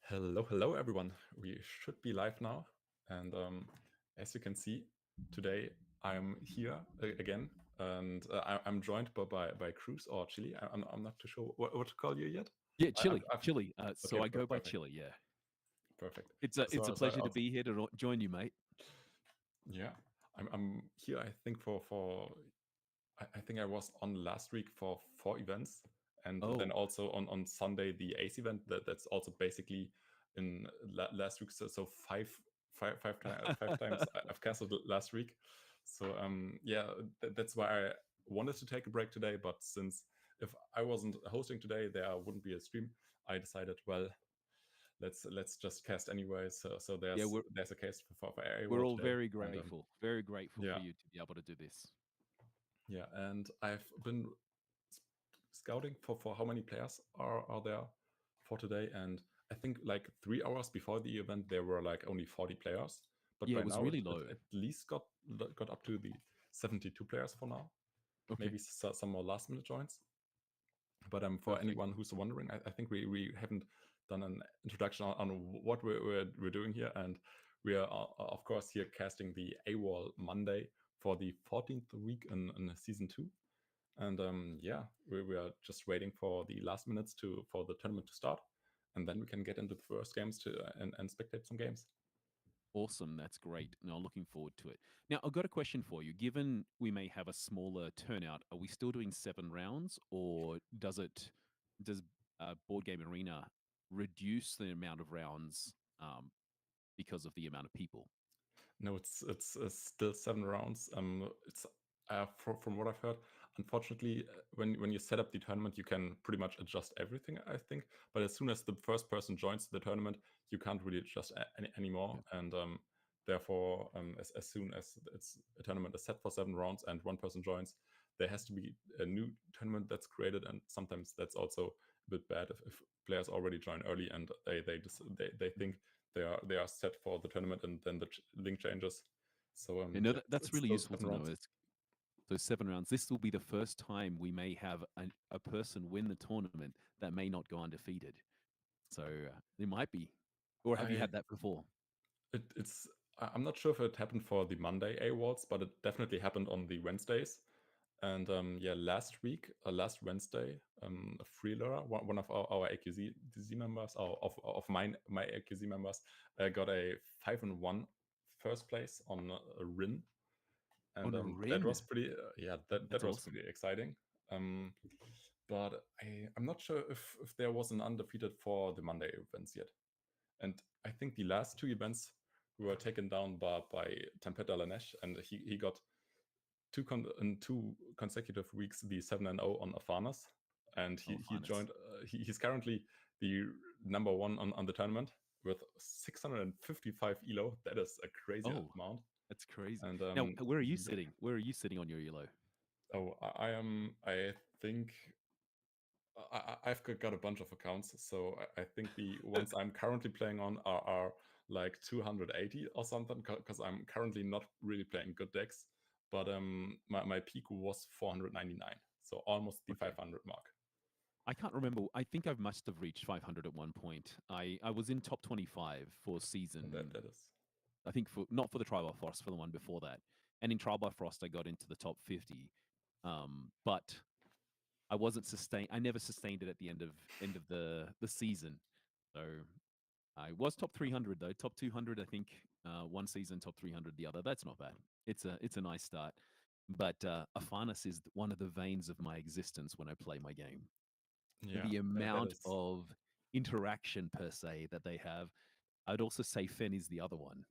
Hello, everyone. We should be live now. And as you can see, today I'm here again, and I'm joined by Cruz or Chile. I'm not too sure what to call you yet. Yeah, I, I've, Chile, I've Chile. okay, So I go by perfect, Chile. Yeah, perfect. it's a So I pleasure to also be here to join you, mate. yeah, I'm here. I think I think I was on last week for 4 events, and then Oh, also on Sunday the ACE event. That's also basically in last week. So five times I've canceled last week. So yeah, that's why I wanted to take a break today. But since if I wasn't hosting today, there wouldn't be a stream. I decided, well, let's just cast anyway. So yeah, there's a case for we're AWOL all today, and very grateful yeah, for you to be able to do this. yeah, and I've been scouting for how many players are there for today, and I think like 3 hours before the event there were like only 40 players, but Yeah, by it was now really it low. at least got up to the 72 players for now. Okay, Maybe some more last minute joins. But for perfect. anyone who's wondering, I think we haven't done an introduction on what we're doing here, and we are of course here casting the AWOL Monday for the 14th week in season 2. And yeah, we are just waiting for the last minutes for the tournament to start, and then we can get into the first games and spectate some games. Awesome, that's great. No, looking forward to it. Now, I've got a question for you. Given we may have a smaller turnout, are we still doing 7 rounds, or does Board Game Arena reduce the amount of rounds because of the amount of people? No, it's still 7 rounds. It's from what I've heard. Unfortunately, when you set up the tournament, you can pretty much adjust everything, I think. But as soon as the first person joins the tournament, you can't really adjust anymore. Yeah. And therefore, as soon as it's a tournament is set for 7 rounds and one person joins, there has to be a new tournament that's created. And sometimes that's also a bit bad if players already join early and they think they are set for the tournament, and then the link changes. So You know, yeah, that's it's really still useful seven to know. rounds. So 7 rounds. This will be the first time we may have a person win the tournament that may not go undefeated. So it might be. Or have you I had that before? it's I'm not sure if it happened for the Monday awards, but it definitely happened on the Wednesdays. And yeah, last week, last Wednesday, a freeloader, one of our AQZ members, or of my AQZ members, got a 5-1 first place on a RIN, and On a that was Rin. pretty yeah, that That's was awesome. pretty exciting. Um, but I'm not sure if there was an undefeated for the Monday events yet. And I think the last 2 events were taken down by Tempeta Lanesh, and he got in 2 consecutive weeks the 7-0 on Afanas, and Oh, he finest. joined. He's currently the number one on the tournament with 655 elo. That is a crazy Oh, amount. that's crazy. And Now, where are you yeah. sitting? Where are you sitting on your elo? Oh, I am. I think I've got a bunch of accounts, so I think the ones I'm currently playing on are like 280 or something, because I'm currently not really playing good decks. But my peak was 499, so almost the Okay. 500 mark. I can't remember. I think I must have reached 500 at one point. I was in top 25 for And season. that is I think for not for the Trial by Frost, for the one before that. And in Trial by Frost, I got into the top 50. But I wasn't sustained. I never sustained it at the end of the season. So I was top 300 though, top 200. I think one season, top 300 the other. That's not bad. It's a nice start. But Afanas is one of the veins of my existence when I play my game. yeah, The that amount is of interaction per se that they have. I'd also say Fen is the other one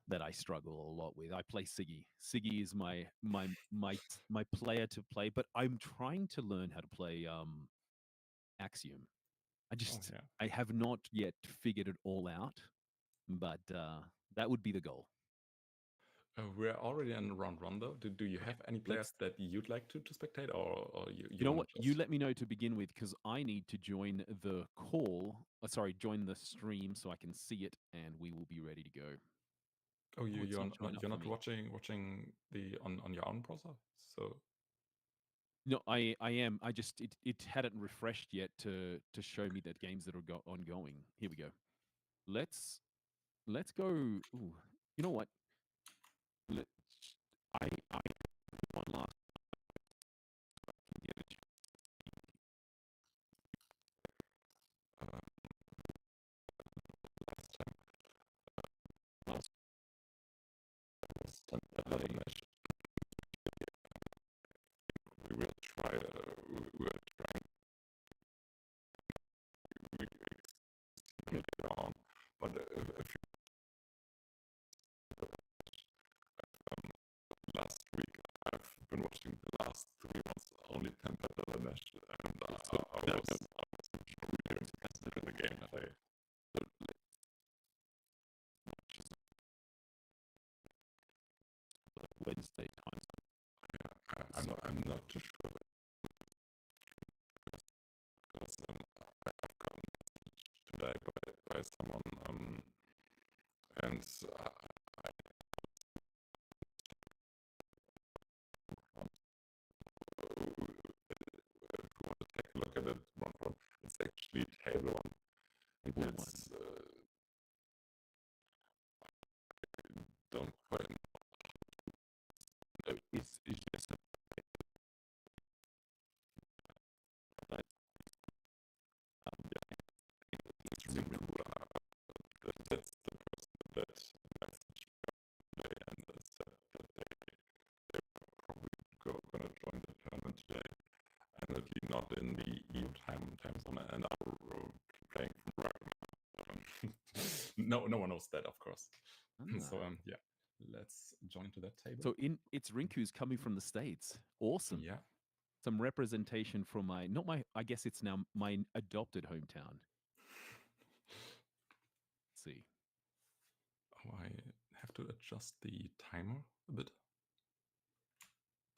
that I struggle a lot with. I play Siggy. Siggy is my player to play, but I'm trying to learn how to play Axiom. oh yeah. I have not yet figured it all out, but that would be the goal. We're already in round one though. Do you Okay, have any let's. players that you'd like to spectate, or you You know want what? to You just let me know to begin with because I need to join the call. Sorry, join the stream so I can see it, and we will be ready to go. oh Oh, it's not showing up you're for not me. watching the on your own browser? So No, I am. It hadn't refreshed yet to show me that games that are ongoing. Here we go. let's go. Ooh, you know what? Let I one last get it. Last Another mesh. We will try. We will trying. We later on, but if you last week, I've been watching the last 3 months only Tempered Mesh, and I was really interested in the gameplay. Wednesday time. I'm not too sure because I've gotten today by someone and if you want to take a look at it, it's actually table one. It's don't quite know. It's just a it's really cool. That's the person that messaged me and said that they're probably gonna join the tournament today. Apparently not in the EU time zone, and are playing from Ragnar. No one knows that, of course. So yeah, let's join to that table. So it's Rinku's coming from the States. Awesome. Yeah. Some representation from I guess it's now my adopted hometown. Let's see. Oh, I have to adjust the timer a bit.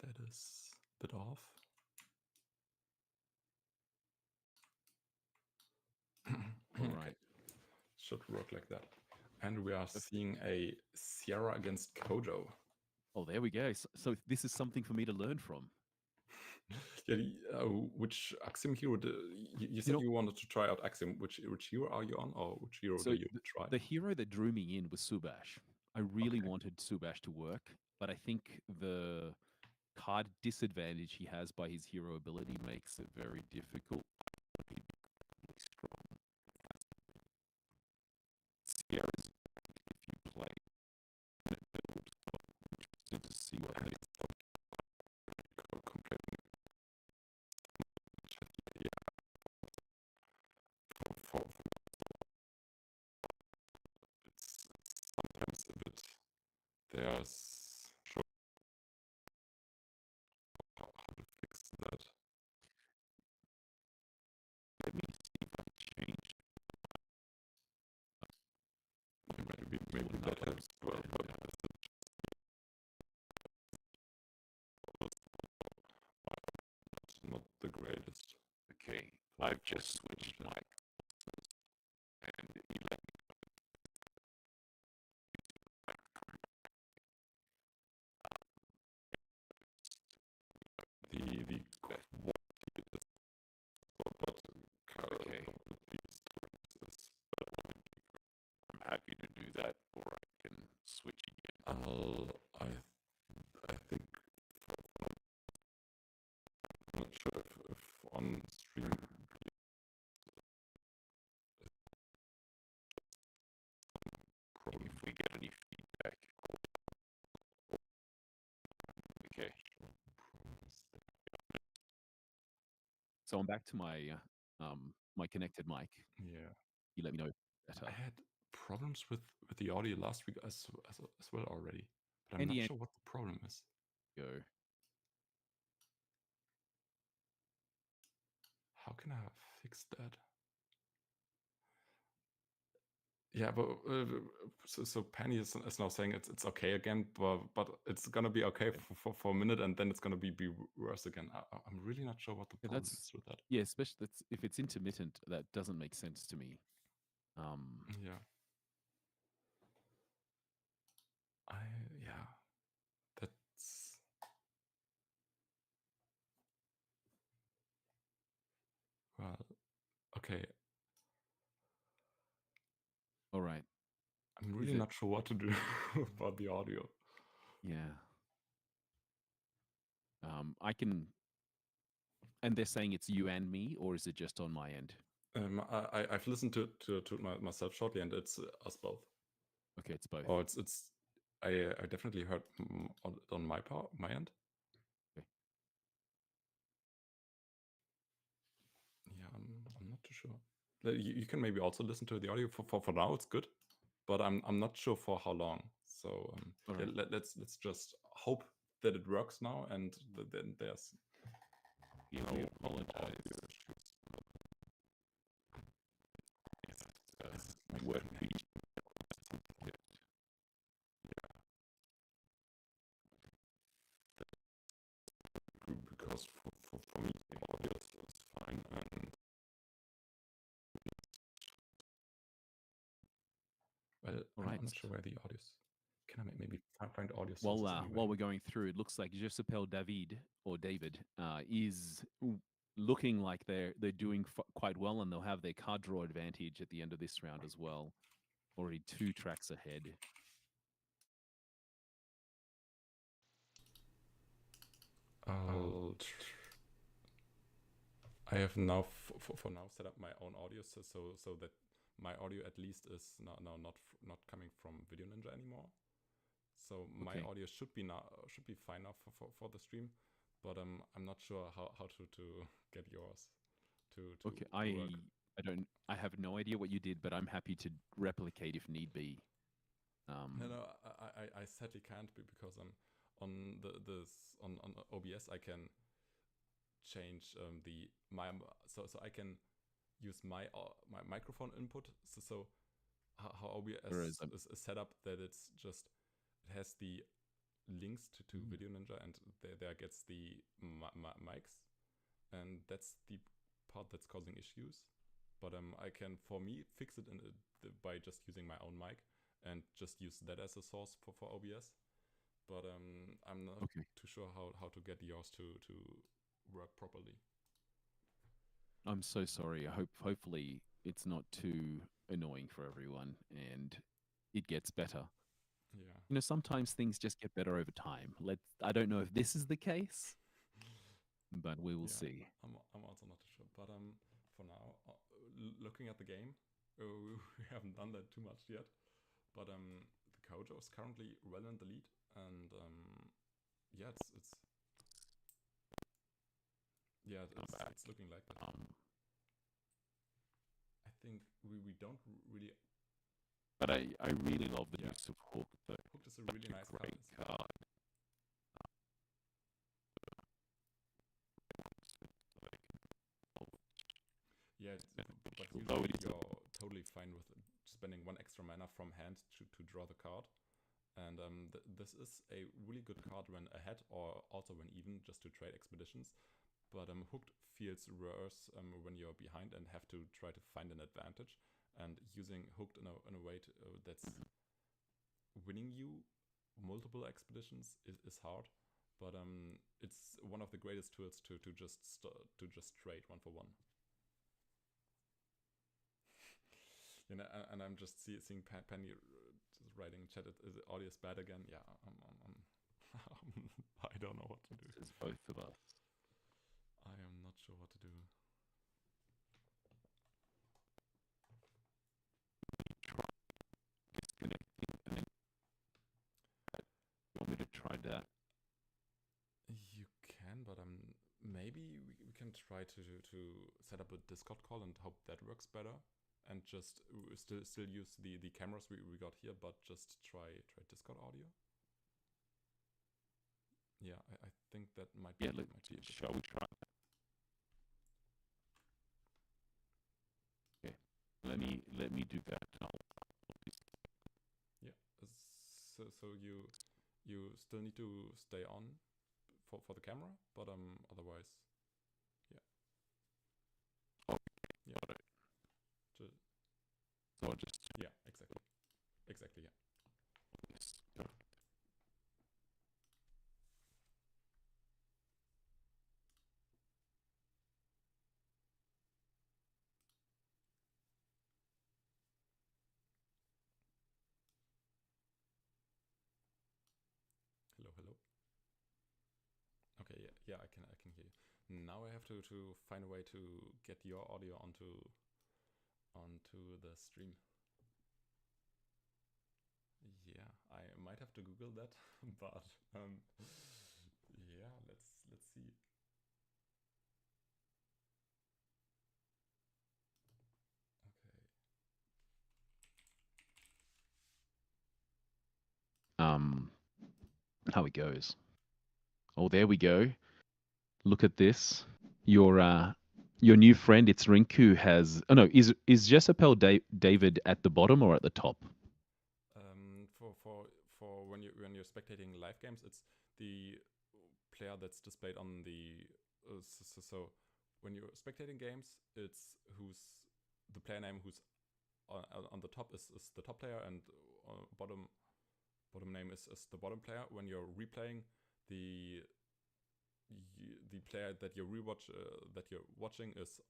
That is a bit off. All right. Should work like that. And we are seeing a Sierra against Kojo. Oh, there we go. So this is something for me to learn from. Yeah, which Axiom hero? You said you wanted to try out Axiom. Which hero are you on, or which hero do you try? The hero that drew me in was Subash. I really wanted Subash to work, but I think the card disadvantage he has by his hero ability makes it very difficult. Sierra's if you play and it builds, I'm interested to see what it is. It's sometimes a bit. There's how to fix that. Let me see if I change. Maybe that helps, but not the greatest. Okay, I've just switched my and he let me the quality is but okay. I'm happy to do that, or I can switch again. I think I'm not sure if on stream if we get any feedback. Okay. So I'm back to my my connected mic. Yeah. You let me know better. I had problems with the audio last week as well already, but I'm not sure what the problem is. Go. How can I fix that? Yeah, but so Penny is now saying it's okay again, but it's gonna be okay for a minute, and then it's gonna be worse again. I'm really not sure what the problem is with that. Yeah, especially if it's intermittent, that doesn't make sense to me. Yeah. Yeah. That's well, okay. All right. I'm really it- not sure what to do about the audio. Yeah. I can, and they're saying it's you and me, or is it just on my end? I've listened to myself shortly, and it's us both. Okay, it's both. Oh, it's. I definitely heard on my end. Okay. Yeah, I'm not too sure. You can maybe also listen to the audio for now. It's good, but I'm not sure for how long. So All yeah, right. let's just hope that it works now, and then there's. We apologize. What we Because for me the audio is fine, and well, All I'm right. not sure where the audio is. Can I maybe find audio While sources anyway? while we're going through, it looks like Josepel David or David is looking like they're doing quite well, and they'll have their card draw advantage at the end of this round as well. Already 2 tracks ahead. I have now for now set up my own audio so that my audio at least is now not coming from Video Ninja anymore. So my Okay. audio should be fine now for the stream, but I'm not sure how to get yours to Okay, work. I have no idea what you did, but I'm happy to replicate if need be. No, I sadly can't because on on OBS I can change so I can use my microphone input. So how OBS is set up that it has the links to Video Ninja, and there gets the mics, and that's the part that's causing issues. But I can, for me, fix it by just using my own mic and just use that as a source for OBS. But I'm not too sure how to get yours to work properly. I'm so sorry. Hopefully it's not too annoying for everyone and it gets better. Yeah. You know, sometimes things just get better over time. I don't know if this is the case, but we will see. I'm also not too sure. But for now, looking at the game, we haven't done that too much yet. But the Kojo is currently well in the lead, and yeah, it's looking like that. I think we don't really. But I really love the use of Hook. Hook is a really nice card. Yeah, but usually you're totally fine with spending 1 extra mana from hand to draw the card. And this is a really good card when ahead or also when even, just to trade expeditions. But Hooked feels worse when you're behind and have to try to find an advantage. And using Hooked in a way that's winning you multiple expeditions is hard. But it's one of the greatest tools to just trade 1-for-1. You know, and I'm just seeing Penny writing in chat. The audio is bad again. Yeah, I don't know what to do. It's both of us. I am not sure what to do. Disconnecting. You want me to try that? You can, but maybe we can try to set up a Discord call and hope that works better. And just still use the cameras we got here, but just try Discord audio. Yeah, I think that might be. Shall we try that? Okay, let me do that. Yeah. So you still need to stay on for the camera, but otherwise, yeah. Okay. Yeah. Got it. So just yeah, exactly, yeah. Yes. Yeah, I can hear you. Now I have to find a way to get your audio onto the stream. Yeah, I might have to Google that, but yeah, let's see. How it goes. Oh, there we go. Look at this. Your new friend, it's Rinku, has. Oh no, is Jessapel David at the bottom or at the top? For when you're spectating live games, it's the player that's displayed on the so when you're spectating games, it's who's the player name who's on the top is the top player, and bottom name is the bottom player. When you're replaying, the player that you're watching is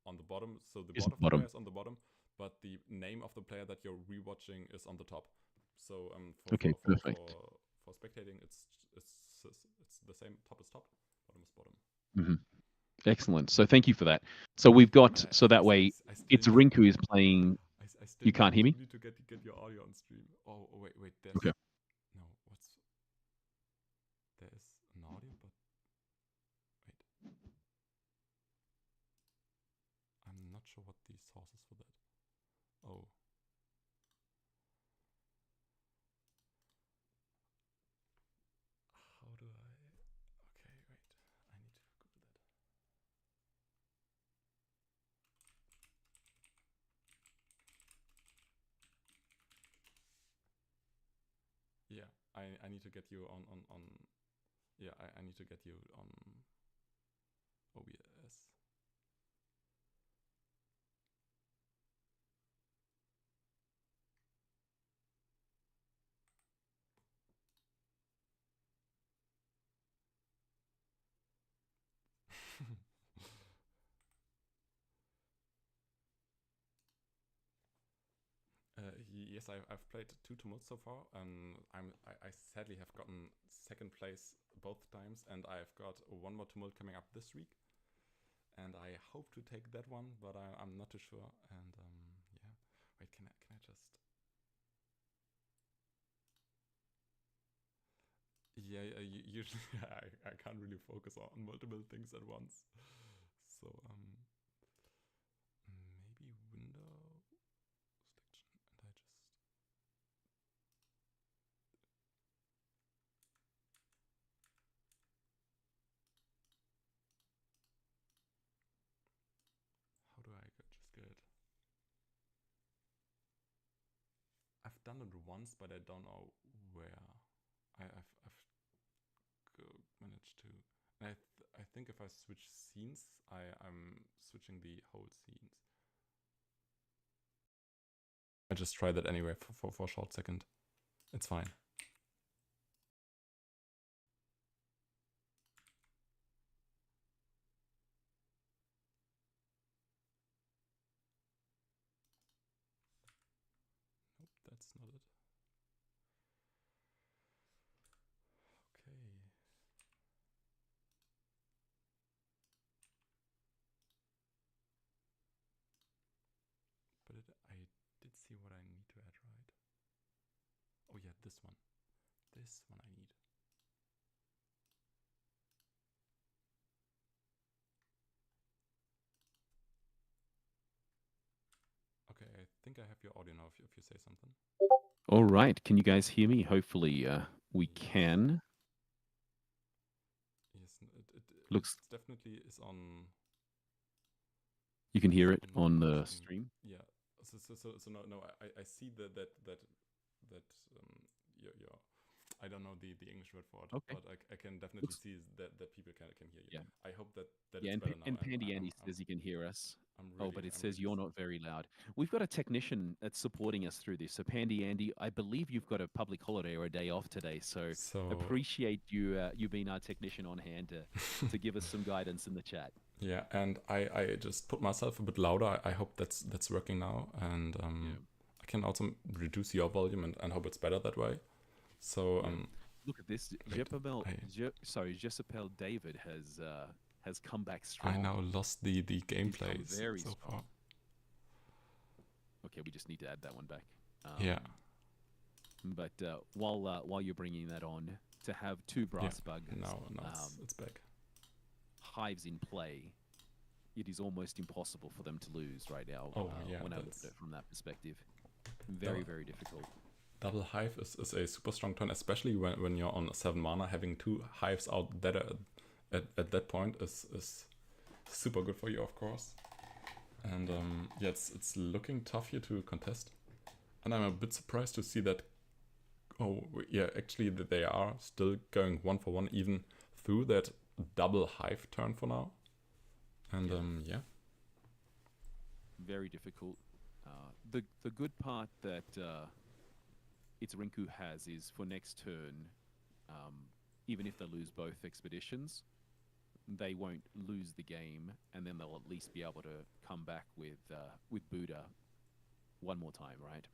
on the bottom, so the bottom player is on the bottom, but the name of the player that you're rewatching is on the top. So for spectating, it's the same. Top is top, bottom is bottom. Mm-hmm. Excellent. So thank you for that. So we've got that way. It's Rinku is playing. You can't hear me? You need to get your audio on stream. Oh wait. There's okay. No, there is an audio, but wait. I'm not sure what the source is for that. Oh. How do I? Okay, wait. I need to Google that. Yeah, I need to get you on. Yeah, I need to get you on OBS. Yes, I've played 2 tumults so far. I sadly have gotten second place both times, and I've got one more tumult coming up this week, and I hope to take that one, but I'm not too sure. And yeah, wait, can I just? Yeah, usually I can't really focus on multiple things at once. So maybe window selection, and I just. How do I just get it? I've done it once, but I don't know where. I've managed to. I think if I switch scenes, I'm switching the whole scenes. I just try that anyway for a short second. It's fine. Nope, that's not it. Okay. But I did see what I need to add, right? Oh yeah, this one. This one I need. Okay, I think I have your audio now if you say something. All right. Can you guys hear me? Hopefully we can. Yes, Looks definitely is on. You can hear it on the stream. Yeah. So no. I see that your I don't know the English word for it, but I can definitely see that people can hear you. Yeah. I hope that it's and better now. And Pandy Andy says you can hear us. Really, but it says you're not very loud. We've got a technician that's supporting us through this. So Pandy Andy, I believe you've got a public holiday or a day off today. So appreciate you being our technician on hand to give us some guidance in the chat. Yeah, and I just put myself a bit louder. I hope that's working now, and I can also reduce your volume and hope it's better that way. So Look at this. Wait, Jezebel David has come back I strong. now lost the He's gameplay come very so strong. far. Okay, we just need to add that one back. Yeah. But while you're bringing that on, to have two brass bug Now it's back. hives in play, it is almost impossible for them to lose right now. Oh, yeah, when I look at it from that perspective, very difficult. Double hive is a super strong turn, especially when you're on 7 mana. Having 2 hives out that at that point is super good for you, of course. And yeah, it's looking tough here to contest. And I'm a bit surprised to see that. Oh yeah, actually that they are still going 1-for-1 even through that double hive turn for now. And yeah. Very difficult. The good part that its Rinku has is for next turn, even if they lose both expeditions, they won't lose the game, and then they'll at least be able to come back with Buddha one more time, right?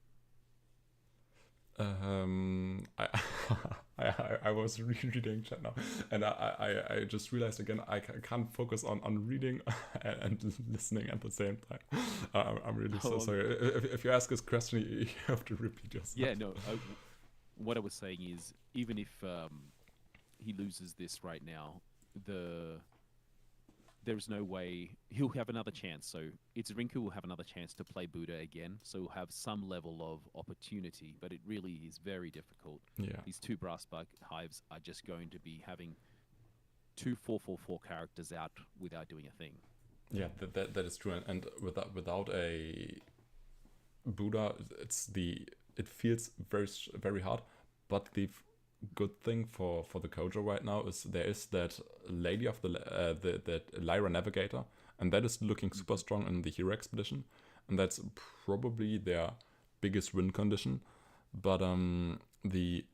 I was reading chat now, and I just realized again I can't focus on reading and listening at the same time. I'm really so sorry. If you ask this question, you have to repeat yourself. Yeah, no. What I was saying is, even if he loses this right now, there's no way he'll have another chance. So it's Rinku will have another chance to play Buddha again. So he'll have some level of opportunity, but it really is very difficult. Yeah. These 2 brass bug hives are just going to be having 2 4/4/4 characters out without doing a thing. Yeah, that is true. And without a Buddha, it feels very hard. But the good thing for the Kojo right now is there is that lady of that Lyra Navigator, and that is looking super strong in the Hero Expedition, and that's probably their biggest win condition. But the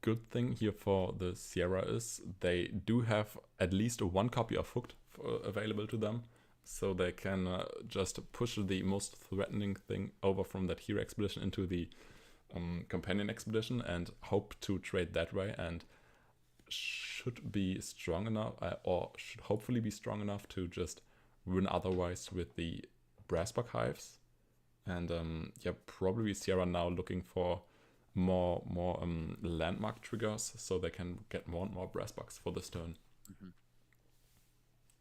good thing here for the Sierra is they do have at least 1 copy of Hooked available to them, so they can just push the most threatening thing over from that Hero Expedition into the companion expedition and hope to trade that way, and should be strong enough or should hopefully be strong enough to just win otherwise with the brassbug hives. And yeah, probably Sierra now looking for more landmark triggers so they can get more and more brassbugs for this turn.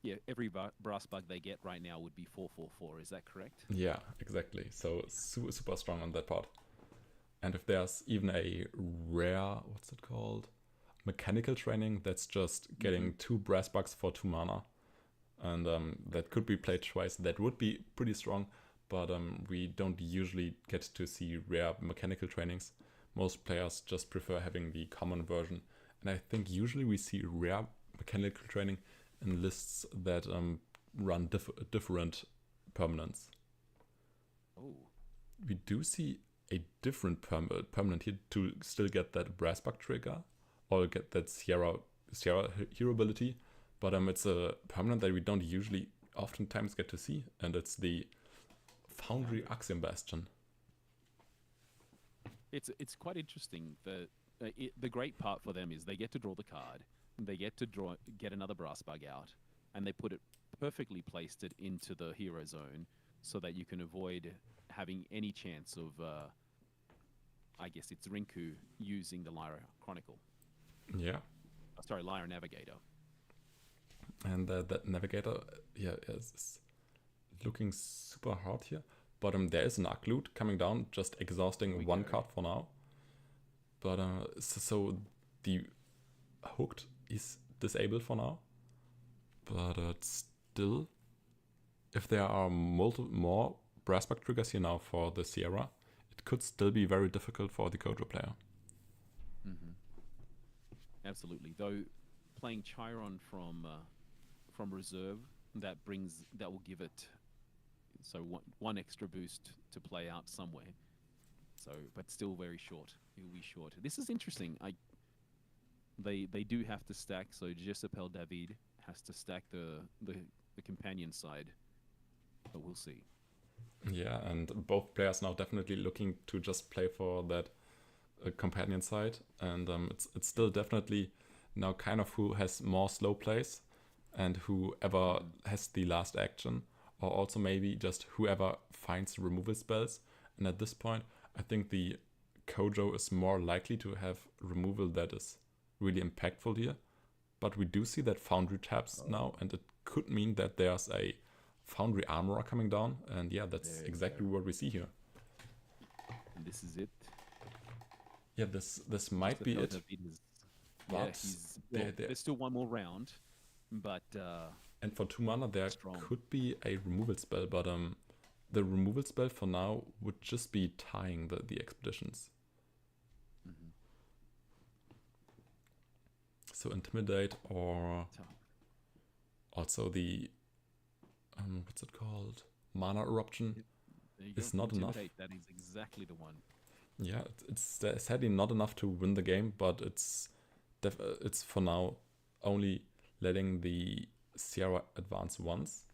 Yeah, every brass bug they get right now would be 4/4/4. Is that correct? Yeah, exactly. So super strong on that part. And if there's even a rare, what's it called? Mechanical training that's just getting 2 brass bugs for 2 mana. And that could be played twice. That would be pretty strong, but we don't usually get to see rare mechanical trainings. Most players just prefer having the common version. And I think usually we see rare mechanical training in lists that run different permanents. Oh. We do see a different permanent here to still get that brassbug trigger or get that Sierra hero ability, but it's a permanent that we don't usually oftentimes get to see, and it's the Foundry Axiom Bastion. It's quite interesting. The great part for them is they get to draw the card, they get to get another brass bug out, and they put it perfectly placed it into the hero zone so that you can avoid having any chance of, I guess it's Rinku using the Lyra Chronicle. Yeah. Sorry, Lyra Navigator. And that Navigator, yeah, is looking super hard here. But there is an Aklut coming down, just exhausting 1 card for now. But so the Hooked is disabled for now. But still, if there are more brassbug triggers here now for the Sierra, it could still be very difficult for the Kojo player. Absolutely. Though playing Chiron from reserve, that will give it one extra boost to play out somewhere. So, but still very short. It will be short. This is interesting. They do have to stack. So Jezebel David has to stack the companion side, but we'll see. Yeah, and both players now definitely looking to just play for that companion side, and it's still definitely now kind of who has more slow plays, and whoever has the last action, or also maybe just whoever finds removal spells. And at this point, I think the Kojo is more likely to have removal that is really impactful here. But we do see that Foundry taps now, and it could mean that there's a Foundry Armorer coming down, and yeah, that's exactly what we see here. And this is it. Yeah, this might be it. There's still one more round, but and for 2 mana there could be a removal spell, but the removal spell for now would just be tying the expeditions. So Intimidate, or also the what's it called? Mana Eruption is not enough. That is exactly the one. Yeah, it's sadly not enough to win the game, but it's for now only letting the Sierra advance once.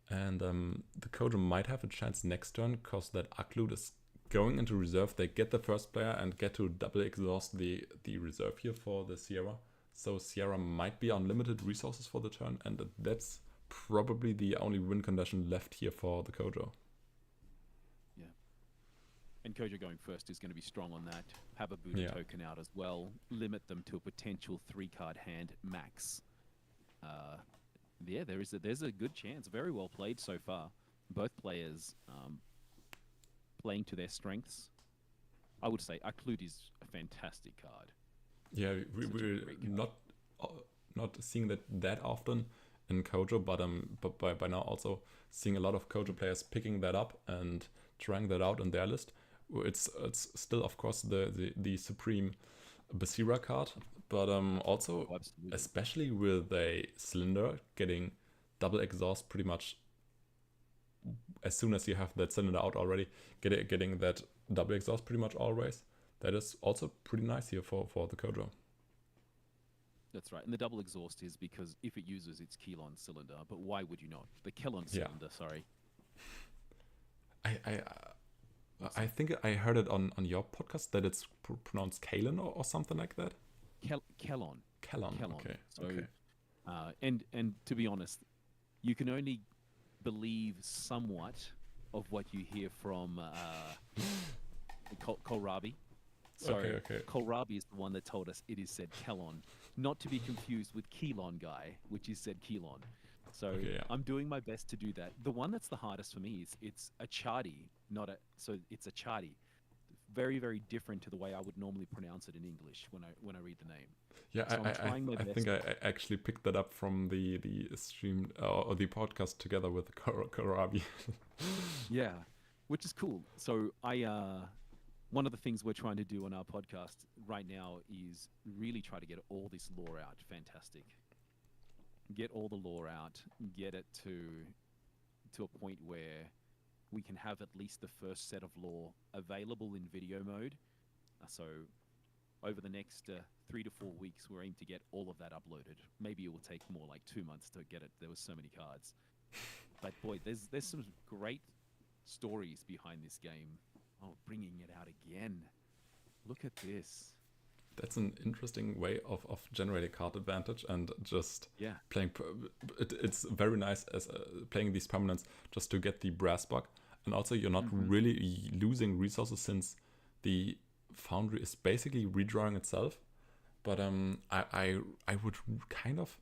And the Kojo might have a chance next turn, because that A.W.O.L is going into reserve. They get the first player and get to double exhaust the reserve here for the Sierra. So Sierra might be on limited resources for the turn, and that's probably the only win condition left here for the Kojo. Yeah. And Kojo going first is going to be strong on that. Have a Buddha token out as well. Limit them to a potential 3-card hand max. Yeah, there's a good chance. Very well played so far. Both players playing to their strengths. I would say A.W.O.L is a fantastic card. Yeah, we're not seeing that often in Kojo, but by now also seeing a lot of Kojo players picking that up and trying that out in their list. It's still, of course, the supreme Basira card, but also especially with a Cylinder getting double exhaust pretty much as soon as you have that Cylinder out already, getting that double exhaust pretty much always. That is also pretty nice here for the Kojo. That's right, and the double exhaust is because if it uses its Kelon Cylinder, but why would you not? The Kelon Cylinder, sorry. I think I heard it on your podcast that it's pronounced Kalen or something like that. Kelon. Okay. So, and to be honest, you can only believe somewhat of what you hear from Kohlrabi. So Kohlrabi is the one that told us it is said Kelon, not to be confused with Kelon guy, which is said Kelon. So I'm doing my best to do that. The one that's the hardest for me is it's a Chadi, so it's a Chadi. Very, very different to the way I would normally pronounce it in English when I read the name. Yeah, so I think I actually picked that up from the stream or the podcast together with Kohlrabi. Yeah, which is cool. So one of the things we're trying to do on our podcast right now is really try to get all this lore out. Fantastic. Get all the lore out, get it to a point where we can have at least the first set of lore available in video mode. So over the next 3 to 4 weeks, we're aiming to get all of that uploaded. Maybe it will take more like 2 months to get it. There were so many cards. But boy, there's some great stories behind this game. Oh, bringing it out again. Look at this. That's an interesting way of generating card advantage and just playing. It's very nice as playing these permanents just to get the brass bug, and also you're not really losing resources since the Foundry is basically redrawing itself. But I would kind of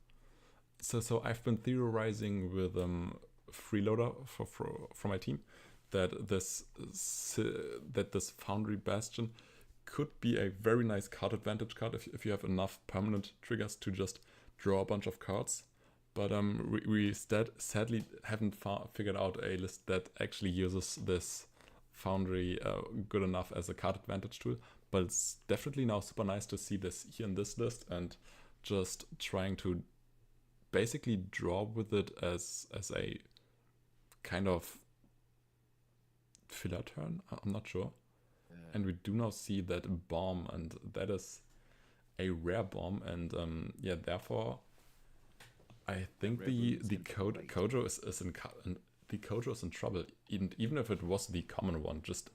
so I've been theorizing with Freeloader for my team that this Foundry Bastion could be a very nice card advantage card if you have enough permanent triggers to just draw a bunch of cards. But we sadly haven't figured out a list that actually uses this Foundry good enough as a card advantage tool. But it's definitely now super nice to see this here in this list and just trying to basically draw with it as a kind of filler turn. I'm not sure. And we do now see that bomb, and that is a rare bomb, and therefore I think the Kojo is in trouble, even if it was the common one. Just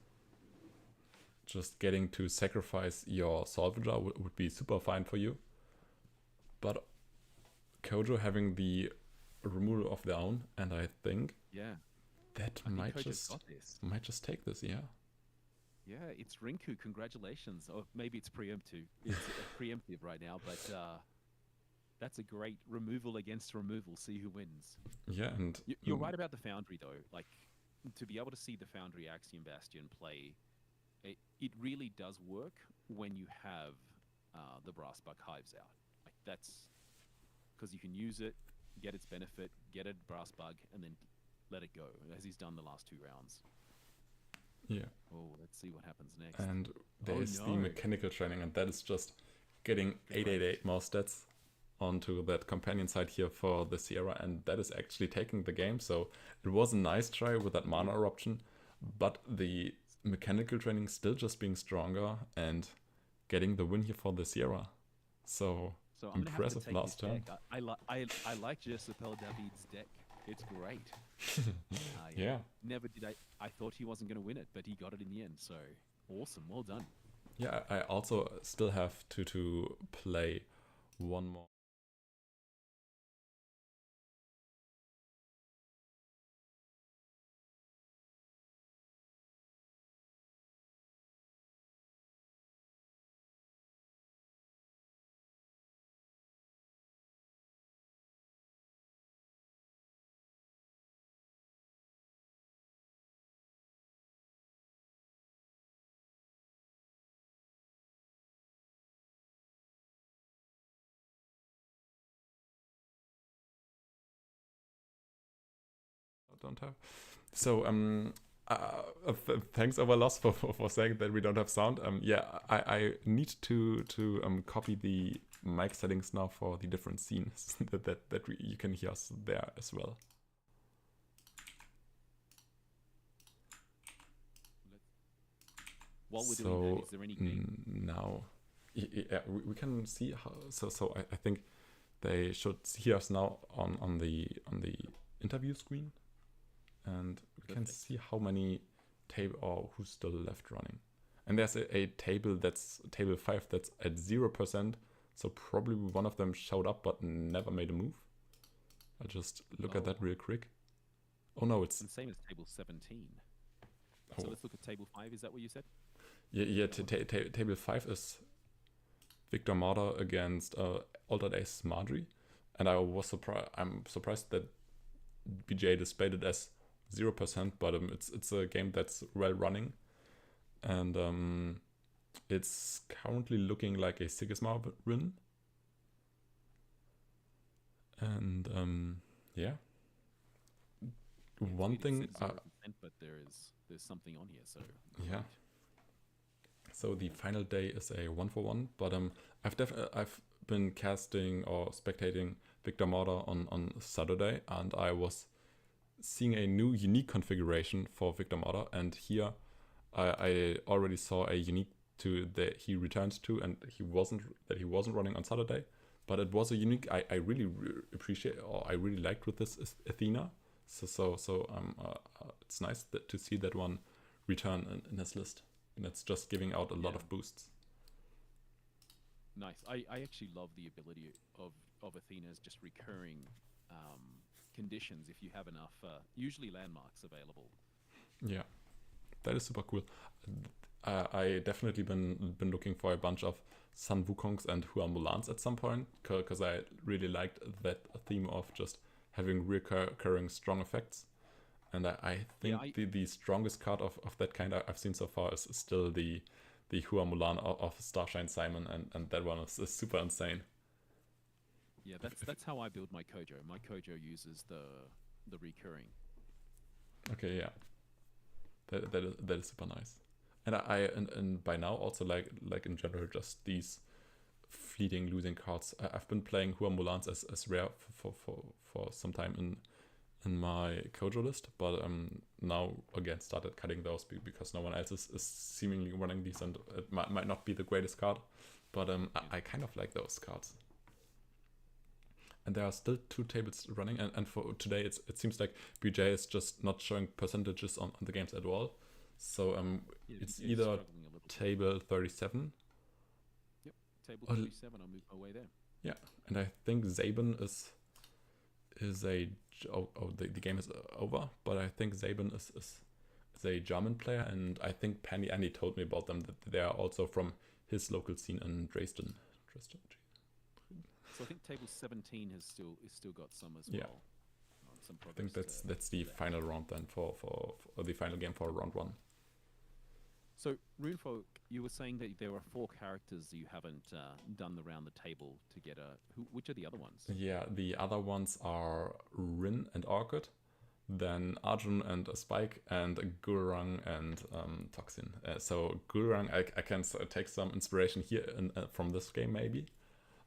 just getting to sacrifice your Salvager would be super fine for you. But Kojo having the removal of their own, and I think that might just take this, yeah. Yeah, it's Rinku. Congratulations. Or maybe it's preemptive. It's preemptive right now, but that's a great removal against removal. See who wins. Yeah, and you're right about the Foundry though. Like, to be able to see the Foundry Axiom Bastion play, it really does work when you have the Brass Bug Hives out. Like, that's because you can use it, get its benefit, get a Brass Bug, and then let it go, as he's done the last 2 rounds. Yeah. Oh, let's see what happens next. And there's the mechanical training, and that is just getting 888 more stats onto that companion side here for the Sierra, and that is actually taking the game. So it was a nice try with that mana eruption, but the mechanical training still just being stronger and getting the win here for the Sierra. So impressive last turn. I like Jessapel David's deck. It's great. Yeah. Never did I thought he wasn't going to win it, but he got it in the end. So awesome. Well done. Yeah, I also still have to play one more. Don't have. So thanks Overloss for saying that we don't have sound. Yeah, I need to copy the mic settings now for the different scenes that you can hear us there as well. While we're doing that, is there any game? Now, yeah, we can see how. So I think they should hear us now on the interview screen. And we can see how many table or who's still left running. And there's a table that's table 5 that's at 0%. So probably one of them showed up but never made a move. I'll just look at that real quick. Oh no, it's the same as table 17. So let's look at table 5. Is that what you said? Yeah. Table 5 is Victor Marder against Altered Ace Marjorie, and I'm surprised that BJ displayed it as 0%, but it's a game that's well running, and it's currently looking like a Sigismar win. And yeah, one thing. But there's something on here, so yeah. So the final day is a 1-for-1, but I've been casting or spectating Victor Marder on Saturday, and I was seeing a new unique configuration for Victor Marder, and here I already saw a unique that he returned to, and he wasn't running on Saturday, but it was a unique I really appreciate, or I really liked with this Athena. So it's nice to see that one return in his list, and it's just giving out a lot of boosts. Nice. I actually love the ability of Athena's just recurring conditions if you have enough, usually landmarks available. Yeah, that is super cool. I definitely been looking for a bunch of Sun Wukongs and Hua Mulans at some point, because I really liked that theme of just having recurring strong effects. And I think the strongest card of that kind I've seen so far is still the Hua Mulan of Starshine Simon, and that one is super insane. Yeah, that's how I build my Kojo. My Kojo uses the recurring. Okay, yeah. That is super nice. And and by now also like in general just these fleeting losing cards. I've been playing Hua Mulans as rare for some time in my Kojo list, but now again started cutting those because no one else is seemingly running these, and it might not be the greatest card, but I kind of like those cards. And there are still 2 tables running, and for today it seems like BJ is just not showing percentages on the games at all. So it's either table 37. Yep, table Oh, 37. I'll move my way there. yeah, and I think Zaben is the game is over, but I think Zaben is a German player, and I think Penny Andy told me about them, that they are also from his local scene in Dresden. So I think table 17 has still got some as Yeah. well. Some I think progress that's the final round then for the final game for round 1. So, Runefolk, you were saying that there are 4 characters you haven't done around the table to get a... which are the other ones? Yeah, the other ones are Rin and Orchid, then Arjun and Spike, and Gururang and Toxin. So Gururang, I can take some inspiration here from this game maybe.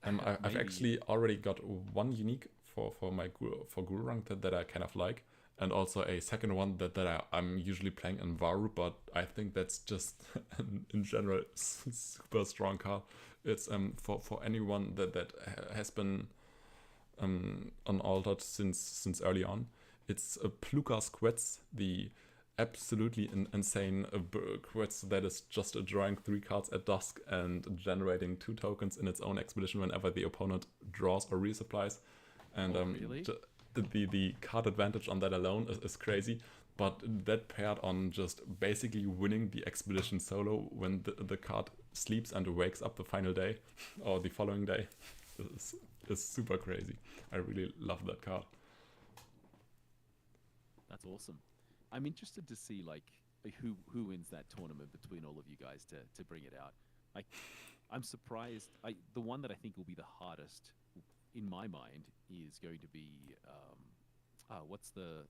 I've actually already got one unique for Gururang that I kind of like, and also a second one that I'm usually playing in Varu, but I think that's just in general super strong card. It's for anyone that has been unaltered since early on. It's a Plukas Quetz, the absolutely insane quest that is just drawing 3 cards at dusk and generating 2 tokens in its own expedition whenever the opponent draws or resupplies. And really? the card advantage on that alone is crazy. But that paired on just basically winning the expedition solo when the card sleeps and wakes up the final day or the following day is super crazy. I really love that card. That's awesome. I'm interested to see like who wins that tournament between all of you guys to bring it out. Like, I'm surprised. The one that I think will be the hardest in my mind is going to be what's the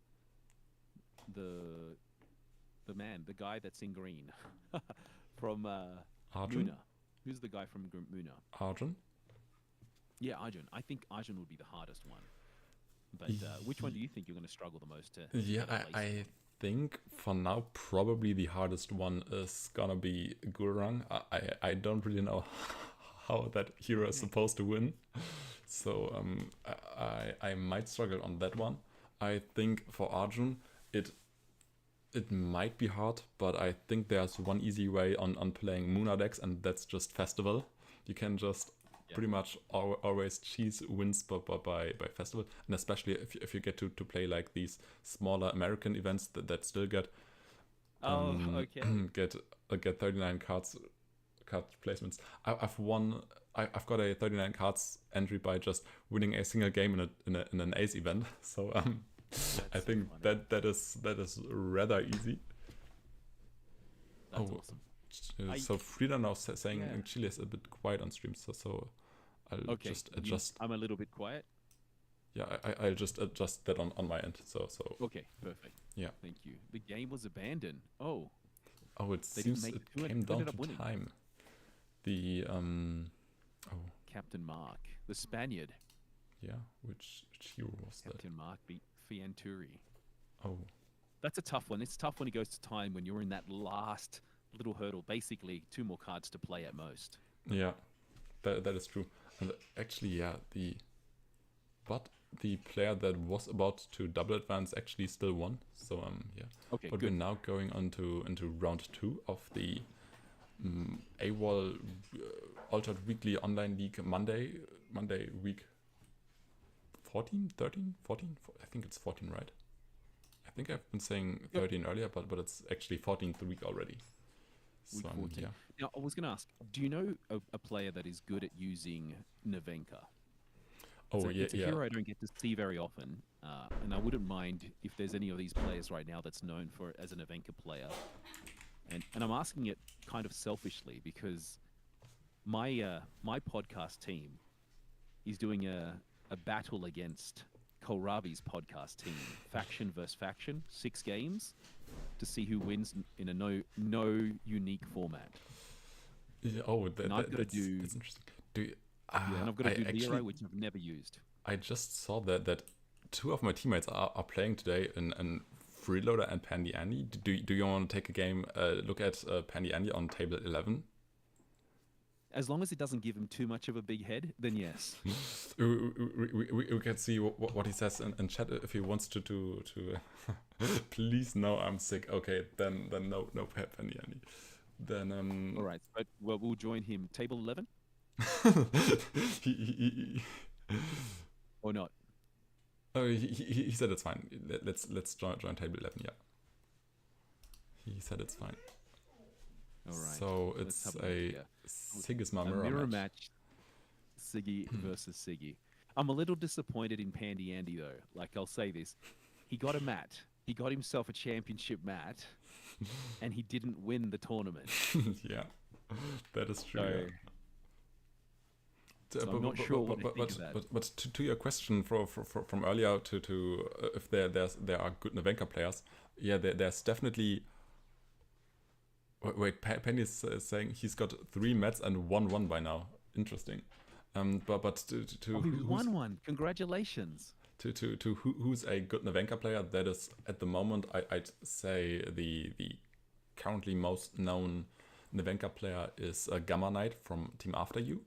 the guy that's in green from Arjun? Muna. Who's the guy from Muna? Arjun? Yeah, Arjun. I think Arjun would be the hardest one. But which one do you think you're going to struggle the most to? Yeah, I think for now probably the hardest one is gonna be Gururang. I don't really know how that hero is supposed to win, so I might struggle on that one. I think for Arjun it might be hard, but I think there's one easy way on playing Muna decks, and that's just Festival. You can just pretty much always cheese wins by Festival, and especially if you get to play like these smaller American events that still get get 39 card placements. I've got a 39 cards entry by just winning a single game in an ace event. So I think that is rather easy. That's awesome. So Frida now saying Chile is a bit quiet on stream, so I'll just adjust. I'm a little bit quiet. Yeah, I'll just adjust that on my end. So okay, perfect. Yeah, thank you. The game was abandoned. Oh, it seems it came down to time. The Captain Mark, the Spaniard. Yeah, which hero was that? Captain Mark beat Fianturi. Oh, that's a tough one. It's tough when it goes to time, when you're in that last little hurdle. Basically, 2 more cards to play at most. Yeah, that is true. And actually, but the player that was about to double advance actually still won. So yeah. Okay. But good. we're now going into round 2 of the AWOL Altered Weekly Online League Monday week 14, 13, 14? I think it's 14, right? I think I've been saying 13 earlier, but it's actually 14th week already. Week So, 14. Now, I was going to ask, do you know a player that is good at using Nevenka? It's a hero I don't get to see very often, and I wouldn't mind if there's any of these players right now that's known for as an Nevenka player. And I'm asking it kind of selfishly because my podcast team is doing a battle against Kohlrabi's podcast team, faction versus faction, 6 games, to see who wins in a no unique format. Yeah, that's interesting. And I've got to do Lero, which I've never used. I just saw that 2 of my teammates are playing today in Freeloader and Pandy Andy. Do you want to take a game, look at Pandy Andy on table 11? As long as it doesn't give him too much of a big head, then yes. we can see what he says in chat if he wants to please, no, I'm sick. Okay, then no Pandy Andy. Then All right, but we'll join him. Table 11 he or not? oh he said it's fine. Let's join table 11. Yeah, he said it's fine. All right. So Let's it's have a look a here. Sigisma A mirror mirror match. match, Siggy versus Siggy. I'm a little disappointed in Pandy Andy though. Like I'll say this, he got a mat. He got himself a championship mat, and he didn't win the tournament. Yeah, that is true. So, Yeah. so I'm not sure what I think of that. But to your question from earlier to if there are good Nevenka players, yeah, there's definitely. Wait, Penny is saying he's got 3 mats and 1-1 by now. Interesting. But to Oh, he who's won one. Congratulations. to who's a good Nevenka player, that is at the moment I'd say the currently most known Nevenka player is Gamma Knight from Team After You.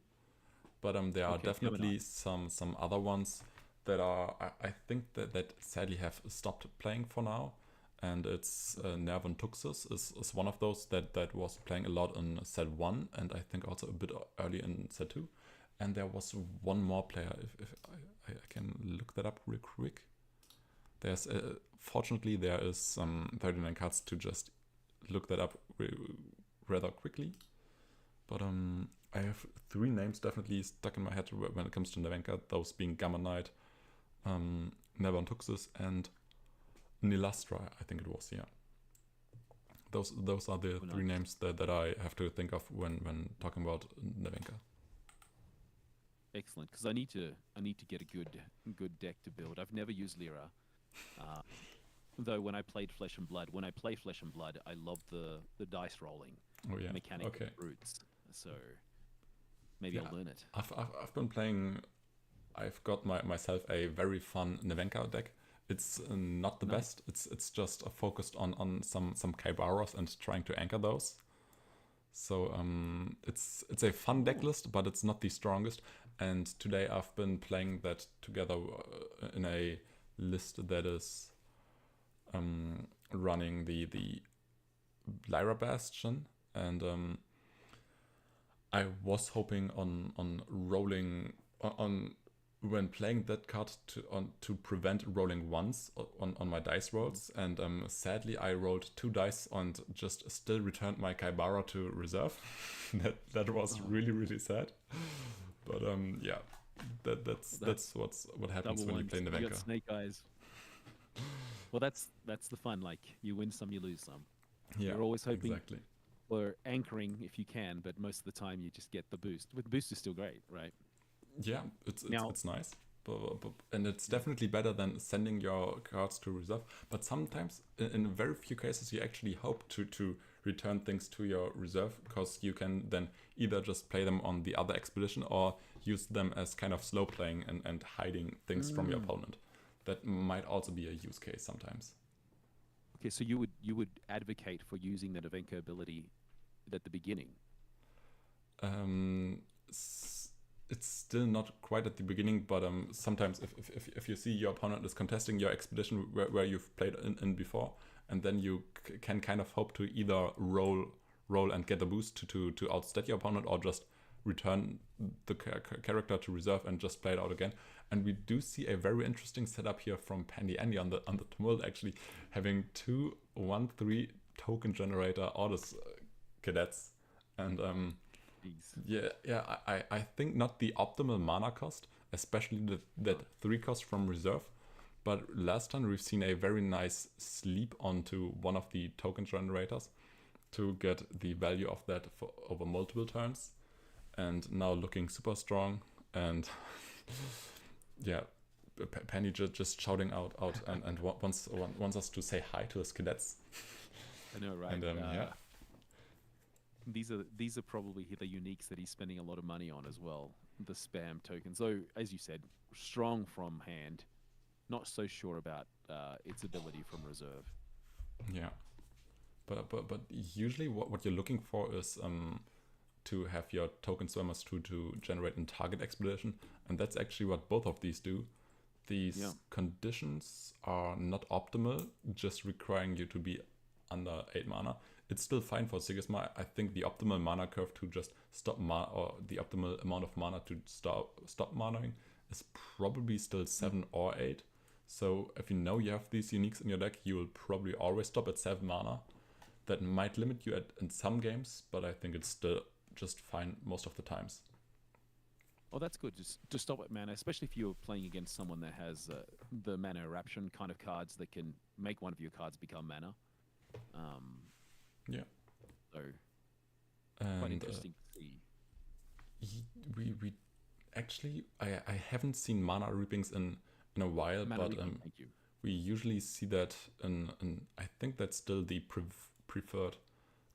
But there are Okay, definitely some other ones that are I think that sadly have stopped playing for now. And it's Nervan Tuxus is one of those that was playing a lot in set 1 and I think also a bit early in set 2. And there was one more player, if I can look that up real quick. There's fortunately there is 39 cards to just look that up rather quickly. But I have 3 names definitely stuck in my head when it comes to Nevenka, those being Gamma Knight, Nervan Tuxus, and Nilastra, I think it was, yeah. Those are the 3 names that I have to think of when talking about Nevenka. Excellent, because I need to get a good deck to build. I've never used Lyra, though. When I played Flesh and Blood, I loved the dice rolling mechanic of brutes. So maybe I'll learn it. I've been playing. I've got myself a very fun Nevenka deck. It's not the best. It's just focused on some Kaibaros and trying to anchor those. So it's a fun deck list, but it's not the strongest. And today I've been playing that together in a list that is running the Lyra Bastion, and I was hoping on rolling on when playing that card to prevent rolling once on my dice rolls, and sadly I rolled 2 dice and just still returned my Kaibara to reserve. that was really sad. But yeah, that's what happens when you play Nevenka. You got snake eyes. Well, that's the fun. Like you win some, you lose some. Yeah, you're always hoping exactly. for anchoring if you can, but most of the time you just get the boost. But the boost is still great, right? Yeah, it's nice, and it's definitely better than sending your cards to reserve. But sometimes, in very few cases, you actually hope to return things to your reserve, because you can then either just play them on the other expedition or use them as kind of slow playing and hiding things from your opponent. That might also be a use case sometimes. Okay, so you would advocate for using the Nevenka ability at the beginning? It's still not quite at the beginning, but sometimes if you see your opponent is contesting your expedition where you've played in before, and then you can kind of hope to either roll and get a boost to outstat your opponent, or just return the character to reserve and just play it out again. And we do see a very interesting setup here from Pandy Andy on the Tumult, actually having 2 1/3 token generator Orders cadets, and I think not the optimal mana cost, especially that 3 cost from reserve. But last time we've seen a very nice sleep onto one of the token generators to get the value of that for over multiple turns, and now looking super strong. And yeah, Penny just shouting out and wants us to say hi to his cadets. I know, right? And yeah. These are probably the uniques that he's spending a lot of money on as well. The spam tokens. So, as you said, strong from hand. Not so sure about its ability from reserve. Yeah, but usually what you're looking for is to have your token swimmers to generate in target expedition, and that's actually what both of these do. These conditions are not optimal, just requiring you to be under 8 mana. it's still fine for Sigismund. I think the optimal mana curve to just stop mana, or the optimal amount of mana to stop manaing, is probably still 7 or 8. So if you know you have these uniques in your deck, you will probably always stop at 7 mana. That might limit you in some games, but I think it's still just fine most of the times. Oh, that's good. Just stop at mana, especially if you're playing against someone that has the mana eruption kind of cards that can make one of your cards become mana. Yeah. So and quite interesting to see. We actually, I haven't seen mana reapings in a while, Mana but reaping, thank you. we usually see that in I think that's still the preferred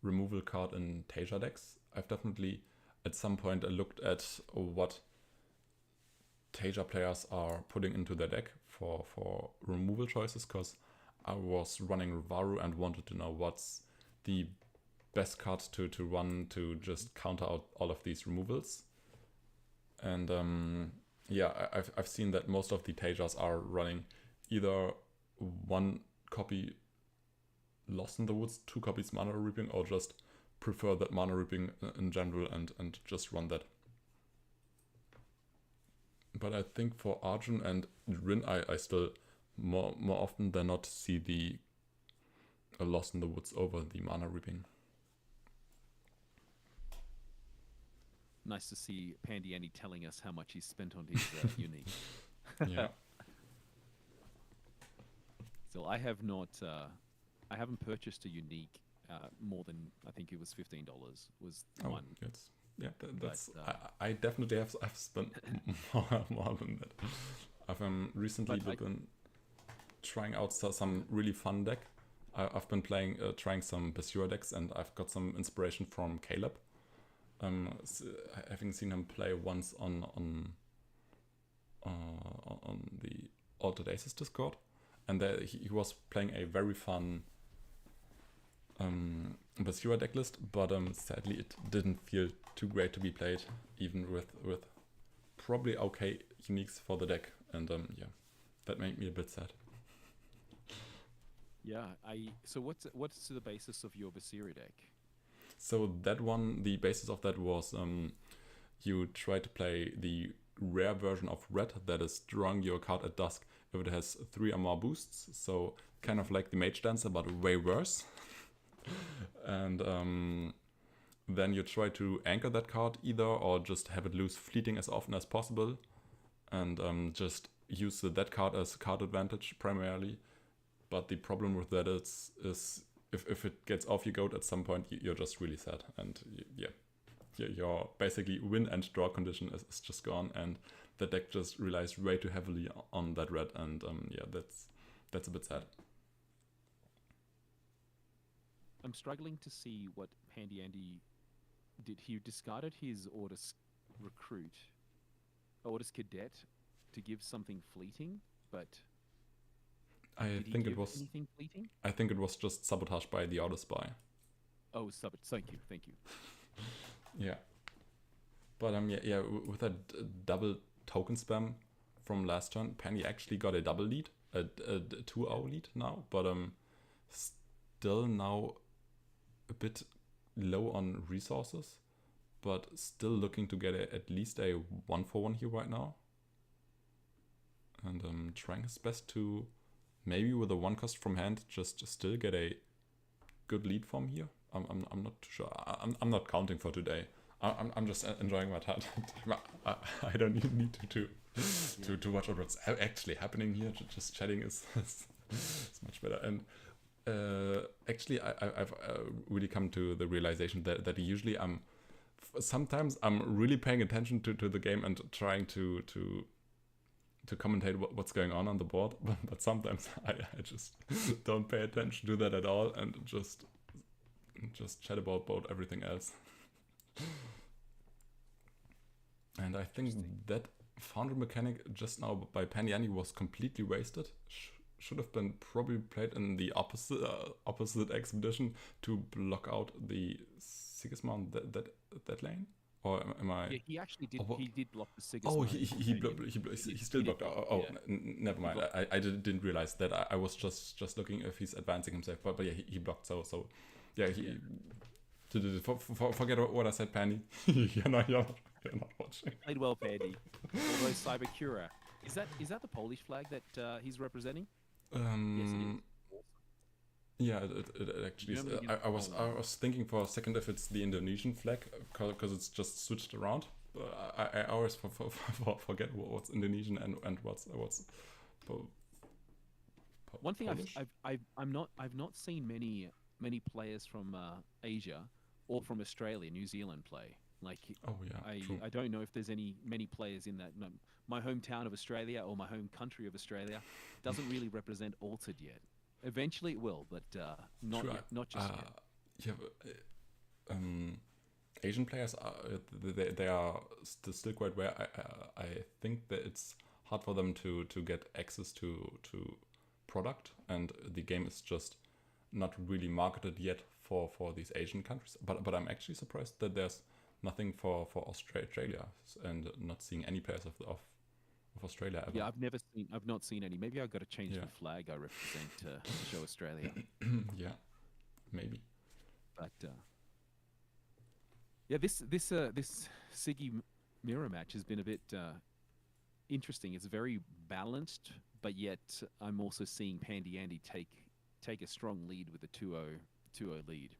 removal card in Tasia decks. I've definitely at some point looked at what Tasia players are putting into their deck for removal choices, because I was running Varu and wanted to know what's the best card to run to just counter out all of these removals. And yeah, I've seen that most of the Tasias are running either 1 copy Lost in the Woods, 2 copies Mana Reaping, or just prefer that Mana Reaping in general and just run that. But I think for Arjun and Rin, I still more often than not see the Lost in the Woods over the Mana Reaping. Nice to see Pandy Andy telling us how much he's spent on his unique. Yeah. So I have not, I haven't purchased a unique more than, I think it was $15 was the one. That's I definitely have spent more than that. I've recently been trying out some really fun deck. I've been trying some Basura decks, and I've got some inspiration from Caleb. Having seen him play once on the Altered Aces Discord, and there he was playing a very fun Basura deck list, but sadly it didn't feel too great to be played, even with probably okay uniques for the deck, and yeah, that made me a bit sad. Yeah, so what's the basis of your Basira deck? So that one, the basis of that was you try to play the rare version of red, that is drawing your card at dusk if it has 3 or more boosts, so kind of like the Mage Dancer but way worse. And then you try to anchor that card either, or just have it lose fleeting as often as possible, and just use that card as card advantage primarily. But the problem with that is if it gets off your goat at some point, you're just really sad, and yeah, your basically win and draw condition is just gone, and the deck just relies way too heavily on that red, and yeah, that's a bit sad. I'm struggling to see what Pandy Andy did. He discarded his Ordis Cadet to give something fleeting, but I think it was anything fleeting? I think it was just Sabotage by the Outer Spy. Oh, thank you. Yeah, but yeah, with that double token spam from last turn, Penny actually got a double lead, a 2-0 lead now, but still now a bit low on resources, but still looking to get at least a 1-for-1 here right now, and trying his best to maybe with a 1 cost from hand just still get a good lead from here. I'm not too sure. I'm not counting for today. I'm just enjoying my time. I don't even need to watch what's actually happening here. Just chatting is much better. And actually, I've really come to the realization that usually sometimes I'm really paying attention to the game and trying to commentate what's going on the board, but sometimes I just don't pay attention to that at all, and just chat about everything else. And I think that Foundry mechanic just now by Pandy Andy was completely wasted. Should have been probably played in the opposite expedition to block out the Sigismund that lane. Or am I? Yeah, he actually did. He did block the Sigismund. Oh, he still blocked. Never mind. I didn't realize that. I was just looking if he's advancing himself. But yeah, he blocked. So yeah, forget what I said, Pandy. You're not watching. Played well, Pandy. Although Cybacura, is that the Polish flag that he's representing? Yes, it is. Um, yeah, it actually is. Germany I against I Poland. was thinking for a second if it's the Indonesian flag because it's just switched around. I always forget what's Indonesian and what's One thing Polish. I've not seen many players from Asia or from Australia, New Zealand play. Like Oh yeah, true. I don't know if there's many players in that. No, my hometown of Australia or my home country of Australia doesn't really represent Altered yet. Eventually it will, but not True. yet, not just yet. Yeah, Asian players are they are still quite rare. I think that it's hard for them to get access to product, and the game is just not really marketed yet for these Asian countries. But I'm actually surprised that there's nothing for Australia and not seeing any players of Australia ever. Yeah, I've not seen any. Maybe I've got to change Yeah. the flag I represent to show Australia. Yeah, maybe. But yeah, this Siggy mirror match has been a bit interesting. It's very balanced, but yet I'm also seeing Pandy Andy take a strong lead with a 2-0 lead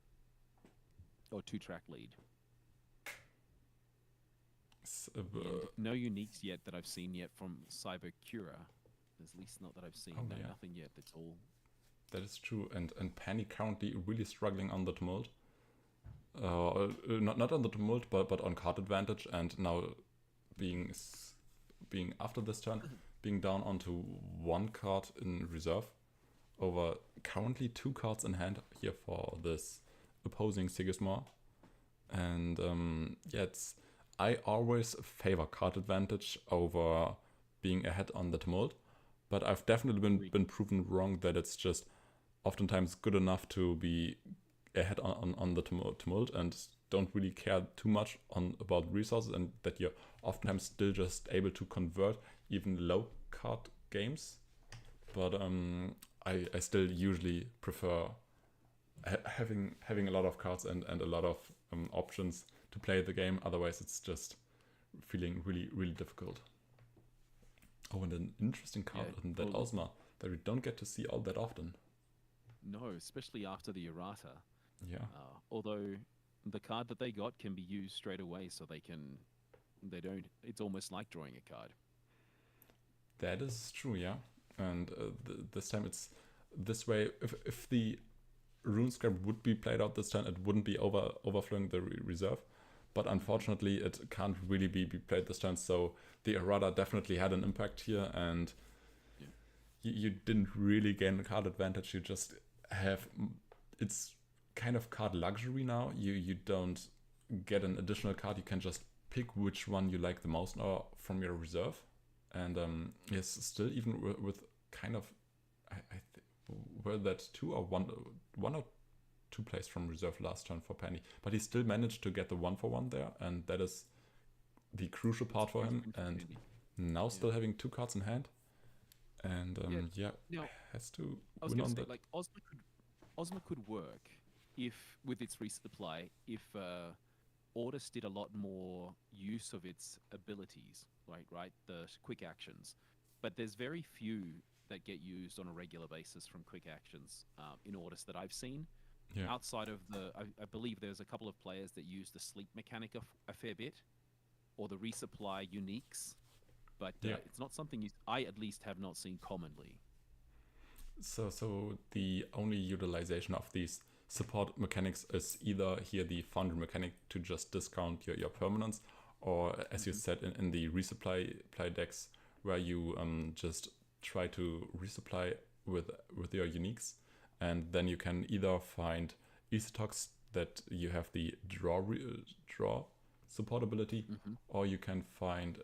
or 2-track lead. And no uniques yet that I've seen yet from Cybacura. At least not that I've seen. Oh, No, yeah. nothing yet. That's all. That is true, and Penny currently really struggling on the tumult. Not on the tumult, but on card advantage, and now being after this turn being down onto one card in reserve over currently 2 cards in hand here for this opposing Sigismund. And yeah, I always favor card advantage over being ahead on the tumult, but I've definitely been proven wrong that it's just oftentimes good enough to be ahead on the tumult and don't really care too much about resources, and that you're oftentimes still just able to convert even low card games. But I still usually prefer having a lot of cards and a lot of options to play the game. Otherwise, it's just feeling really difficult. Oh, and an interesting card in that Ozma that we don't get to see all that often. No, especially after the errata. Yeah. Although the card that they got can be used straight away, so they don't. It's almost like drawing a card. That is true, yeah. And this time it's this way. If the rune scrap would be played out this turn, it wouldn't be overflowing the reserve. But unfortunately, it can't really be played this turn. So the errata definitely had an impact here, and you didn't really gain a card advantage. You just have it's kind of card luxury now. You don't get an additional card. You can just pick which one you like the most now from your reserve. And yes, still even with kind of were that 2 or 1 or 2 plays from reserve last turn for Penny, but he still managed to get the 1-for-1 there, and that is the crucial part for him. And now still having 2 cards in hand, and has to win on that. Like Ozma could work if with its resupply if Ordis did a lot more use of its abilities, right? The quick actions, but there's very few that get used on a regular basis from quick actions in Ordis that I've seen. Yeah. Outside of I believe there's a couple of players that use the sleep mechanic a fair bit, or the resupply uniques, but it's not something I at least have not seen commonly. So the only utilization of these support mechanics is either here the foundry mechanic to just discount your permanents, or as you said in the resupply decks where you just try to resupply with your uniques, and then you can either find Isotox that you have the draw support ability, or you can find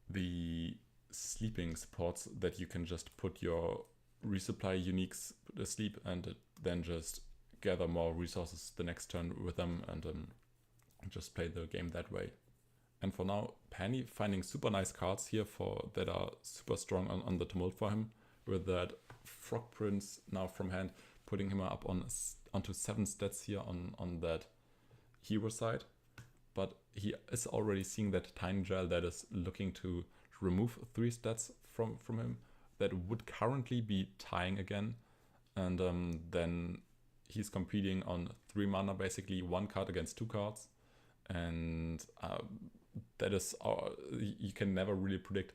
the sleeping supports that you can just put your resupply uniques asleep and then just gather more resources the next turn with them, and just play the game that way. And for now, Penny finding super nice cards here that are super strong on the tumult for him, with that Frog Prince now from hand, putting him up onto 7 stats here on that hero side. But he is already seeing that Tiny Gel that is looking to remove 3 stats from him. That would currently be tying again. And then he's competing on 3 mana, basically 1 card against 2 cards. And that is, you can never really predict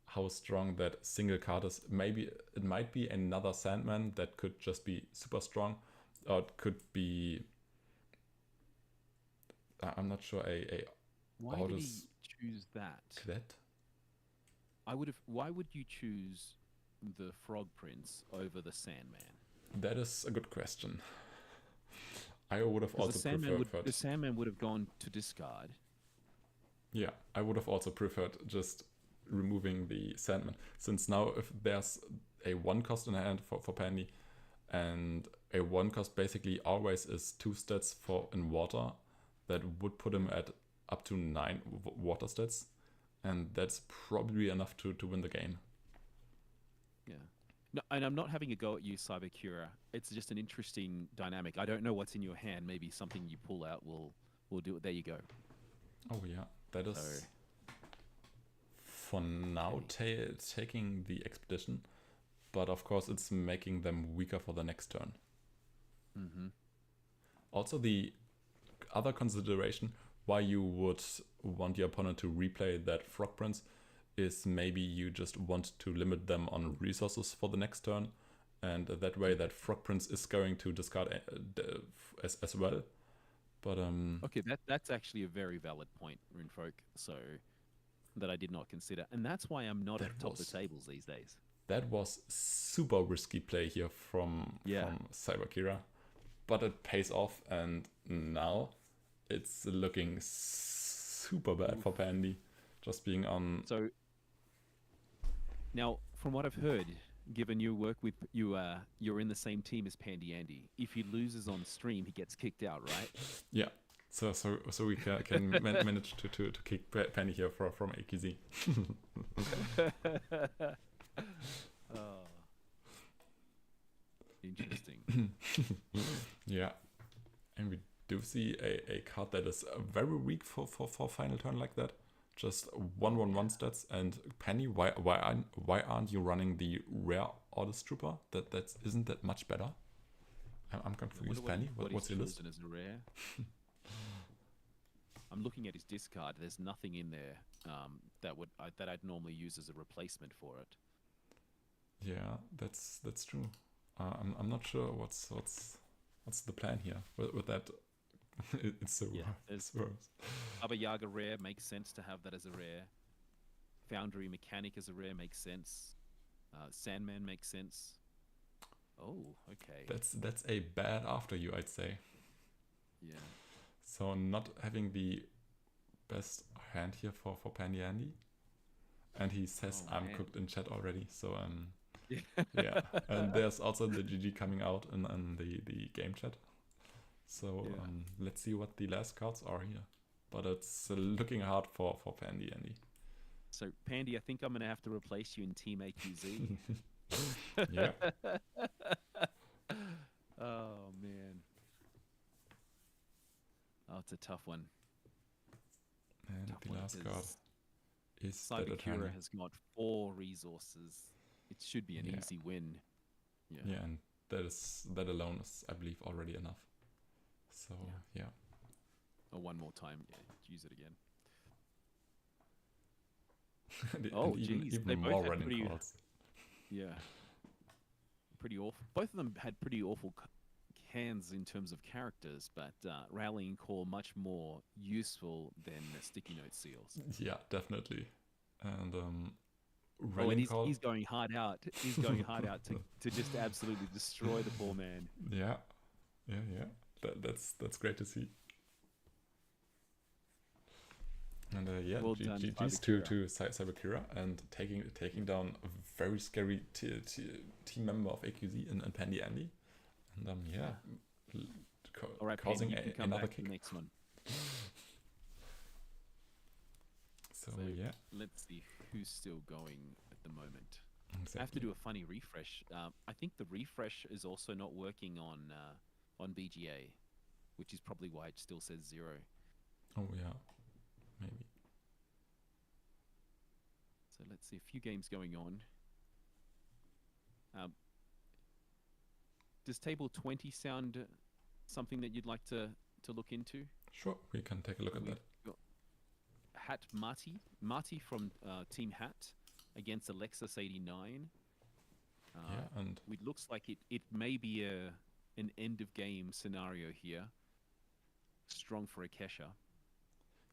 how strong that single card is. Maybe it might be another Sandman that could just be super strong, or it could be, I'm not sure, Why did he choose that? Klet? Why would you choose the Frog Prince over the Sandman? That is a good question. I would have also preferred... The Sandman would have gone to discard. Yeah, I would have also preferred just removing the Sandman. Since now if there's a 1 cost in hand for Pandy, and a 1 cost basically always is 2 stats in water, that would put him at up to 9 water stats. And that's probably enough to win the game. Yeah. No, and I'm not having a go at you, Cybercura. It's just an interesting dynamic. I don't know what's in your hand. Maybe something you pull out will do it. There you go. Oh yeah, that is for now taking the expedition, but of course it's making them weaker for the next turn. Mm-hmm. Also, the other consideration why you would want your opponent to replay that Frog Prince is maybe you just want to limit them on resources for the next turn, and that way that Frog Prince is going to discard as well. But okay, that's actually a very valid point, Runefolk. So that I did not consider, and that's why I'm not at the top of the tables these days. That was super risky play here from Cyberkira, but it pays off, and now it's looking super bad for Pandy, just being on. So now, from what I've heard, given you work with you're in the same team as Pandy Andy. If he loses on stream, he gets kicked out, right? Yeah. So we can manage to kick Pandy here from AQZ. Oh, interesting. Yeah, and we do see a card that is very weak for final turn like that. Just 1/1 stats, and Penny, why aren't you running the rare Orders Trooper? That isn't that much better. I'm confused. Penny, what's your list? As a rare? I'm looking at his discard. There's nothing in there that I'd normally use as a replacement for it. Yeah, that's true. I'm not sure what's the plan here with that. It's so worse. Baba Yaga rare makes sense to have that as a rare. Foundry Mechanic as a rare makes sense. Sandman makes sense. Oh, okay. That's a bad after you, I'd say. Yeah. So not having the best hand here for Pandy Andy. And he says I'm cooked in chat already. So yeah. And there's also the GG coming out in the game chat. So let's see what the last cards are here. But it's looking hard for Pandy Andy. So Pandy, I think I'm gonna have to replace you in Team AQZ. Yeah. Oh man. Oh, it's a tough one. And the last card is Cybercura has got 4 resources. It should be an easy win. Yeah, and that alone is, I believe, already enough. So yeah. Oh, one more time. Yeah, use it again. Even more running cards. Yeah. Pretty awful. Both of them had pretty awful hands in terms of characters, but Rallying Call much more useful than Sticky Note Seals. Yeah, definitely. And he's going hard out. He's going hard out to just absolutely destroy the poor man. Yeah. That's great to see. And well GG's to Cyberkira and taking down a very scary team member of AQZ and Pandy Andy. And all right, causing another kick. The next one. So let's see who's still going at the moment. I have to Exactly. do a funny refresh. I think the refresh is also not working on BGA, which is probably why it still says 0. Oh yeah, maybe. So let's see, a few games going on. Does table 20 sound something that you'd like to look into? Sure, we can take a look at We've that. got Hat Marty from Team Hat against Alexis 89. Yeah, and It looks like it may be an end of game scenario here. Strong for a Kesha.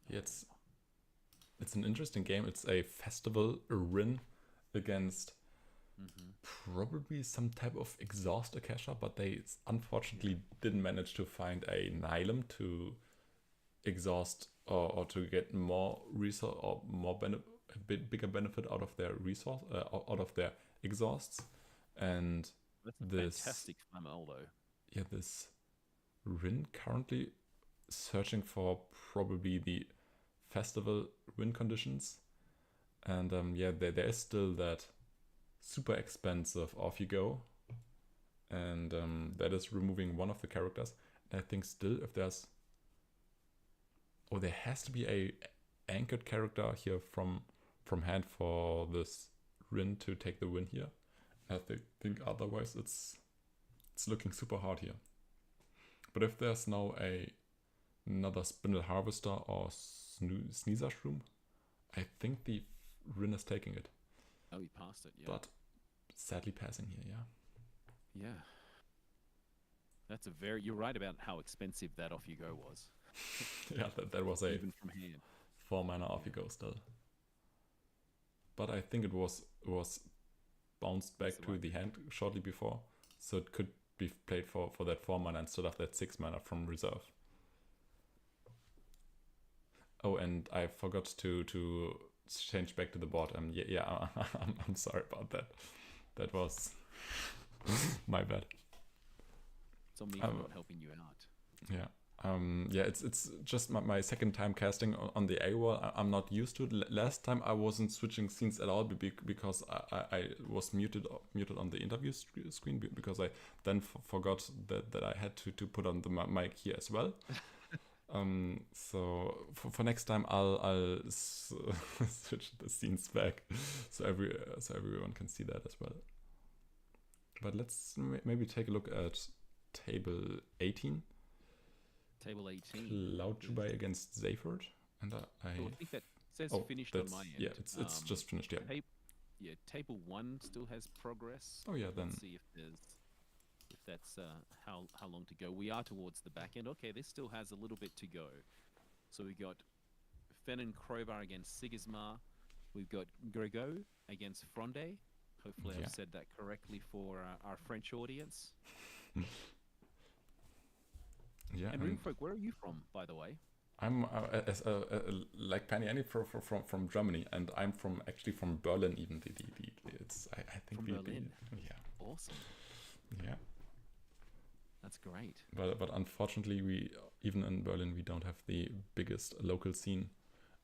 yeah, it's an interesting game. It's a festival Rin against probably some type of exhaust Akasha, but they unfortunately didn't manage to find a Nylum to exhaust or to get more resource or more a bit bigger benefit out of their resource out of their exhausts. And That's a this fantastic FML though. yeah, this Rin currently searching for probably the festival win conditions. And yeah, there is still that super expensive Off You Go. And that is removing one of the characters. And I think still if there's... Oh, there has to be a anchored character here from hand for this Rin to take the win here. I think otherwise it's looking super hard here. But if there's now another Spindle Harvester or Sneezer Shroom, I think the Rin is taking it. Oh, he passed it, yeah. But sadly passing here, yeah. Yeah. That's a very... You're right about how expensive that Off You Go was. Yeah, that was a Even from hand. 4 mana Off You Go still. But I think it was bounced back to the hand shortly before, so it could be played for that 4 mana instead of that 6 mana from reserve. Oh, and I forgot to change back to the board. Yeah, I'm sorry about that. That was my bad. It's on me for not helping you out. Yeah. Yeah, it's just my second time casting on the AWOL. I'm not used to it. Last time I wasn't switching scenes at all because I was muted on the interview screen because I then forgot that I had to put on the mic here as well. So for next time I'll switch the scenes back so everyone can see that as well. But let's maybe take a look at table 18. Table 18. Cloud Jubai against Zayford, and I think that says finished on my end. Yeah, it's just finished. Yeah. Table 1 still has progress. Oh yeah, then let's see if that's how long to go. We are towards the back end. Okay, this still has a little bit to go. So we got Fenn Crowbar against Sigismar. We've got Grego against Fronde. Hopefully I've said that correctly for our French audience. Yeah. And Runefolk, where are you from, by the way? I'm like Penny Annie from Germany, and I'm actually from Berlin. Even I think from Berlin. Yeah. Awesome. Yeah. That's great. But unfortunately, we even in Berlin we don't have the biggest local scene.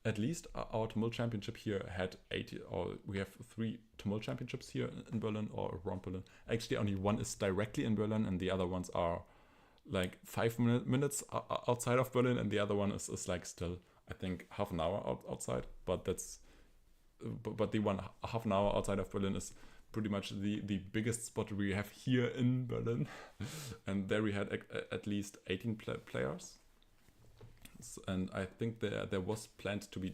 At least our Tumult Championship here had 80, or we have 3 Tumult Championships here in Berlin or around Berlin. Actually, only one is directly in Berlin, and the other ones are like 5 minutes outside of Berlin, and the other one is like still, I think, half an hour outside. But the one half an hour outside of Berlin is pretty much the biggest spot we have here in Berlin. And there we had at least 18 players. And I think there was planned to be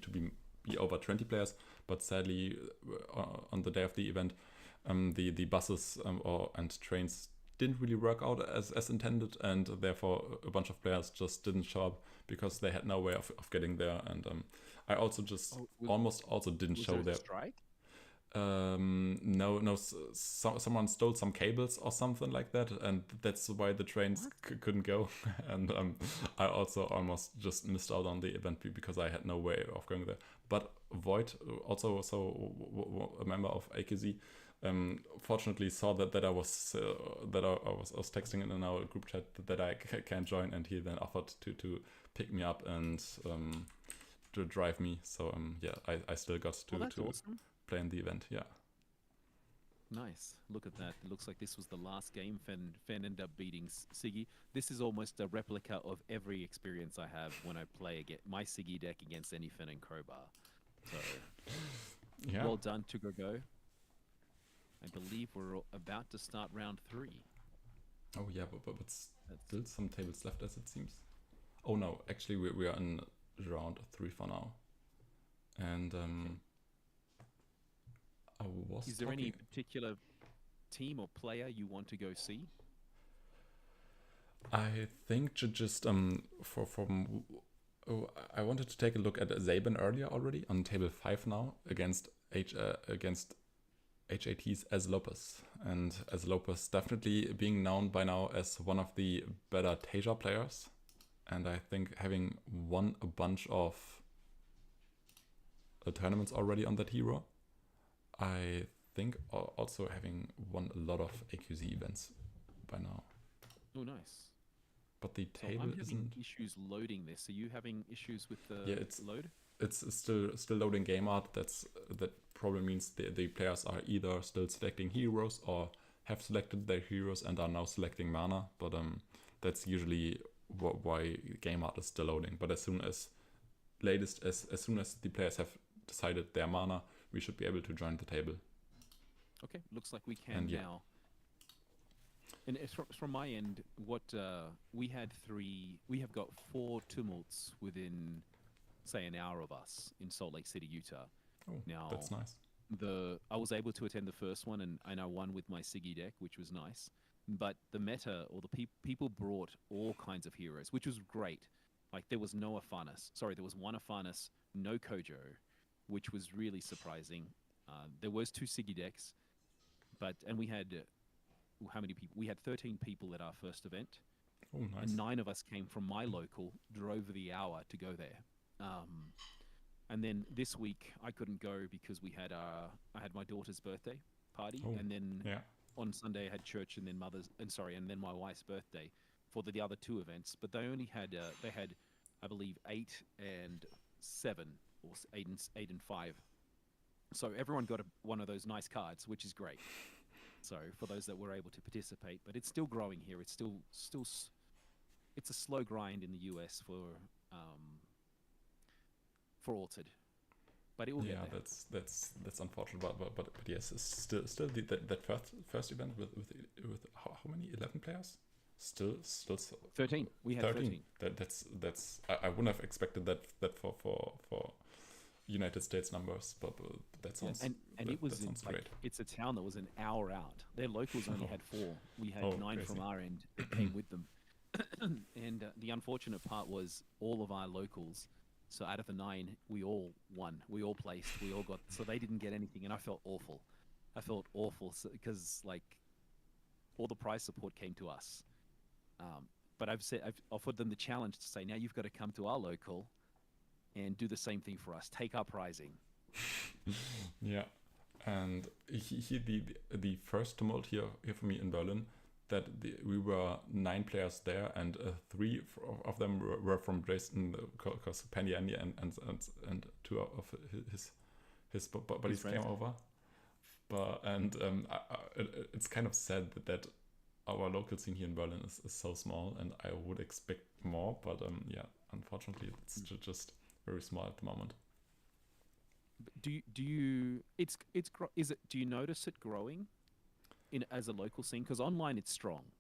over 20 players, but sadly on the day of the event, the buses and trains didn't really work out as intended, and therefore a bunch of players just didn't show up because they had no way of getting there. And I also just almost didn't show there. Strike? No, someone stole some cables or something like that, and that's why the trains couldn't go. And I also almost just missed out on the event because I had no way of going there. But Void, also a member of AKZ, fortunately saw that I was texting in our group chat that I can't join, and he then offered to pick me up and to drive me. So yeah, I still got to awesome. play in the event. Yeah. Nice. Look at that. It looks like this was the last game. Fen ended up beating Siggy. This is almost a replica of every experience I have when I play my Siggy deck against any Fen and Crowbar. So, Yeah. well done to Go. I believe we're about to start round 3. Oh yeah, but still some tables left as it seems. Oh no, actually we are in round 3 for now. And I was Is there any particular team or player you want to go see? I think just I wanted to take a look at Zaben earlier already on table 5 now against HAT's as Lopez, and as Lopez definitely being known by now as one of the better Tasia players, and I think having won a bunch of tournaments already on that hero, I think also having won a lot of AQZ events by now. Oh, nice. But the table I'm having isn't issues loading this. Are you having issues with the load? It's still loading game art. That probably means the players are either still selecting heroes or have selected their heroes and are now selecting mana. But that's usually why game art is still loading. But as soon as the players have decided their mana, we should be able to join the table. Okay, looks like we can now. And from my end, what we have got 4 tumults within, say, an hour of us in Salt Lake City, Utah. Oh, now that's nice. I was able to attend the first one, and I won with my Siggy deck, which was nice. But the meta, or the people brought all kinds of heroes, which was great. Like there was no Afanis. Sorry, there was one Afanis, no Kojo, which was really surprising. There was 2 Siggy decks, and we had how many people? We had 13 people at our first event. Oh, nice. And 9 of us came from my local, drove the hour to go there. And then this week I couldn't go because I had my daughter's birthday party, and then on Sunday I had church, and then and then my wife's birthday for the other 2 events. But they only had I believe 8 and 7 or 8 and 5. So everyone got one of those nice cards, which is great. So for those that were able to participate, but it's still growing here. It's still it's a slow grind in the US for Altered, but it will get there. That's unfortunate, but yes, it's still that first event with how many 11 players? Still 13. We had 13. That's I wouldn't have expected that for United States numbers, but that sounds it was great. It's a town that was an hour out. Their locals only had 4. We had 9 crazy. from our end that came with them. And the unfortunate part was all of our locals. So out of the 9, we all won. We all placed. We all got. So they didn't get anything, and I felt awful. Because like all the prize support came to us. But I've offered them the challenge to say, now you've got to come to our local and do the same thing for us. Take our prizing. Yeah, and the first tumult here for me in Berlin, that we were 9 players there, and 3 of them were from Dresden, because Penny Andy and 2 of his buddies came over. But it's kind of sad that our local scene here in Berlin is so small, and I would expect more. But unfortunately, it's just very small at the moment. Do you do you notice it growing as a local scene? Because online it's strong,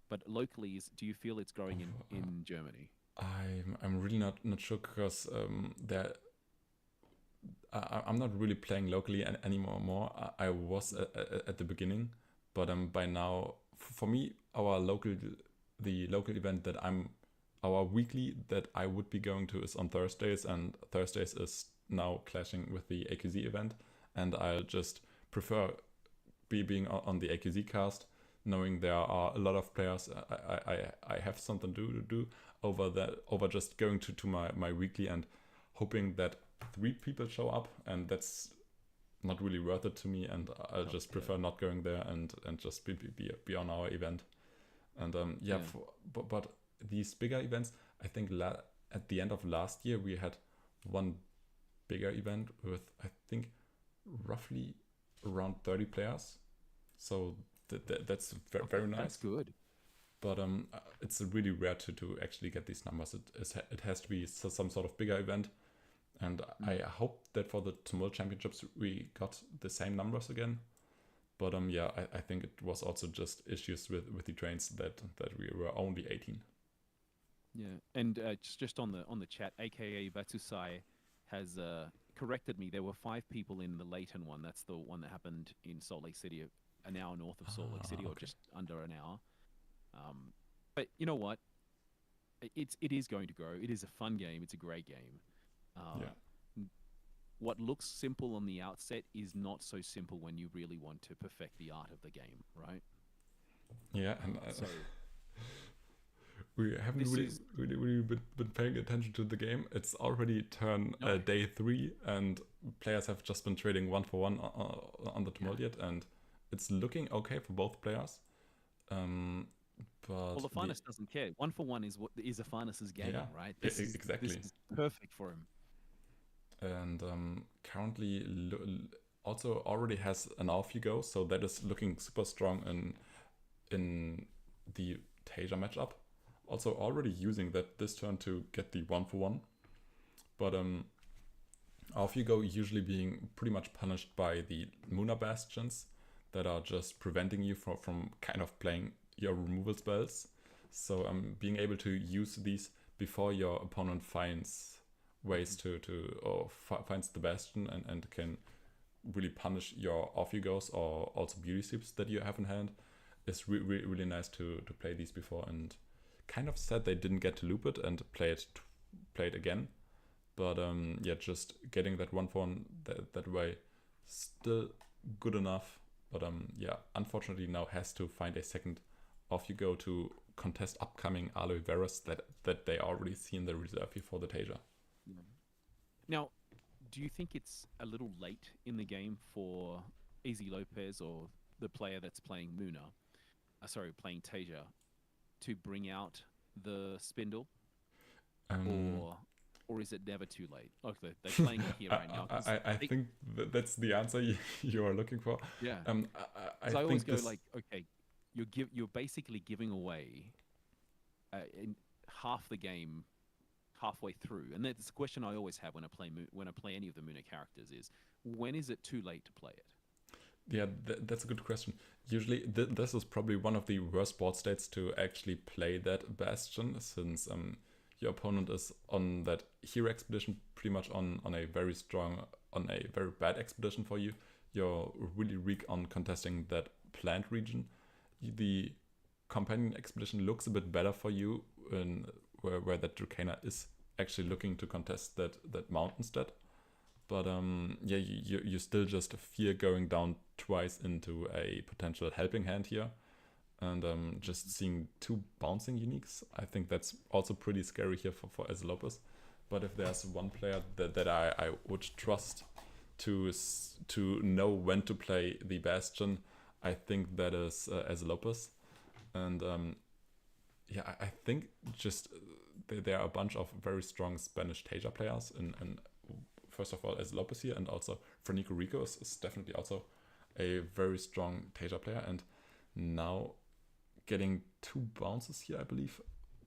but locally do you feel it's growing in Germany? I'm really not sure, because I'm not really playing locally anymore. I was at the beginning, but by now, for me, the local event our weekly that I would be going to is on Thursdays, and Thursdays is now clashing with the AQZ event, and I'll just prefer being on the AQZ cast, knowing there are a lot of players. I have something to do over just going to my weekly and hoping that 3 people show up, and that's not really worth it to me, and I'll just prefer not going there and just be on our event. And but these bigger events, I think at the end of last year we had one bigger event with, I think, roughly around 30 players, So that's Okay, very that's nice. good. But it's really rare to actually get these numbers. It has to be some sort of bigger event, and I hope that for the Tumult Championships we got the same numbers again. But yeah, I think it was also just issues with the trains that we were only 18. Yeah, and just on the chat, aka Batusai has corrected me. There were 5 people in the Leighton one. That's the one that happened in Salt Lake City, an hour north of Salt Lake City, or Okay. just under an hour. But you know what? It is going to grow. It is a fun game. It's a great game. Yeah. What looks simple on the outset is not so simple when you really want to perfect the art of the game, right? Yeah, and So we haven't this is really been paying attention to the game. It's already turn no, day 3, and players have just been trading 1-for-1 on the yeah. Tumult yet, and it's looking okay for both players. But Well, the Afanis doesn't care. 1-for-1 is what is Afanis's game, yeah, right? This exactly. is perfect for him. And currently also already has an off you go, so that is looking super strong in the Tasia matchup. Also already using that this turn to get the 1-for-1, but off you go usually being pretty much punished by the Muna Bastions that are just preventing you from kind of playing your removal spells. So being able to use these before your opponent finds ways to or finds the Bastion and can really punish your off you goes or also beauty sleeps that you have in hand is really nice to play these before, and kind of sad they didn't get to loop it and play it again. But yeah, just getting that 1-for-1 that way still good enough. But yeah, unfortunately now has to find a second off you go to contest upcoming aloe veras that they already see in the reserve here for the Tasia. Yeah. Now, do you think it's a little late in the game for Easy Lopez or the player that's playing Muna, sorry, playing Tasia, to bring out the spindle, Um, or is it never too late? Look, they're playing it here right now. I think that's the answer you are looking for. Yeah, I because I always think go this. like, okay, you're basically giving away in half the game halfway through, and that's the question I always have when I play any of the Muna characters is when is it too late to play it? Yeah, that's a good question. Usually, this is probably one of the worst board states to actually play that Bastion, since your opponent is on that hero expedition, pretty much on a very bad expedition for you. You're really weak on contesting that plant region. The companion expedition looks a bit better for you in where that Dracana is actually looking to contest that mountain stat. But yeah, you still just fear going down twice into a potential helping hand here. And just seeing 2 bouncing uniques, I think that's also pretty scary here for Ez Lopez. But if there's one player that I would trust to know when to play the Bastion, I think that is Ez Lopez. And yeah, I think just there are a bunch of very strong Spanish Tasia players and first of all, as Lopez here, and also Franico Rico is definitely also a very strong Tasia player. And now getting 2 bounces here, I believe,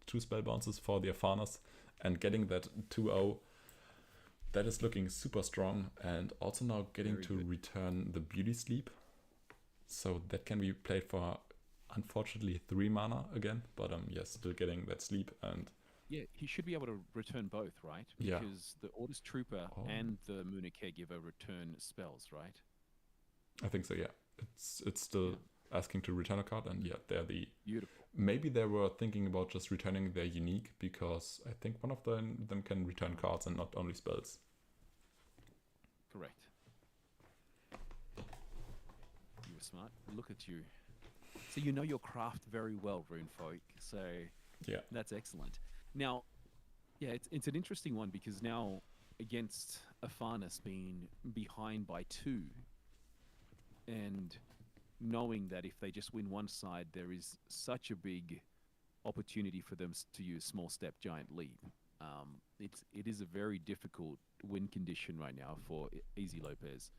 2 spell bounces for the Afanas, and getting that 2-0, that is looking super strong. And also now getting Very to good. return the Beauty Sleep, so that can be played for unfortunately 3 mana again. But yes, still getting that sleep. And Yeah, he should be able to return both, right? yeah, Because the Orders Trooper oh, and the Muna Caregiver return spells, right? I think so. Yeah, it's still Yeah, asking to return a card, and yeah, they're the beautiful. maybe they were thinking about just returning their unique, because I think one of them can return cards and not only spells. Correct. You were smart. Look at you. So you know your craft very well, Runefolk. So Yeah, that's excellent. Now, yeah, it's an interesting one because now against Afanis being behind by 2 and knowing that if they just win one side, there is such a big opportunity for them to use small step giant leap. It is a very difficult win condition right now for Easy Lopez.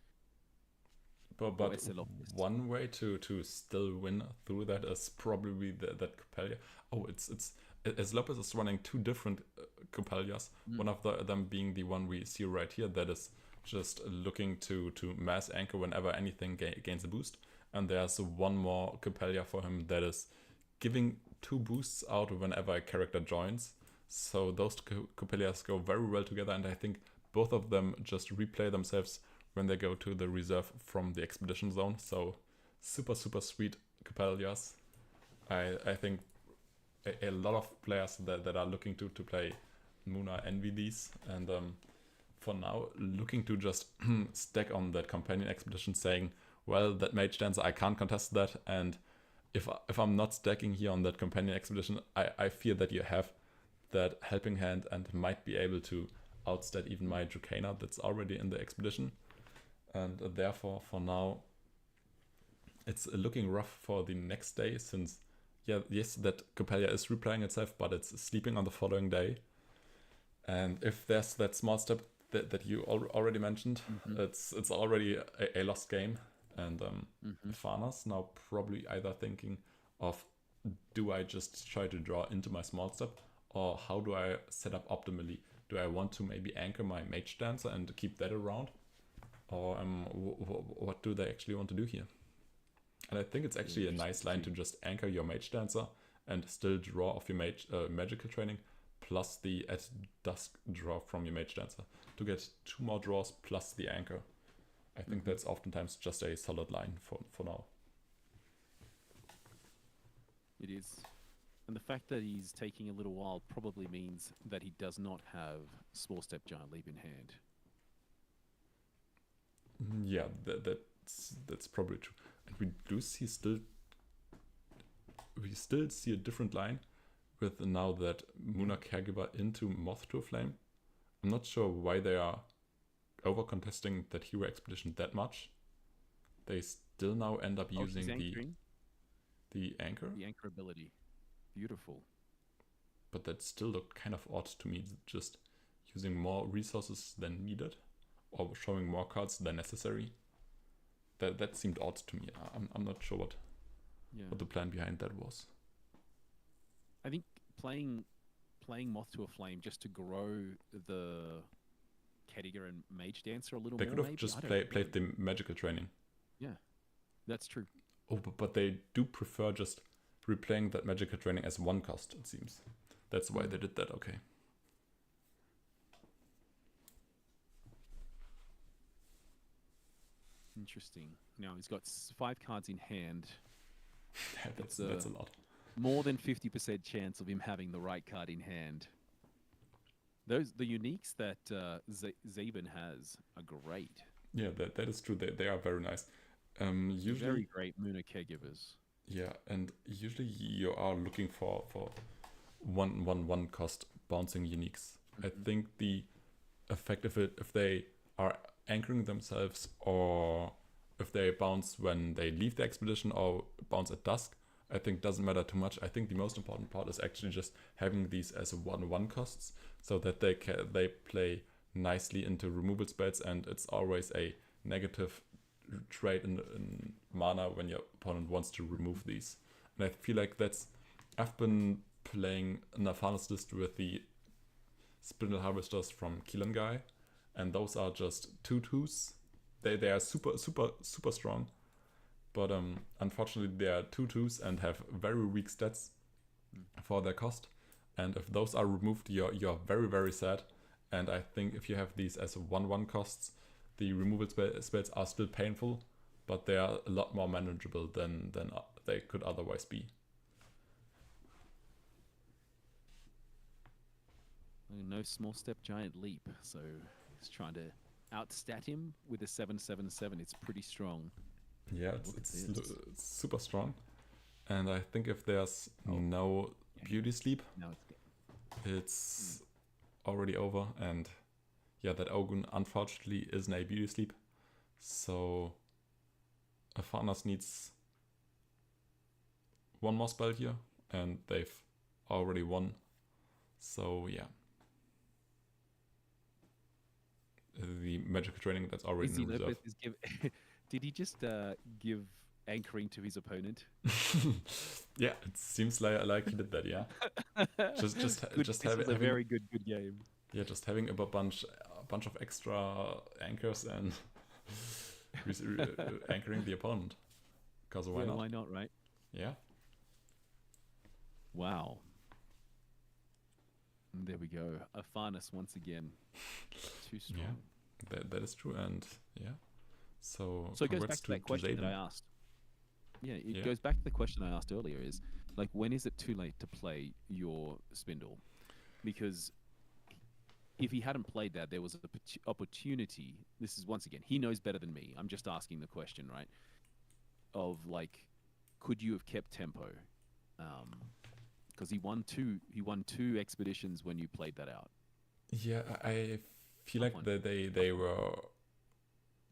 But SL list. one way to still win through that is probably that Capella. Oh, it's as Lopez is running two different Capellas. One of them being the one we see right here that is just looking to mass anchor whenever anything gains a boost. And there's one more Capella for him that is giving 2 boosts out whenever a character joins. So those Capellas go very well together, and I think both of them just replay themselves when they go to the reserve from the expedition zone. So super sweet Capellas. I think a lot of players that are looking to play Muna envy these, and for now looking to just stack on that companion expedition, saying, well, that mage dancer, I can't contest that, and if I'm not stacking here on that companion expedition, I fear that you have that helping hand and might be able to outstat even my Drucana that's already in the expedition. And therefore, for now, it's looking rough for the next day, since, yes, that Capella is replaying itself, but it's sleeping on the following day. And if there's that small step that you already mentioned, it's already a lost game. And Farnas now probably either thinking of, do I just try to draw into my small step, or how do I set up optimally? Do I want to maybe anchor my mage dancer and keep that around? Or what do they actually want to do here? And I think it's actually a nice line to just anchor your mage dancer and still draw off your magical training, plus the at dusk draw from your mage dancer, to get 2 more draws plus the anchor. I think that's oftentimes just a solid line for now. It is. And the fact that he's taking a little while probably means that he does not have Small Step Giant Leap in hand. Yeah, that's probably true. And we still see a different line with now that Muna Caregiver into Moth to a Flame. I'm not sure why they are over contesting that hero expedition that much. They still now end up using the anchor. The anchor ability. Beautiful. But that still looked kind of odd to me, just using more resources than needed, or showing more cards than necessary. That seemed odd to me. I'm not sure what the plan behind that was. I think playing Moth to a Flame just to grow the Khadgar and Mage Dancer a little more. They could have just played the magical training. Yeah, that's true. Oh, but they do prefer just replaying that magical training as 1 cost, it seems. That's why they did that, okay. Interesting. Now he's got 5 cards in hand. That's a lot. More than 50% chance of him having the right card in hand. The uniques that Zeben has are great. Yeah, that is true. They are very nice. Usually very great Muna Caregivers. Yeah, and usually you are looking for one cost bouncing uniques. I think the effect of it, if they are anchoring themselves, or if they bounce when they leave the expedition or bounce at dusk, I think doesn't matter too much. I think the most important part is actually just having these as 1/1 costs, so that they play nicely into removal spells, and it's always a negative trade in mana when your opponent wants to remove these. And I feel like I've been playing Nafarna's list with the Spindle Harvesters from Keelan, and those are just 2/2s. They are super strong, but unfortunately they are 2/2s and have very weak stats for their cost. And if those are removed, you're very sad. And I think if you have these as 1/1 costs, the removal spells are still painful, but they are a lot more manageable than they could otherwise be. No Small Step Giant Leap, so he's trying to outstat him with a 7/7/7. It's pretty strong. Yeah, it's super strong. And I think if there's no Beauty Sleep, it's already over. And yeah, that Ogun unfortunately isn't a Beauty Sleep. So Farnas needs 1 more spell here, and they've already won. So yeah. The magical training that's already in reserve. Did he just give anchoring to his opponent? Yeah, it seems like he did that. Yeah, just Good. just This was a having very good game. yeah, just having a bunch of extra anchors and anchoring the opponent. Because why Yeah, not? why not, right? Yeah. Wow. And there we go. Afanas once again. Too strong. Yeah, that is true. And yeah, so So it goes congrats back to that question that I asked. Yeah, it goes back to the question I asked earlier is, like, when is it too late to play your spindle? Because if he hadn't played that, there was an opportunity. This is, once again, he knows better than me. I'm just asking the question, right? Of, like, could you have kept tempo? Because he won two expeditions when you played that out. Yeah, I feel like they were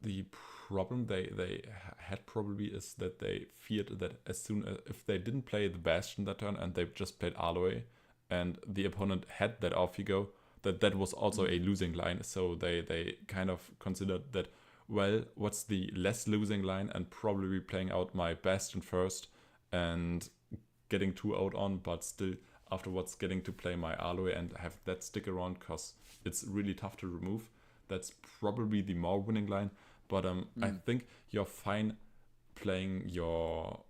the problem they had probably is that they feared that as soon as if they didn't play the Bastion that turn and they just played A.W.O.L, and the opponent had that off you go, that was also a losing line. So they kind of considered that, well, what's the less losing line, and probably playing out my Bastion first and getting 2 out on, but still afterwards getting to play my A.W.O.L and have that stick around because it's really tough to remove. That's probably the more winning line. But I think you're fine playing your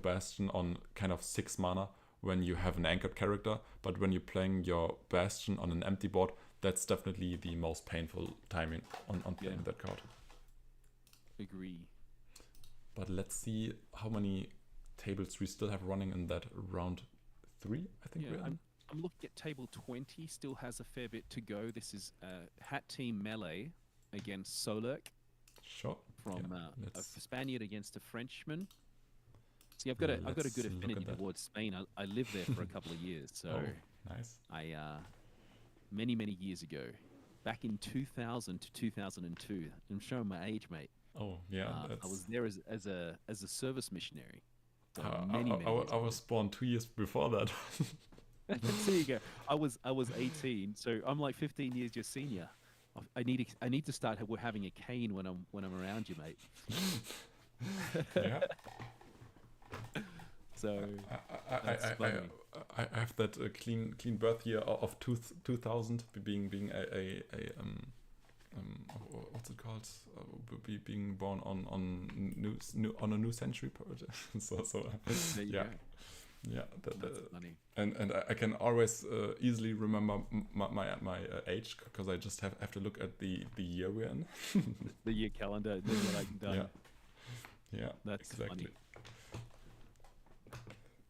Bastion on kind of 6 mana when you have an anchored character. But when you're playing your Bastion on an empty board, that's definitely the most painful timing on playing that card. Agree. But let's see how many tables we still have running in that round 3, I think we're in. I'm looking at table 20, still has a fair bit to go. This is Hat Team Melee against Solurk. Sure. From a Spaniard against a Frenchman. See, I've got a good affinity towards Spain. I lived there for a couple of years, so nice. I many years ago, back in 2000 to 2002. I'm showing my age, mate. Oh yeah, I was there as a service missionary. So I was born 2 years before that. There you go. I was 18, so I'm like 15 years your senior. I need to start having a cane when I'm around you, mate. Yeah. So I have that clean birth year of 2000 being a what's it called? Being born on a new century. so yeah. Go. Yeah, that's funny. And I can always easily remember my age because I just have to look at the year we're in. The year calendar. Then what I've done. Yeah, that's exactly. Funny.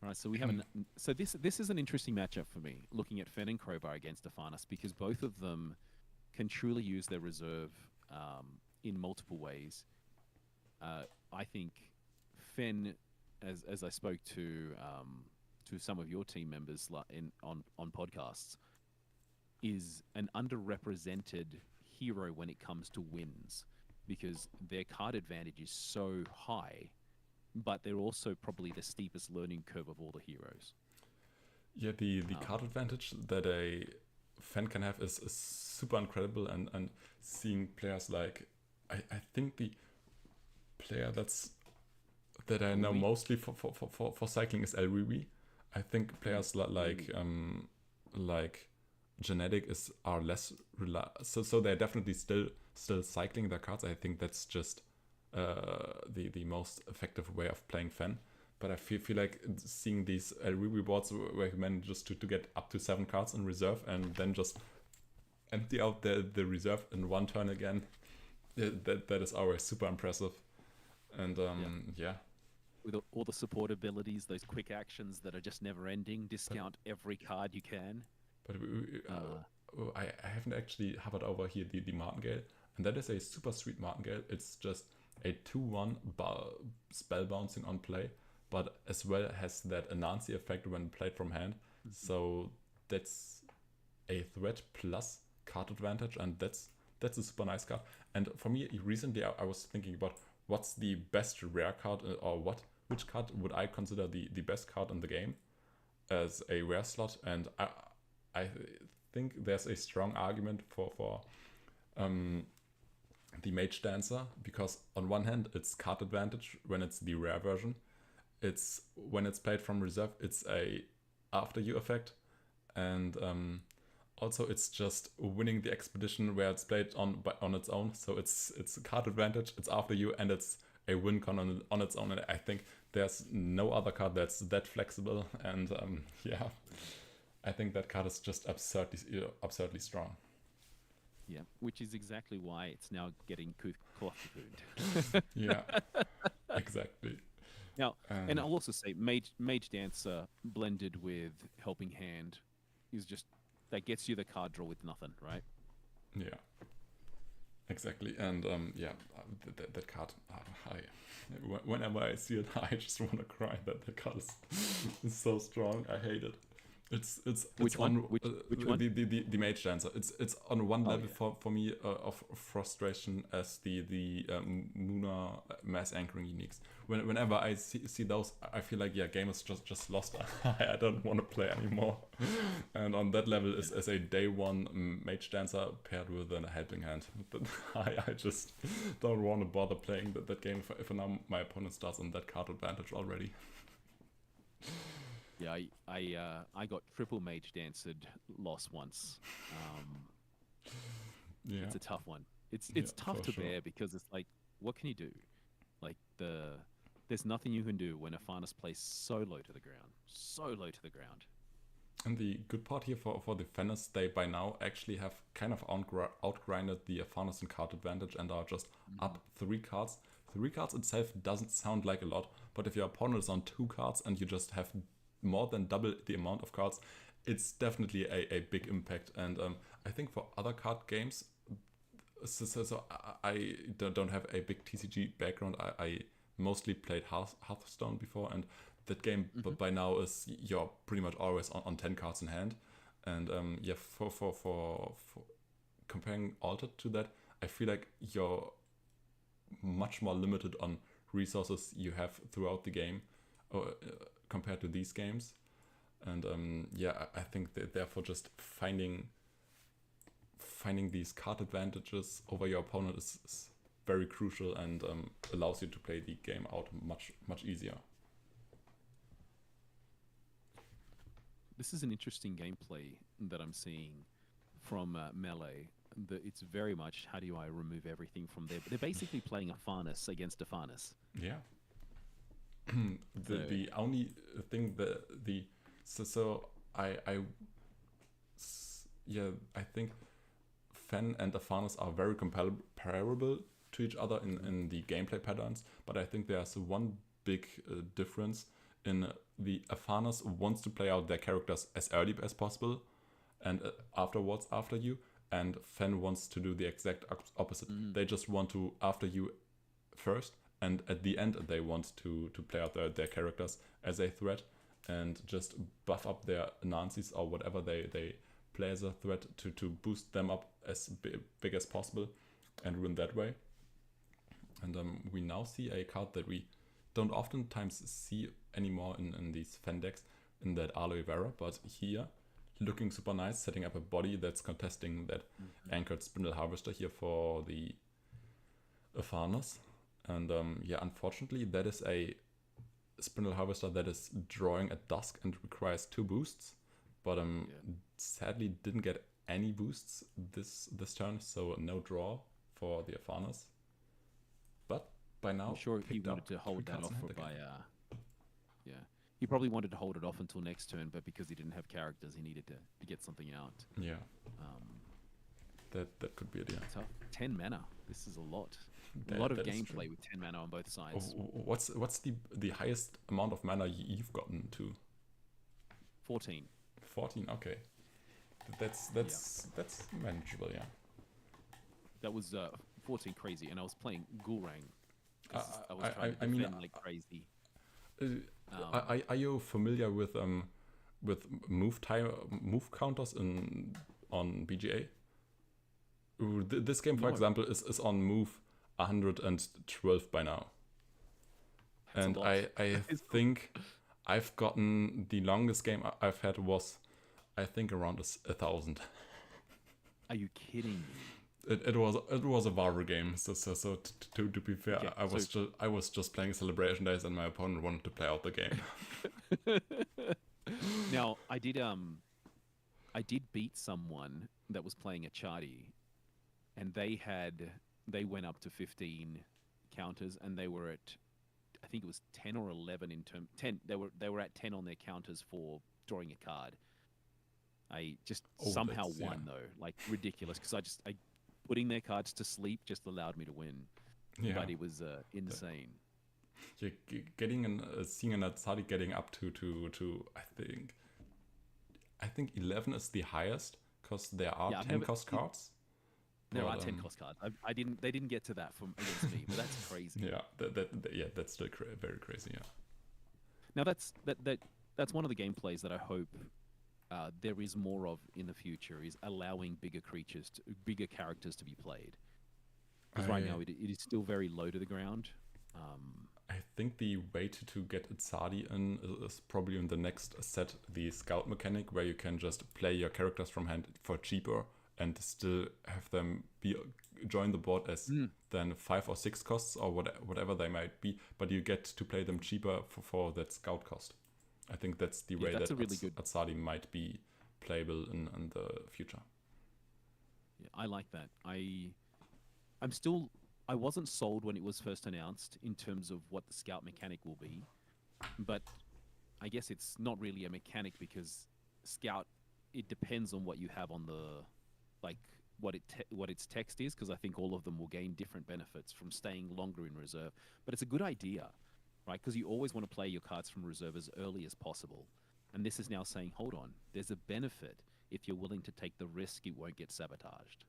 All right, so we have so this is an interesting matchup for me, looking at Fen and Crowbar against Afanas, because both of them can truly use their reserve in multiple ways. I think Fen, as I spoke to some of your team members on podcasts, is an underrepresented hero when it comes to wins, because their card advantage is so high, but they're also probably the steepest learning curve of all the heroes. Yeah, the card advantage that a Fen can have is super incredible, and seeing players like I think the player that I know mostly for cycling is A.W.O.L. I think players like Genetic are less so they're definitely still cycling their cards. I think that's just the most effective way of playing Fen. But I feel like seeing these A.W.O.L boards where he manages to get up to 7 cards in reserve and then just empty out the reserve in one turn again, that is always super impressive. And yeah. With all the support abilities, those quick actions that are just never ending, discount every card you can. But I haven't actually hovered over here the Martingale, and that is a super sweet Martingale. It's just a 2/1 spell bouncing on play, but as well has that Anansi effect when played from hand. So that's a threat plus card advantage, and that's a super nice card. And for me, recently I was thinking about what's the best rare card, or which card would I consider the best card in the game as a rare slot, and I think there's a strong argument for the Mage Dancer, because on one hand it's card advantage when it's the rare version. It's when it's played from reserve, it's a after you effect, and also it's just winning the expedition where it's played on its own. So it's a card advantage, it's after you, and it's a win con on its own. And I think there's no other card that's that flexible. And yeah, I think that card is just absurdly strong. Yeah, which is exactly why it's now getting cloth cocooned. Yeah, exactly. Now, and I'll also say Mage Dancer blended with Helping Hand is just that gets you the card draw with nothing, right? Yeah, exactly. And yeah, that card, whenever I see it, I just want to cry. That card is so strong. I hate it. It's Which one? Which one? The Mage Dancer. It's on one level yeah. for me of frustration as the Muna mass anchoring uniques. Whenever I see those, I feel like game is just lost. I don't want to play anymore. And on that level is as a day one Mage Dancer paired with a Helping Hand. I just don't want to bother playing that game if now my opponent starts on that card advantage already. Yeah, I got triple Mage Danced loss once. Yeah, It's a tough one. It's tough to bear because it's like, what can you do? Like there's nothing you can do when Afanis plays so low to the ground. And the good part here for the Fennis, they by now actually have kind of outgrinded the Afanis and card advantage and are just up 3 cards. 3 cards itself doesn't sound like a lot, but if your opponent is on 2 cards and you just have more than double the amount of cards, it's definitely a big impact. And I think for other card games, so I don't have a big TCG background. I mostly played Hearthstone before, and that game by now is you're pretty much always on 10 cards in hand. And yeah, for comparing Altered to that, I feel like you're much more limited on resources you have throughout the game compared to these games. And yeah, I think that therefore just finding these card advantages over your opponent is very crucial and allows you to play the game out much easier. This is an interesting gameplay that I'm seeing from Melee. It's very much, how do I remove everything from there? But they're basically playing Afanis against Afanis. Yeah. The only thing I think Fen and Afanis are very comparable to each other in the gameplay patterns, but I think there's one big difference in the Afanis wants to play out their characters as early as possible and afterwards after you, and Fen wants to do the exact opposite. They just want to after you first, and at the end they want to play out their characters as a threat and just buff up their Nancies or whatever they play as a threat to boost them up as big as possible and win that way. And we now see a card that we don't oftentimes see anymore in these Fen decks, in that Aloe Vera, but here looking super nice, setting up a body that's contesting that anchored Spindle Harvester here for the Afanis. And yeah, unfortunately that is a Spindle Harvester that is drawing at dusk and requires 2 boosts, but sadly didn't get any boosts this turn, so no draw for the Afanis. But by now, I'm sure he wanted to hold that off by yeah. He probably wanted to hold it off until next turn, but because he didn't have characters, he needed to get something out. Yeah. That could be it, yeah. Tough. 10 mana. This is a lot. A lot of gameplay with 10 mana on both sides. What's the highest amount of mana you've gotten to? 14. 14, okay. That's manageable, yeah. That was 14 crazy, and I was playing Gulrang. I was trying to I mean, like crazy. Are you familiar with move counters on BGA? This game, for example, is on move 112 by now. That's and I think I've gotten the longest game I've had was I think around 1,000. Are you kidding me? It was a Varver game. So to be fair, Okay, I was just playing Celebration Days, and my opponent wanted to play out the game. Now, I did beat someone that was playing a Charty, and they went up to 15 counters, and they were at, I think it was 10 or 11 in term 10. They were at 10 on their counters for drawing a card. I just somehow won though, like ridiculous, because I putting their cards to sleep just allowed me to win. Yeah, But it was insane. you're getting seeing an Atsari getting up to I think 11 is the highest, because there are Yeah, 10 cost cards. there But, are 10 cost cards. They didn't get to that from against me, but that's crazy. Yeah, that's still very crazy. Yeah. Now that's one of the gameplays that I hope there is more of in the future, is allowing bigger characters to be played. Because right now it is still very low to the ground. I think the way to get Itzadi in is probably in the next set, the scout mechanic, where you can just play your characters from hand for cheaper and still have them join the board as then 5 or 6 costs or whatever they might be, but you get to play them cheaper for that scout cost. I think that's the way that's that a really good. Atsadi might be playable in the future. Yeah, I like that. I wasn't sold when it was first announced in terms of what the scout mechanic will be, but I guess it's not really a mechanic, because scout, it depends on what you have on the, like what its text is, because I think all of them will gain different benefits from staying longer in reserve. But it's a good idea, right? Because you always want to play your cards from reserve as early as possible. And this is now saying, hold on, there's a benefit if you're willing to take the risk it won't get sabotaged.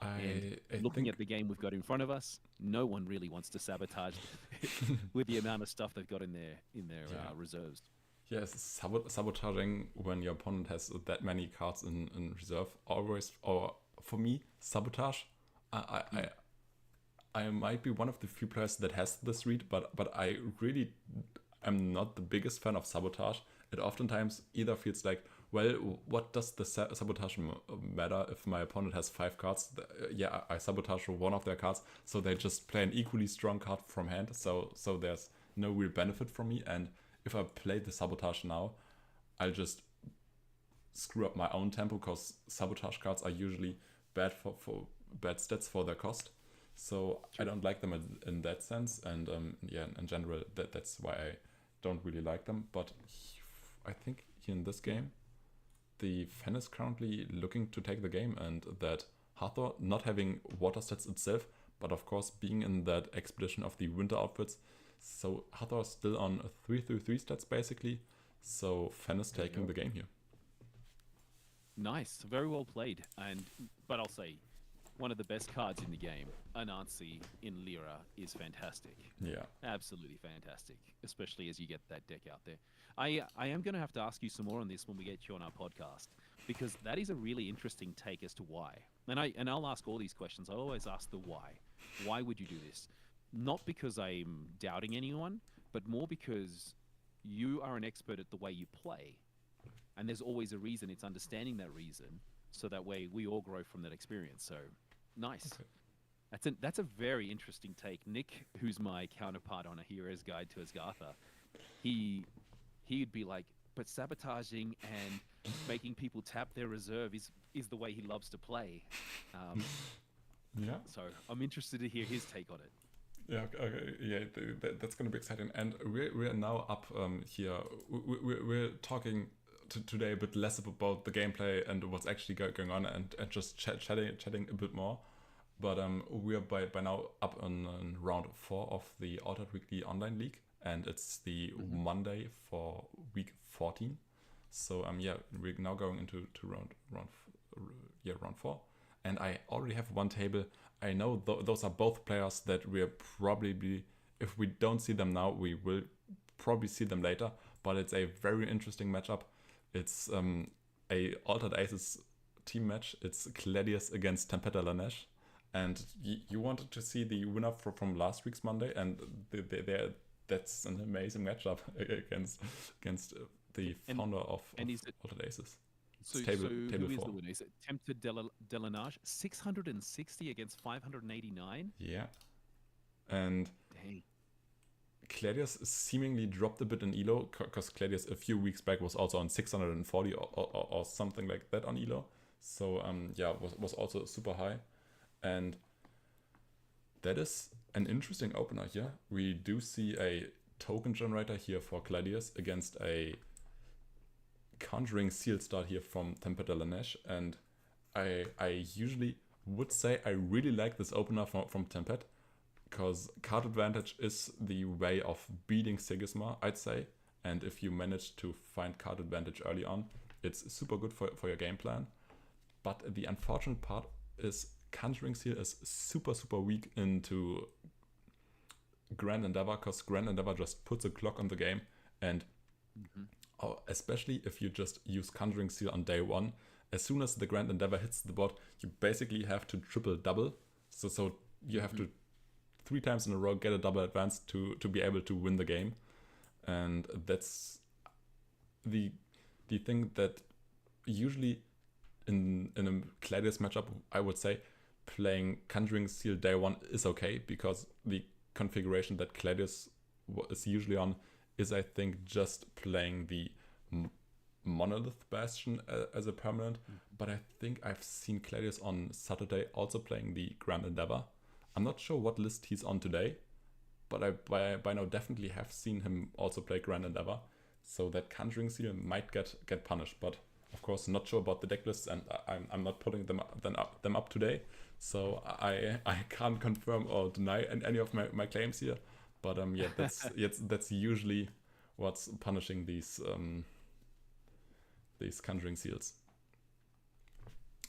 And looking at the game we've got in front of us, no one really wants to sabotage with the amount of stuff they've got in their reserves. Yes, sabotaging when your opponent has that many cards in reserve always, or for me, sabotage. I might be one of the few players that has this read, but I really am not the biggest fan of sabotage. It oftentimes either feels like, well, what does the sabotage matter if my opponent has 5 cards? Yeah, I sabotage one of their cards, so they just play an equally strong card from hand. So there's no real benefit from me. And if I play the sabotage now, I'll just screw up my own tempo, because sabotage cards are usually bad for bad stats for their cost. So I don't like them in that sense. And in general, that's why I don't really like them. But I think here in this game, the fan is currently looking to take the game, and that Hathor, not having water stats itself, but of course being in that expedition of the winter outfits, so Hathor is still on 3/3 stats basically, so fan is taking the game here. Nice, very well played. But I'll say, one of the best cards in the game, Anansi in Lyra, is fantastic. Yeah. Absolutely fantastic, especially as you get that deck out there. I am going to have to ask you some more on this when we get you on our podcast, because that is a really interesting take as to why. And I'll ask all these questions. I always ask the why. Why would you do this? Not because I'm doubting anyone, but more because you are an expert at the way you play. And there's always a reason. It's understanding that reason, so that way we all grow from that experience. So, nice. Okay. That's a very interesting take. Nick, who's my counterpart on A Hero's Guide to Asgartha, he'd be like, but sabotaging and making people tap their reserve is the way he loves to play. Yeah. So I'm interested to hear his take on it. Yeah, okay, yeah, that's going to be exciting. And we're now up here. We're talking today a bit less about the gameplay and what's actually going on, and just chatting a bit more. But we are by now up on round 4 of the Altered Weekly Online League, and it's the Monday for week 14. So we're now going into round 4, and I already have one table. I know those are both players that we're probably, if we don't see them now, we will probably see them later. But it's a very interesting matchup. It's a Altered Aces team match. It's Gladius against Tempesta Lanesh. And you wanted to see the winner from last week's Monday, and that's an amazing matchup against the founder of Altered Aces. So, table who is 4. the winner? Is it Tempted Delanage? 660 against 589? Yeah. And Dang. Claudius seemingly dropped a bit in elo, because Claudius a few weeks back was also on 640 or something like that on elo. So yeah, was also super high. And that is an interesting opener here. We do see a token generator here for Claudius against a Conjuring Seal start here from Tempted Delanage. And I usually would say I really like this opener from Tempted, because card advantage is the way of beating Sigisma, I'd say. And if you manage to find card advantage early on, it's super good for your game plan. But the unfortunate part is Conjuring Seal is super weak into Grand Endeavor, because Grand Endeavor just puts a clock on the game. And especially if you just use Conjuring Seal on day 1, as soon as the Grand Endeavor hits the board, you basically have to triple double. So you have to 3 times in a row get a double advance to be able to win the game. And that's the thing that usually in a Claudius matchup, I would say playing Conjuring Seal day 1 is okay, because the configuration that Claudius is usually on is, I think, just playing the Monolith Bastion as a permanent. But I think I've seen Claudius on Saturday also playing the Grand Endeavor. I'm not sure what list he's on today, but I by now definitely have seen him also play Grand Endeavor. So that Conjuring Seal might get punished, but of course not sure about the deck lists, and I'm not putting them up today. So I can't confirm or deny any of my claims here. But yeah, that's usually what's punishing these Conjuring Seals.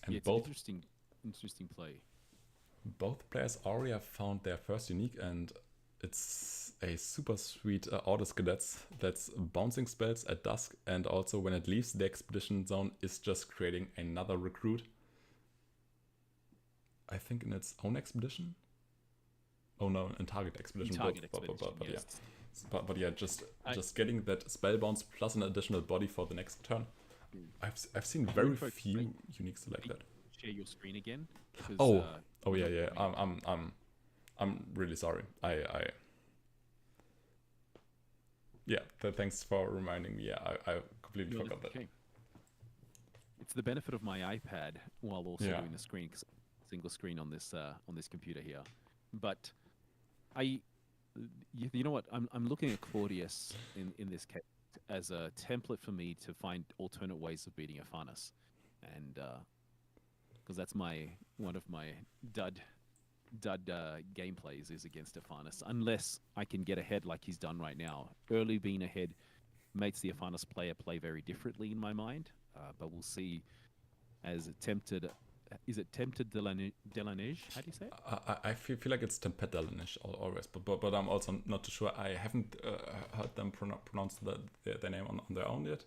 And yeah, it's both an interesting play. Both players already have found their first unique, and it's a super sweet Orders Cadets that's bouncing spells at dusk, and also when it leaves the expedition zone is just creating another recruit. I think in its own expedition? Oh no, in target expedition. But yeah, just getting that spell bounce plus an additional body for the next turn. I've seen very few uniques like that. Share your screen again. Yeah. I'm really sorry. Thanks for reminding me. Yeah, I completely forgot that. It's the benefit of my iPad while also doing the screen, because single screen on this computer here. But you know what? I'm looking at Claudius in this case as a template for me to find alternate ways of beating Aphanis, and because that's one of my dud gameplays is against Aphanis, unless I can get ahead like he's done right now. Early being ahead makes the Aphanis player play very differently in my mind, but we'll see. As Tempted, is it Tempted Delanage? How do you say it? I feel like it's Tempted Delanage always, but I'm also not too sure. I haven't heard them pronounce their name on their own yet,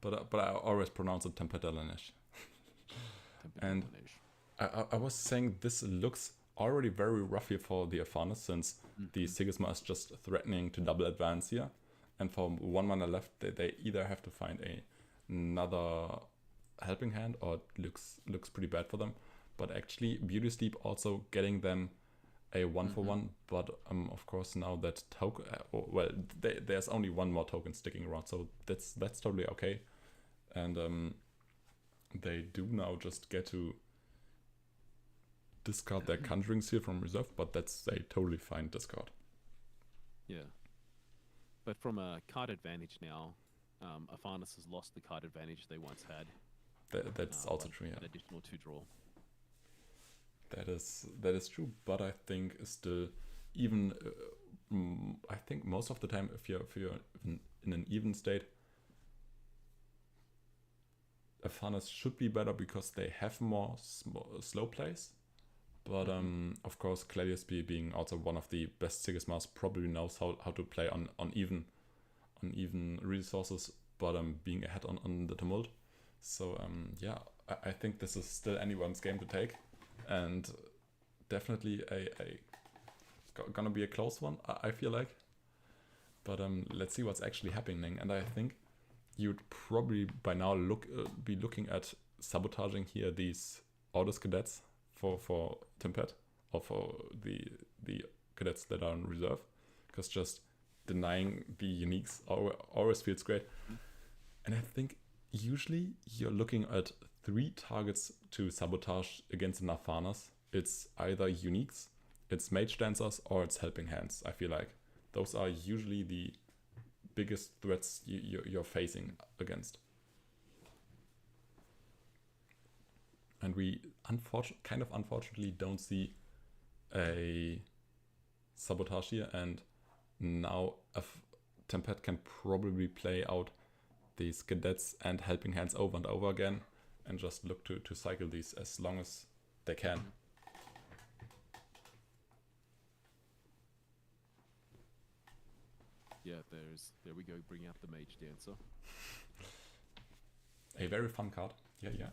but I always pronounce it Tempted Delanage. And I was saying this looks already very rough here for the Aphanis, since the Sigisma is just threatening to double advance here, and for 1 mana left they either have to find another helping hand, or it looks pretty bad for them. But actually Beauty Sleep also getting them a 1-for-1, but of course now that token, there's only 1 more token sticking around, so that's totally okay. And they do now just get to discard their Conjuring Seal from reserve, but that's a totally fine discard. Yeah. But from a card advantage now, Aphanis has lost the card advantage they once had. That's also true, yeah. An additional 2 draw. That is true, but I think still, even I think most of the time, if you're in an even state, Aphanis should be better because they have more slow plays. But of course, Claudius being also one of the best Sigismas probably knows how to play on even resources, but being ahead on the tumult. So yeah, I think this is still anyone's game to take, and definitely gonna be a close one, I feel like. But let's see what's actually happening. And I think you'd probably by now be looking at sabotaging here these Orders cadets for Tempet, or for the cadets that are in reserve, because just denying the uniques always feels great. And I think usually you're looking at 3 targets to sabotage against enough Farners. It's either uniques, it's mage dancers, or it's helping hands. I feel like those are usually the biggest threats you're facing against. And we unfortunately don't see a sabotage here, and now Tempet can probably play out these cadets and helping hands over and over again, and just look to cycle these as long as they can. Yeah, there we go, bring out the Mage Dancer. A very fun card. Yeah.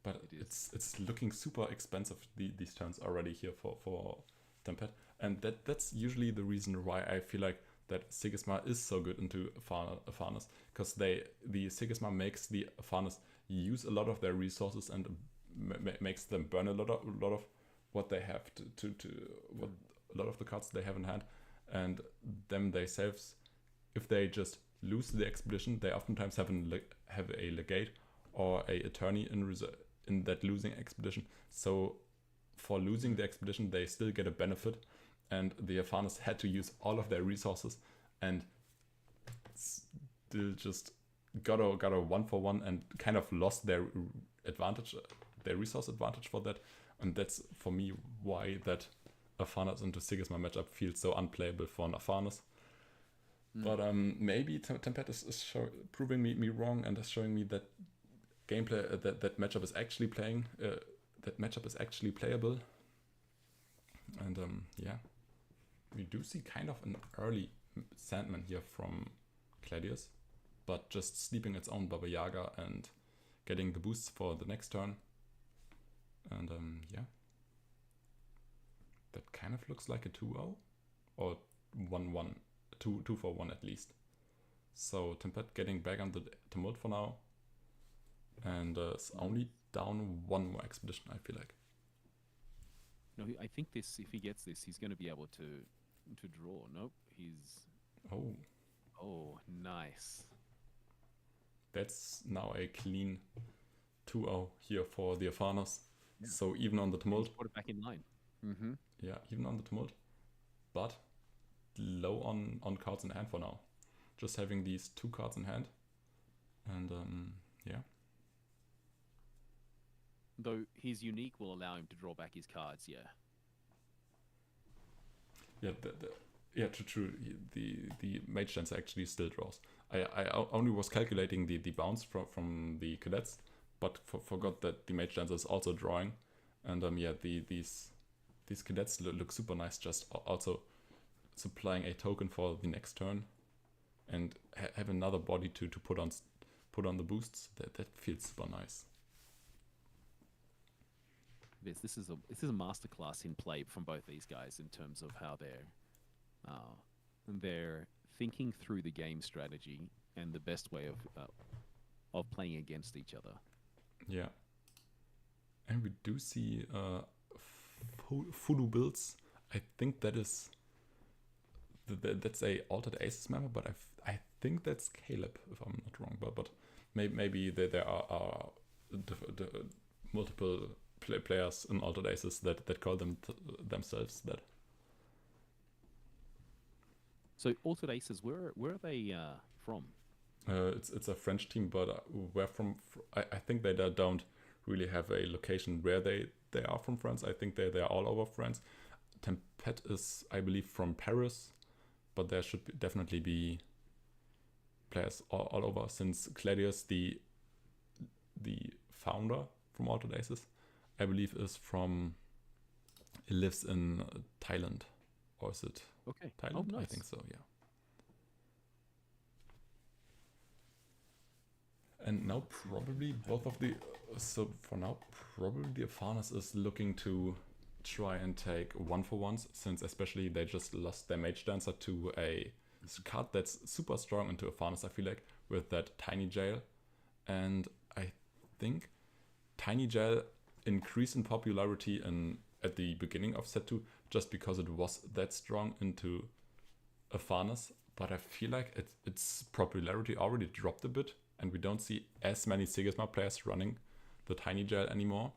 But it's looking super expensive these turns already here for Tempet, and that's usually the reason why I feel like that Sigismar is so good into Farners, because the Sigismar makes the Farners use a lot of their resources and makes them burn a lot of what they have what a lot of the cards they have in hand, and them themselves, if they just lose the expedition, they oftentimes have a legate or a attorney in that losing expedition. So for losing the expedition, they still get a benefit, and the Farners had to use all of their resources and still just got a 1-for-1 and kind of lost their advantage, their resource advantage for that. And that's for me why that Farners into Sigismar matchup feels so unplayable for an Farners. But maybe Tempet is proving me wrong, and is showing me that gameplay that matchup is actually playing. That matchup is actually playable. And yeah, we do see kind of an early Sandman here from Gladius, but just sleeping its own Baba Yaga and getting the boosts for the next turn. And yeah, that kind of looks like a 2-0 or 1-1, 2-for-1 at least. So Tempet getting back on the Tumult for now, and it's only down 1 more expedition, I feel like. No, I think if he gets this, he's going to be able to draw. Nope, he's... Oh, nice. That's now a clean 2-0 here for the Farners. Yeah. So even on the Tumult... Put it back in line. Yeah, even on the Tumult. But low on cards in hand for now. Just having these 2 cards in hand. And yeah. Though his unique will allow him to draw back his cards, yeah. Yeah, true. The Mage Dancer actually still draws. I only was calculating the bounce from the cadets, but forgot that the Mage Dancer is also drawing. And yeah, these cadets look super nice, just also supplying a token for the next turn, and have another body to put on the boosts. That feels super nice. This is a masterclass in play from both these guys in terms of how they're thinking through the game strategy and the best way of playing against each other. Yeah, and we do see Fudu builds. I think that's a Altered Aces member, but I think that's Caleb, if I'm not wrong. But maybe there are multiple players in Altered Aces that call themselves that. So Altered Aces, where are they from? It's a French team, but where from? I think they don't really have a location where they are from France. I think they are all over France. Tempet is, I believe, from Paris, but there should definitely be players all over, since Gladius, the founder from Altered Aces, I believe lives in Thailand, or is it Thailand? Oh, nice. I think so, yeah. And now probably probably the Farners is looking to try and take 1-for-1s, since especially they just lost their Mage Dancer to a card that's super strong into Afanis, I feel like, with that Tiny Jail. And I think Tiny Jail increased in popularity at the beginning of set 2 just because it was that strong into Afanis. But I feel like its popularity already dropped a bit, and we don't see as many Sigismar players running the Tiny Jail anymore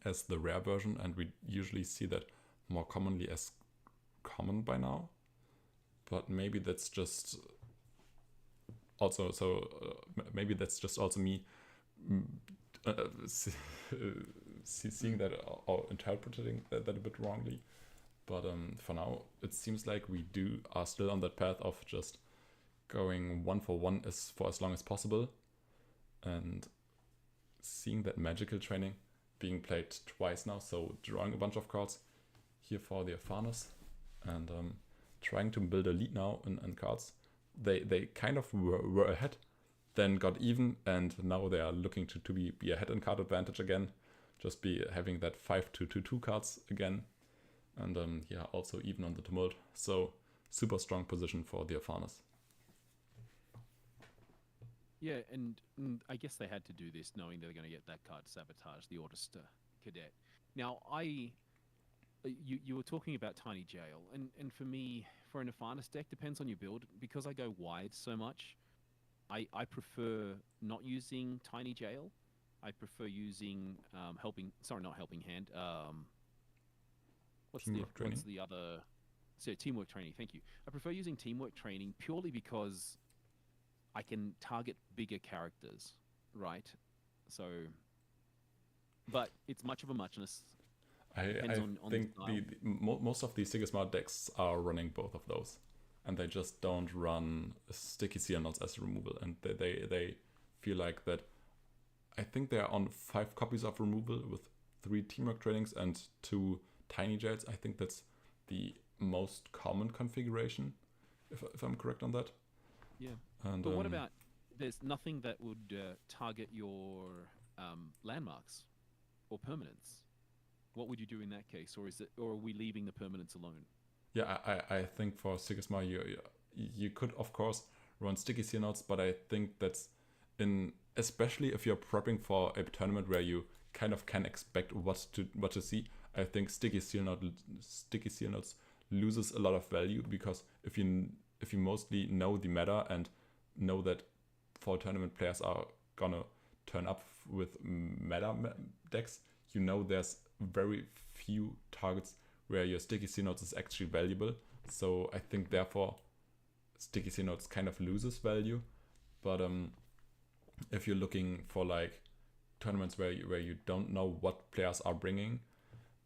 as the rare version, and we usually see that more commonly as common by now. But maybe that's just also maybe that's just also me seeing that or interpreting that a bit wrongly. But for now, it seems like we are still on that path of just going 1-for-1 for as long as possible, and seeing that magical training being played twice now. So drawing a bunch of cards here for the Afanis, and trying to build a lead now in cards. They kind of were ahead, then got even, and now they are looking to be ahead in card advantage again. Just be having that 5-2 cards again. And also even on the Tumult. So super strong position for the Afanis. Yeah, and I guess they had to do this knowing they're going to get that card Sabotage, the Audister Cadet. Now, you were talking about Tiny Jail, and for me, for an Afanis deck, depends on your build. Because I go wide so much, I prefer not using Tiny Jail. I prefer using not helping hand. What's the other? So teamwork training. Thank you. I prefer using teamwork training purely because I can target bigger characters, right? So, but it's much of a muchness. I think most of the Sigismar decks are running both of those, and they just don't run Sticky Seal Notes as removal, and they feel like that. I think they're on 5 copies of removal with 3 teamwork trainings and 2 Tiny Jails. I think that's the most common configuration, if I'm correct on that. Yeah. And, but what about, there's nothing that would target your landmarks or permanents? What would you do in that case, or are we leaving the permanents alone? Yeah, I think for Sigismar you could of course run Sticky Seal Notes, but I think that's especially if you're prepping for a tournament where you kind of can expect what to see. I think Sticky Seal Notes loses a lot of value, because if you mostly know the meta and know that fall tournament players are gonna turn up with meta decks, there's very few targets where your Sticky Seal Notes is actually valuable. So I think therefore Sticky Seal Notes kind of loses value. But if you're looking for like tournaments where you don't know what players are bringing,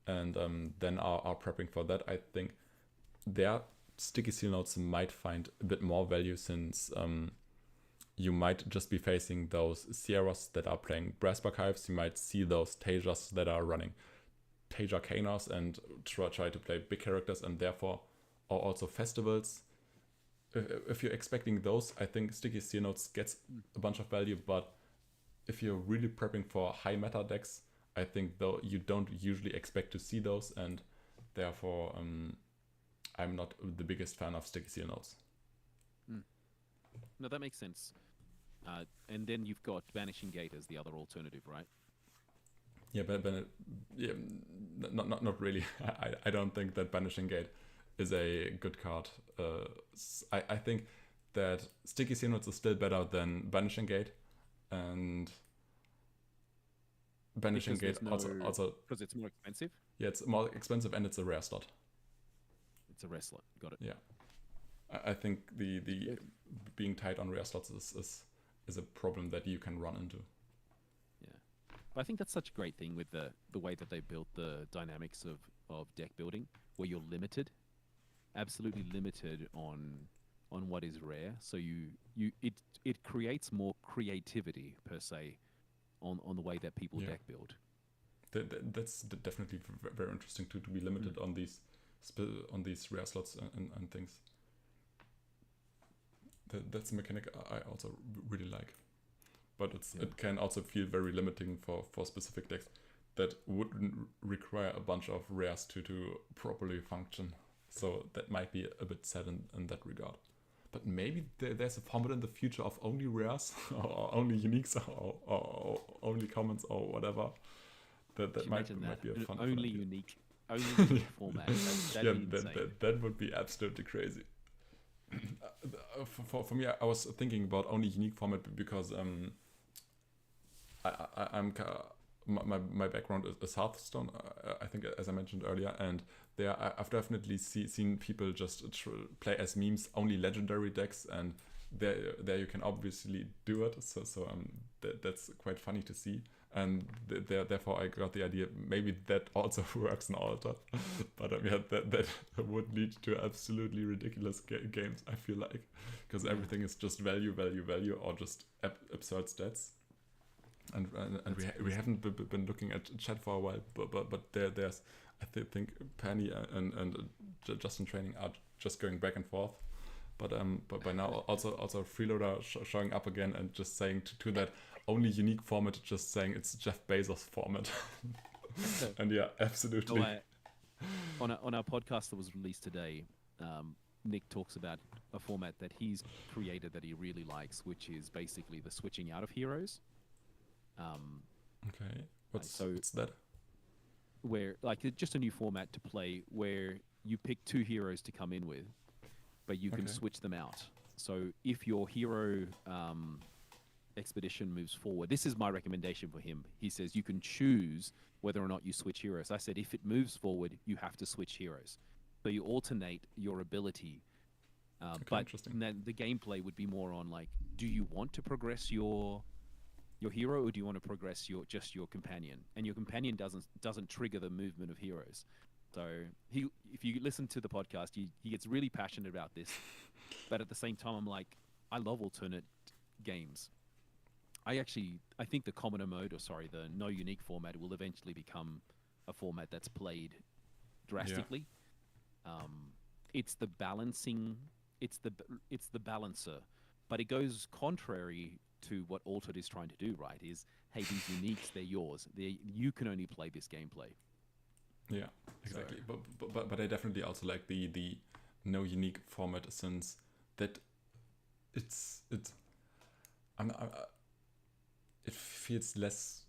and then are prepping for that, I think their Sticky Seal Notes might find a bit more value, since you might just be facing those Sierras that are playing Brass Archives. You might see those Tajas that are running Taja Kanos and try to play big characters, and therefore, or also festivals. If you're expecting those, I think Sticky Seal Notes gets a bunch of value. But if you're really prepping for high meta decks, I think though you don't usually expect to see those, and therefore I'm not the biggest fan of Sticky Seal Notes. No, that makes sense. And then you've got Banishing Gate as the other alternative, right? Yeah, but not really. I don't think that Banishing Gate is a good card. I think that Sticky Seal Notes is still better than Banishing Gate, and Banishing Gate also because it's more expensive. Yeah, it's more expensive, and it's a rare slot. It's a rare slot. Got it. Yeah, I think the being tight on rare slots is a problem that you can run into. Yeah, but I think that's such a great thing with the way that they built the dynamics of deck building, where you're limited, absolutely limited on what is rare. So it creates more creativity per se on the way that people deck build. That's definitely very interesting to be limited on these rare slots and things. That's a mechanic I also really like, but it can also feel very limiting for specific decks that wouldn't require a bunch of rares to properly function. So that might be a bit sad in that regard. But maybe there's a format in the future of only rares or only uniques or only commons or whatever. That might Imagine that. be a fun Only idea. unique format. That'd Yeah, be insane. that would be absolutely crazy. For me, I was thinking about only unique format because I'm my background is Hearthstone. I think, as I mentioned earlier, and there I've definitely seen people just play as memes only legendary decks, and there you can obviously do it. So that's quite funny to see, and therefore I got the idea maybe that also works in Alter, but yeah, that would lead to absolutely ridiculous games. I feel like, because everything is just value, or just absurd stats. And we haven't been looking at chat for a while, but there's I think Penny and Justin Training are just going back and forth. But by now also Freeloader showing up again and just saying to that only unique format, just saying it's Jeff Bezos format. And yeah, absolutely. On our podcast that was released today, Nick talks about a format that he's created that he really likes, which is basically the switching out of heroes. Okay, what's that? Where just a new format to play where you pick 2 heroes to come in with, but you can switch them out. So if your hero expedition moves forward, this is my recommendation for him. He says you can choose whether or not you switch heroes. I said if it moves forward, you have to switch heroes. So you alternate your ability. But then the gameplay would be more on do you want to progress your hero, or do you want to progress just your companion? And your companion doesn't trigger the movement of heroes. So if you listen to the podcast, he gets really passionate about this. But at the same time, I'm like, I love alternate games. I think the commoner mode, the no unique format, will eventually become a format that's played drastically. Yeah. It's the balancing. It's the balancer, but it goes contrary to what Altered is trying to do, right? Is, hey, these uniques, they're yours. You can only play this gameplay. Yeah, exactly. So, but I definitely also like the no unique format, since that it feels less.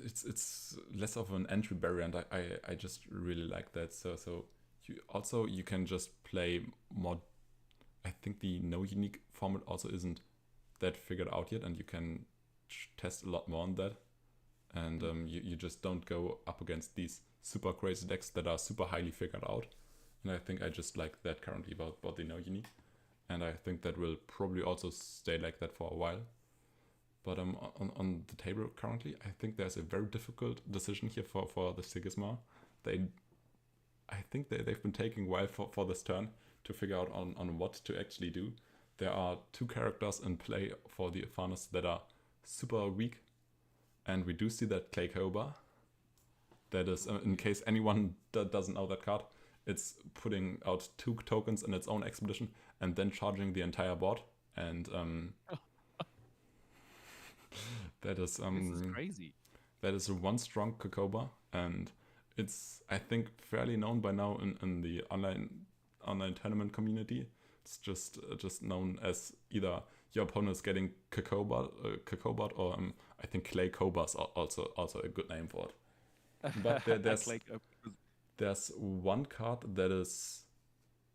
It's less of an entry barrier, and I just really like that. So you can just play more. I think the no unique format also isn't that figured out yet, and you can test a lot more on that, and you just don't go up against these super crazy decks that are super highly figured out. And I think I just like that currently about the no unique, and I think that will probably also stay like that for a while. But on the table currently, I think there's a very difficult decision here for the Sigismar. I think they've been taking a while for this turn to figure out on what to actually do. There are 2 characters in play for the Ephanos that are super weak, and we do see that Clay Cobra. That is, in case anyone doesn't know that card, it's putting out 2 tokens in its own expedition and then charging the entire board. And that is this is crazy. That is 1 strong Cobra, and it's, I think, fairly known by now in the online tournament community. It's just known as either your opponent is getting Cacobot, or I think Clay Cobra's also a good name for it. But there's 1 card that is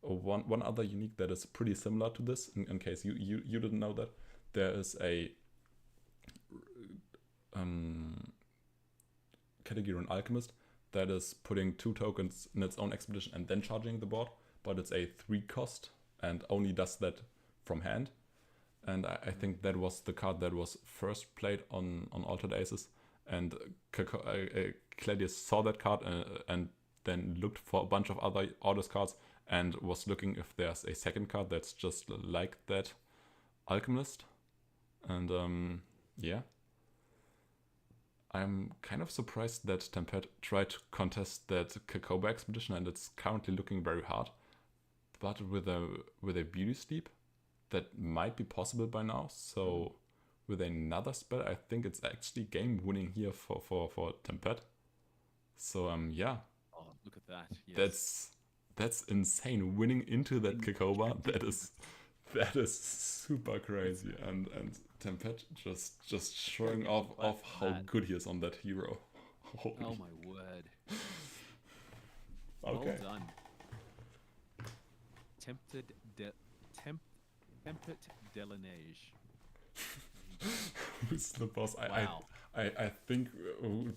one other unique that is pretty similar to this. In case you didn't know that, there is a Category Alchemist that is putting 2 tokens in its own expedition and then charging the board, but it's a 3 cost and only does that from hand. And I think that was the card that was first played on Altered Aces, and Claudius saw that card and then looked for a bunch of other Orders cards and was looking if there's a second card that's just like that Alchemist. And yeah, I'm kind of surprised that Tempest tried to contest that Cacobra expedition, and it's currently looking very hard. But with a Beauty Sleep, that might be possible by now. So with another spell, I think it's actually game winning here for Tempest. So yeah. Oh, look at that! Yes. That's That's insane. Winning into that Kikoba, that is super crazy. And Tempet just showing off how good he is on that hero. Holy. Oh my word. Okay. Well done. Tempet Delanege. Who's the boss? Wow. I think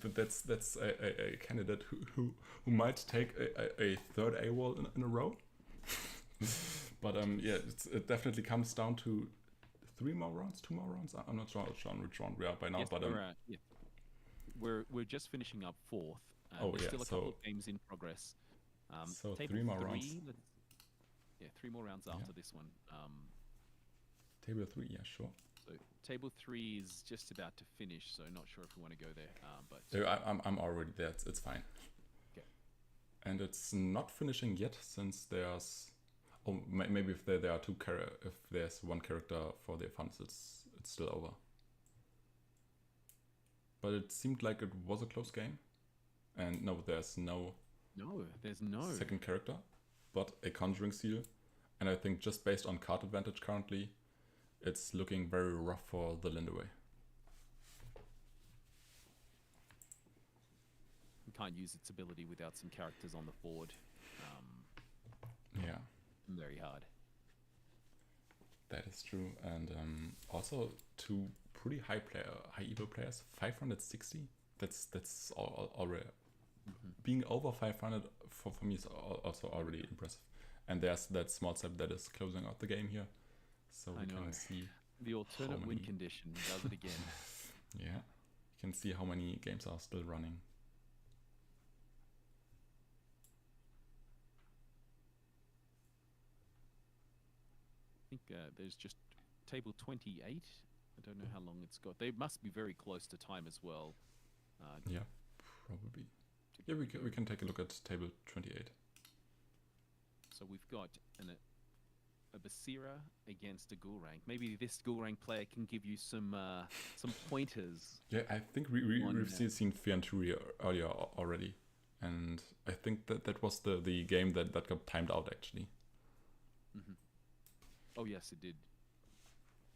that's a candidate who might take a third AWOL in a row. But yeah, it definitely comes down to 2 more rounds. I'm not sure on which round we are by now. Yes, but yeah. We're just finishing up 4th. Oh, there's yeah, still a couple of games in progress. So table 3 more rounds. Yeah, 3 more rounds after this one. Table 3, yeah, sure. So table 3 is just about to finish, so not sure if we want to go there. But I'm already there. It's fine. Okay. And it's not finishing yet, since there's maybe if there are if there's one character for the funds, it's still over. But it seemed like it was a close game, and no, there's no second character, but a Conjuring Seal, and I think just based on card advantage currently, it's looking very rough for the Lindaway. You can't use its ability without some characters on the board. Yeah. Very hard. That is true, and also 2 pretty high EVO players, 560. That's already being over 500 for me is also already impressive. And there's that small step that is closing out the game here, so we can see the alternate win condition does it again. Yeah, you can see how many games are still running. I think there's just table 28. I don't know how long it's got. They must be very close to time as well. Yeah, probably. Yeah, we can take a look at table 28. So we've got a Basira against a Ghoul-Rank. Maybe this Ghoul-Rank player can give you some pointers. Yeah, I think we've seen Fianturi earlier already, and I think that was the game that got timed out actually. Oh yes, it did.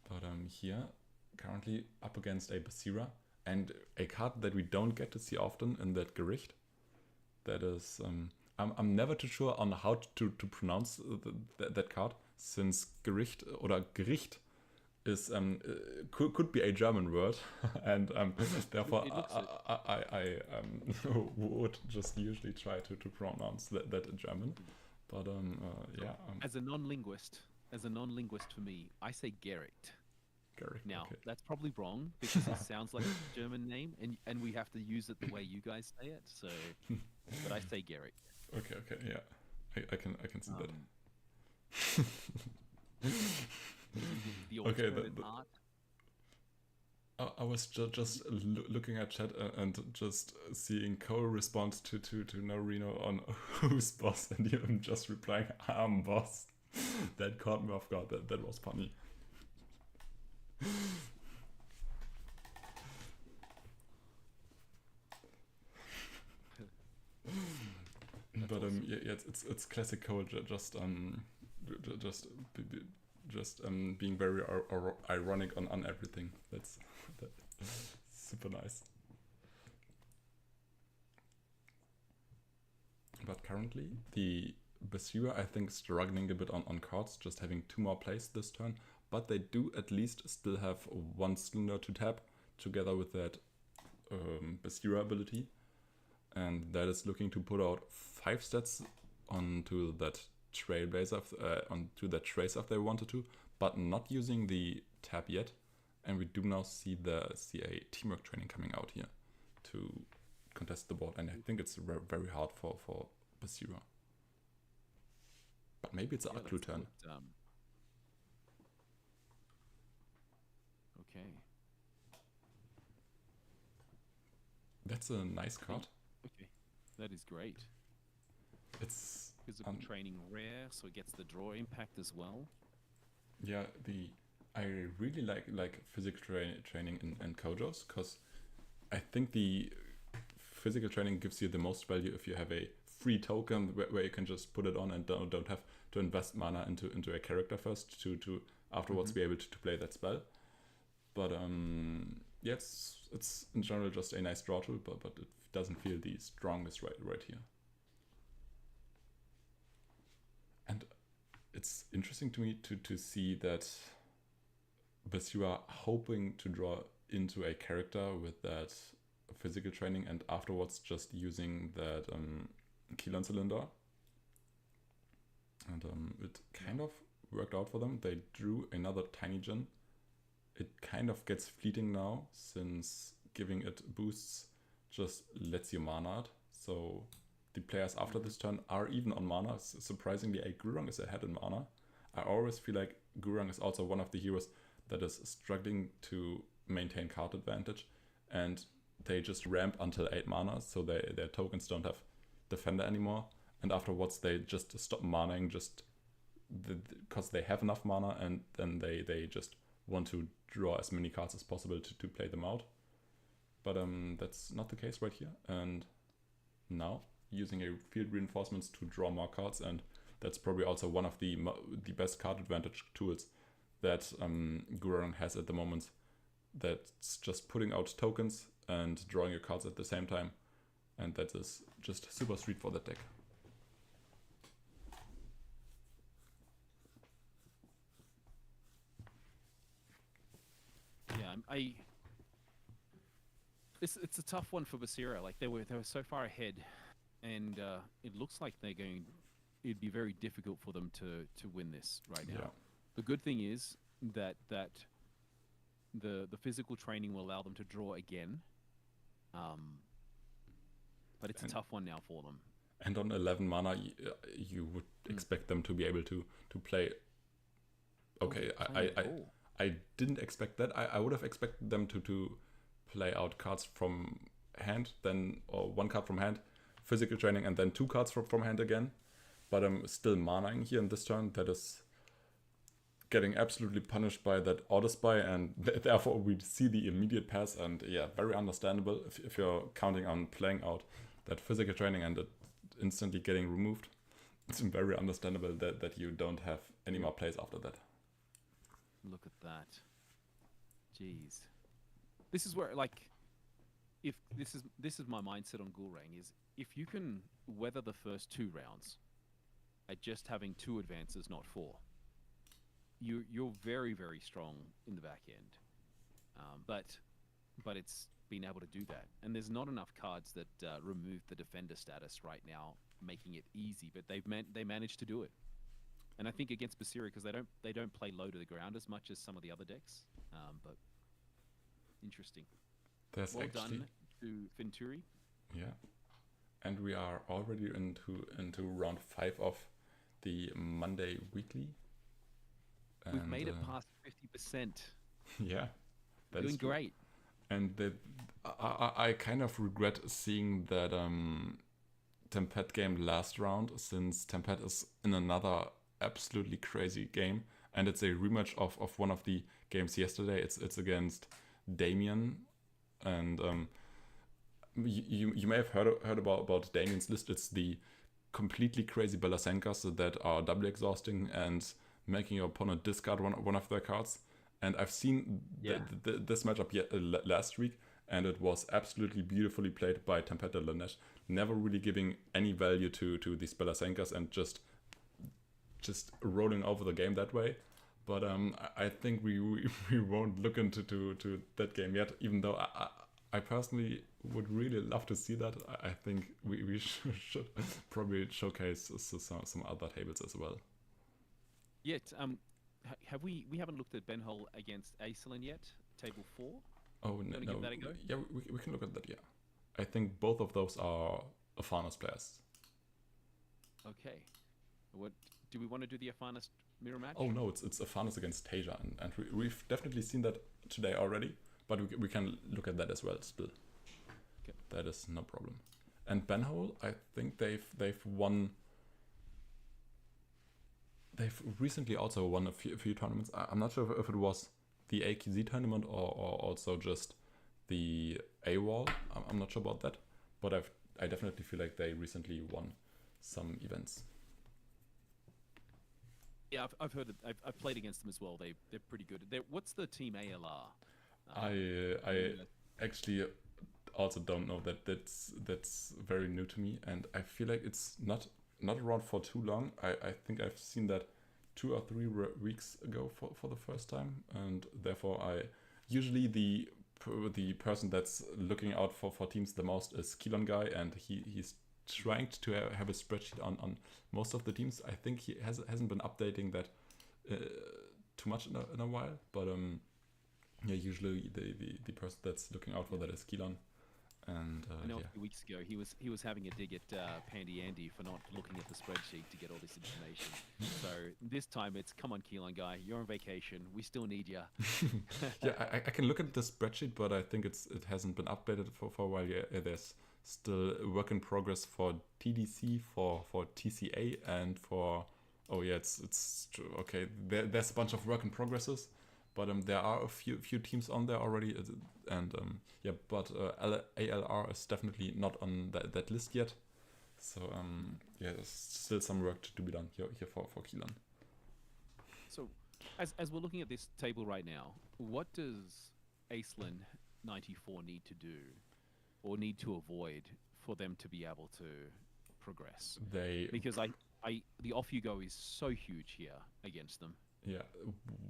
But here, currently up against a Basira and a card that we don't get to see often in that Gericht. That is, I'm never too sure on how to pronounce that card, since Gericht oder Gericht is could be a German word, and therefore I would just usually try to pronounce that in German. But yeah. As a non-linguist for me, I say Gericht. Now, okay. that's probably wrong because it sounds like a German name, and we have to use it the way you guys say it. So, but I say Gericht. Okay, yeah, I can see that. The alternate art. I was just looking at chat and just seeing Cole respond to Norino on who's boss, and him just replying, "I'm boss." That caught me off guard. That was funny. But awesome. Yeah, it's classic Cole. Just being very ironic on everything. That's super nice. But currently, the Basira, I think, struggling a bit on cards, just having 2 more plays this turn. But they do at least still have 1 Slender to tap, together with that Basira ability. And that is looking to put out 5 stats onto that Trailblazer, onto that Tracer if they wanted to, but not using the tap yet. And we do now see a teamwork training coming out here to contest the board, and I think it's very hard for Basira. But maybe it's an Aklu turn. Okay. That's a nice card. Okay, that is great. It's physical training rare, so it gets the draw impact as well. Yeah, I really like physical training in Kojos, because I think the physical training gives you the most value if you have a free token where you can just put it on and don't have to invest mana into a character first to afterwards be able to play that spell. But yeah, it's in general just a nice draw tool, but it doesn't feel the strongest right here. And it's interesting to me to see that because you are hoping to draw into a character with that physical training and afterwards just using that Keelan cylinder. And it kind of worked out for them. They drew another tiny gen. It kind of gets fleeting now, since giving it boosts just lets you mana it. So the players after this turn are even on mana. Surprisingly, a Gurung is ahead in mana. I always feel like Gurung is also one of the heroes that is struggling to maintain card advantage, and they just ramp until 8 mana, so their tokens don't have defender anymore, and afterwards they just stop manaing just because they have enough mana, and then they just want to draw as many cards as possible to play them out. But that's not the case right here, and now using a field reinforcements to draw more cards, and that's probably also one of the best card advantage tools that Gurung has at the moment. That's just putting out tokens and drawing your cards at the same time, and that is just super sweet for that deck. Yeah, it's a tough one for Basira. Like they were so far ahead, and it looks like it'd be very difficult for them to win this right now. Yeah. The good thing is that the physical training will allow them to draw again. But it's a tough one now for them. And on 11 mana, you would expect them to be able to play. Okay, I didn't expect that. I would have expected them to play out cards from hand, or one card from hand, physical training, and then 2 cards from hand again. But I'm still manaing here in this turn. That is getting absolutely punished by that auto spy, and therefore we see the immediate pass. And yeah, very understandable if you're counting on playing out that physical training and it instantly getting removed. It's very understandable that you don't have any more plays after that. Look at that. Jeez. This is where, like, if this is my mindset on Gulrang, is if you can weather the first 2 rounds at just having 2 advances, not 4, you're very, very strong in the back end. But it's being able to do that, and there's not enough cards that remove the defender status right now, making it easy. But they managed to do it, and I think against Basira, because they don't play low to the ground as much as some of the other decks. But interesting. There's well actually done to Venturi. Yeah, and we are already into round 5 of the Monday weekly. We've made it past 50%. Yeah, that's doing great. And I kind of regret seeing that Tempet game last round, since Tempet is in another absolutely crazy game, and it's a rematch of one of the games yesterday. It's against Damien, and you may have heard about Damien's list. It's the completely crazy Belasenkas that are double exhausting and making your opponent discard one of their cards. And I've seen this matchup last week, and it was absolutely beautifully played by Tempet de Laneige, never really giving any value to these Belasenkas and just rolling over the game that way. But I think we won't look into that game yet, even though I personally would really love to see that. I think we should probably showcase some other tables as well. Yet, have we haven't looked at Benhol against Aislinn yet? Table 4. Oh no! Give that a go? Yeah, we can look at that. Yeah, I think both of those are Afanas players. Okay. What do we want to do? The Afanas mirror match? Oh no, it's Afanas against Tasia, and we've definitely seen that today already. But we can look at that as well still. Okay. That is no problem. And Benhol, I think they've won. They've recently also won a few tournaments. I'm not sure if it was the AQZ tournament or also just the AWOL. I'm not sure about that, but I definitely feel like they recently won some events. Yeah, I've heard it. I've played against them as well. They're pretty good. What's the team ALR? I actually also don't know that. That's very new to me, and I feel like it's not around for too long. I think I've seen that 2 or 3 weeks ago for the first time, and therefore I usually the person that's looking out for teams the most is Keelan guy, and he's trying to have a spreadsheet on most of the teams. I think he hasn't been updating that too much in a while, but yeah, usually the person that's looking out for that is Keelan. And I know yeah. a few weeks ago he was having a dig at Pandy Andy for not looking at the spreadsheet to get all this information. So this time it's, come on, Keelan guy, you're on vacation. We still need you. Yeah, I can look at the spreadsheet, but I think it hasn't been updated for a while. Yeah, there's still a work in progress for TDC, for TCA, and for it's okay. There's a bunch of work in progresses, but there are a few teams on there already, and yeah, but ALR is definitely not on that list yet. So yeah, there's still some work to be done here for Keelan. So as we're looking at this table right now, what does Acelin 94 need to do or need to avoid for them to be able to progress? Because the off you go is so huge here against them. Yeah,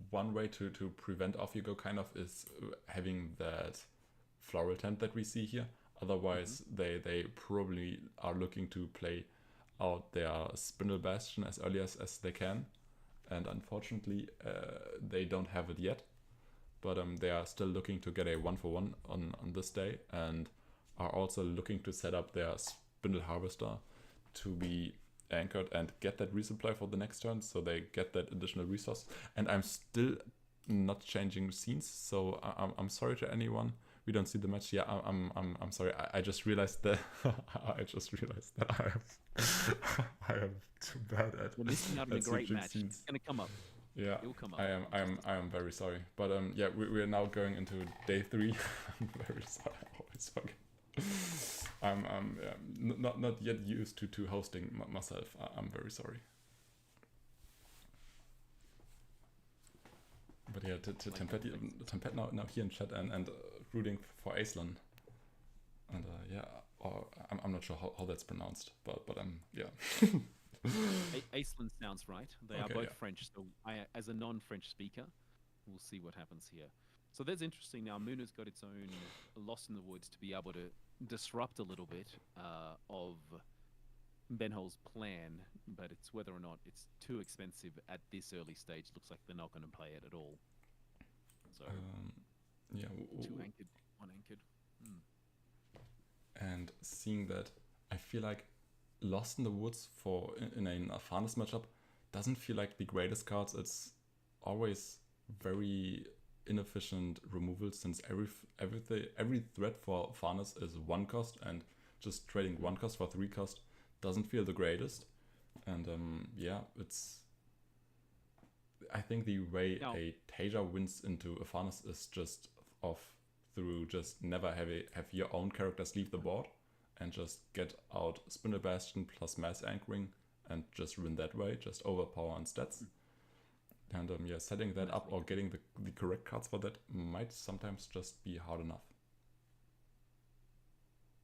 one way to prevent off you go kind of is having that floral tent that we see here. Otherwise, they probably are looking to play out their Spindle Bastion as early as they can, and unfortunately, they don't have it yet. But they are still looking to get a 1-for-1 on this day, and are also looking to set up their Spindle Harvester to be anchored and get that resupply for the next turn, so they get that additional resource. And I'm still not changing scenes, so I'm sorry to anyone. We don't see the match. Yeah, I'm sorry. I just realized that I am too bad at. We're missing out on a great match. Scenes. It's gonna come up. Yeah, it will come up. I am very sorry, but yeah, we are now going into day 3. I'm very sorry. I always forget. I'm not yet used to hosting myself. I'm very sorry. But yeah, Tempet now here in chat and rooting for Acelin. And yeah, I'm not sure how that's pronounced, but yeah. Acelin sounds right. They are both French, so as a non-French speaker, we'll see what happens here. So that's interesting. Now, Muna's got its own Lost in the Woods to be able to disrupt a little bit of Benhol's plan, but it's whether or not it's too expensive at this early stage. Looks like they're not going to play it at all. So, yeah, 2 anchored, 1 anchored. And seeing that, I feel like Lost in the Woods in a Farnus matchup doesn't feel like the greatest cards. It's always very inefficient removal, since every threat for Farnus is 1 cost, and just trading 1 cost for 3 cost doesn't feel the greatest. And yeah, I think the way a Tasia wins into a Farnus is just through just never have your own characters leave the board, and just get out Spindle Bastion plus Mass Anchoring and just win that way, just overpower on stats. And yeah, setting that up or getting the correct cards for that might sometimes just be hard enough.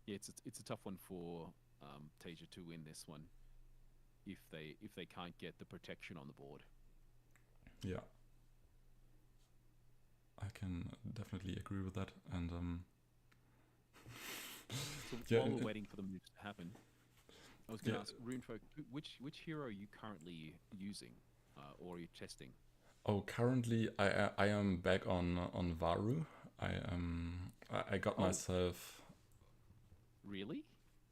Yeah, it's a tough one for Tasia to win this one if they can't get the protection on the board. Yeah, I can definitely agree with that. And so yeah, while we're waiting for the moves to happen, I was going to ask Runefolk, which hero are you currently using or are you testing? Oh, currently I am back on Varu. I got myself. Really?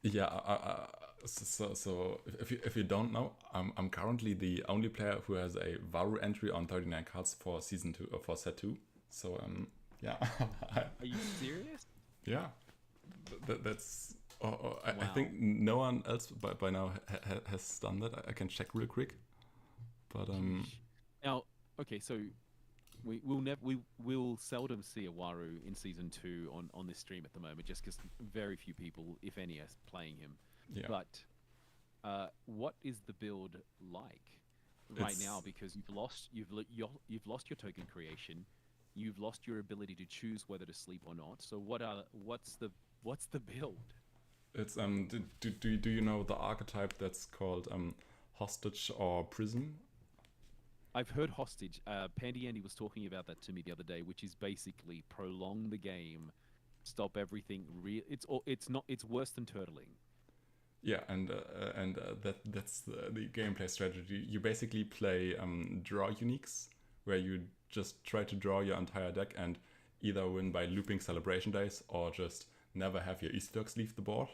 Yeah. So if you don't know, I'm currently the only player who has a Varu entry on 39 cards for season 2 or for set 2. So yeah. Are you serious? Yeah. That's. I think no one else by now has done that. I can check real quick. But now, okay, so we'll seldom see a Waru in season 2 on this stream at the moment, just because very few people, if any, are playing him. Yeah. But what is the build like right now? It's Because you've lost your token creation, you've lost your ability to choose whether to sleep or not. So what's the build? do you know the archetype that's called hostage or prison? I've heard hostage. Pandy Andy was talking about that to me the other day, which is basically prolong the game, stop everything. It's not. It's worse than turtling. Yeah, and that's the gameplay strategy. You basically play draw uniques, where you just try to draw your entire deck and either win by looping celebration days or just never have your Easterks leave the board,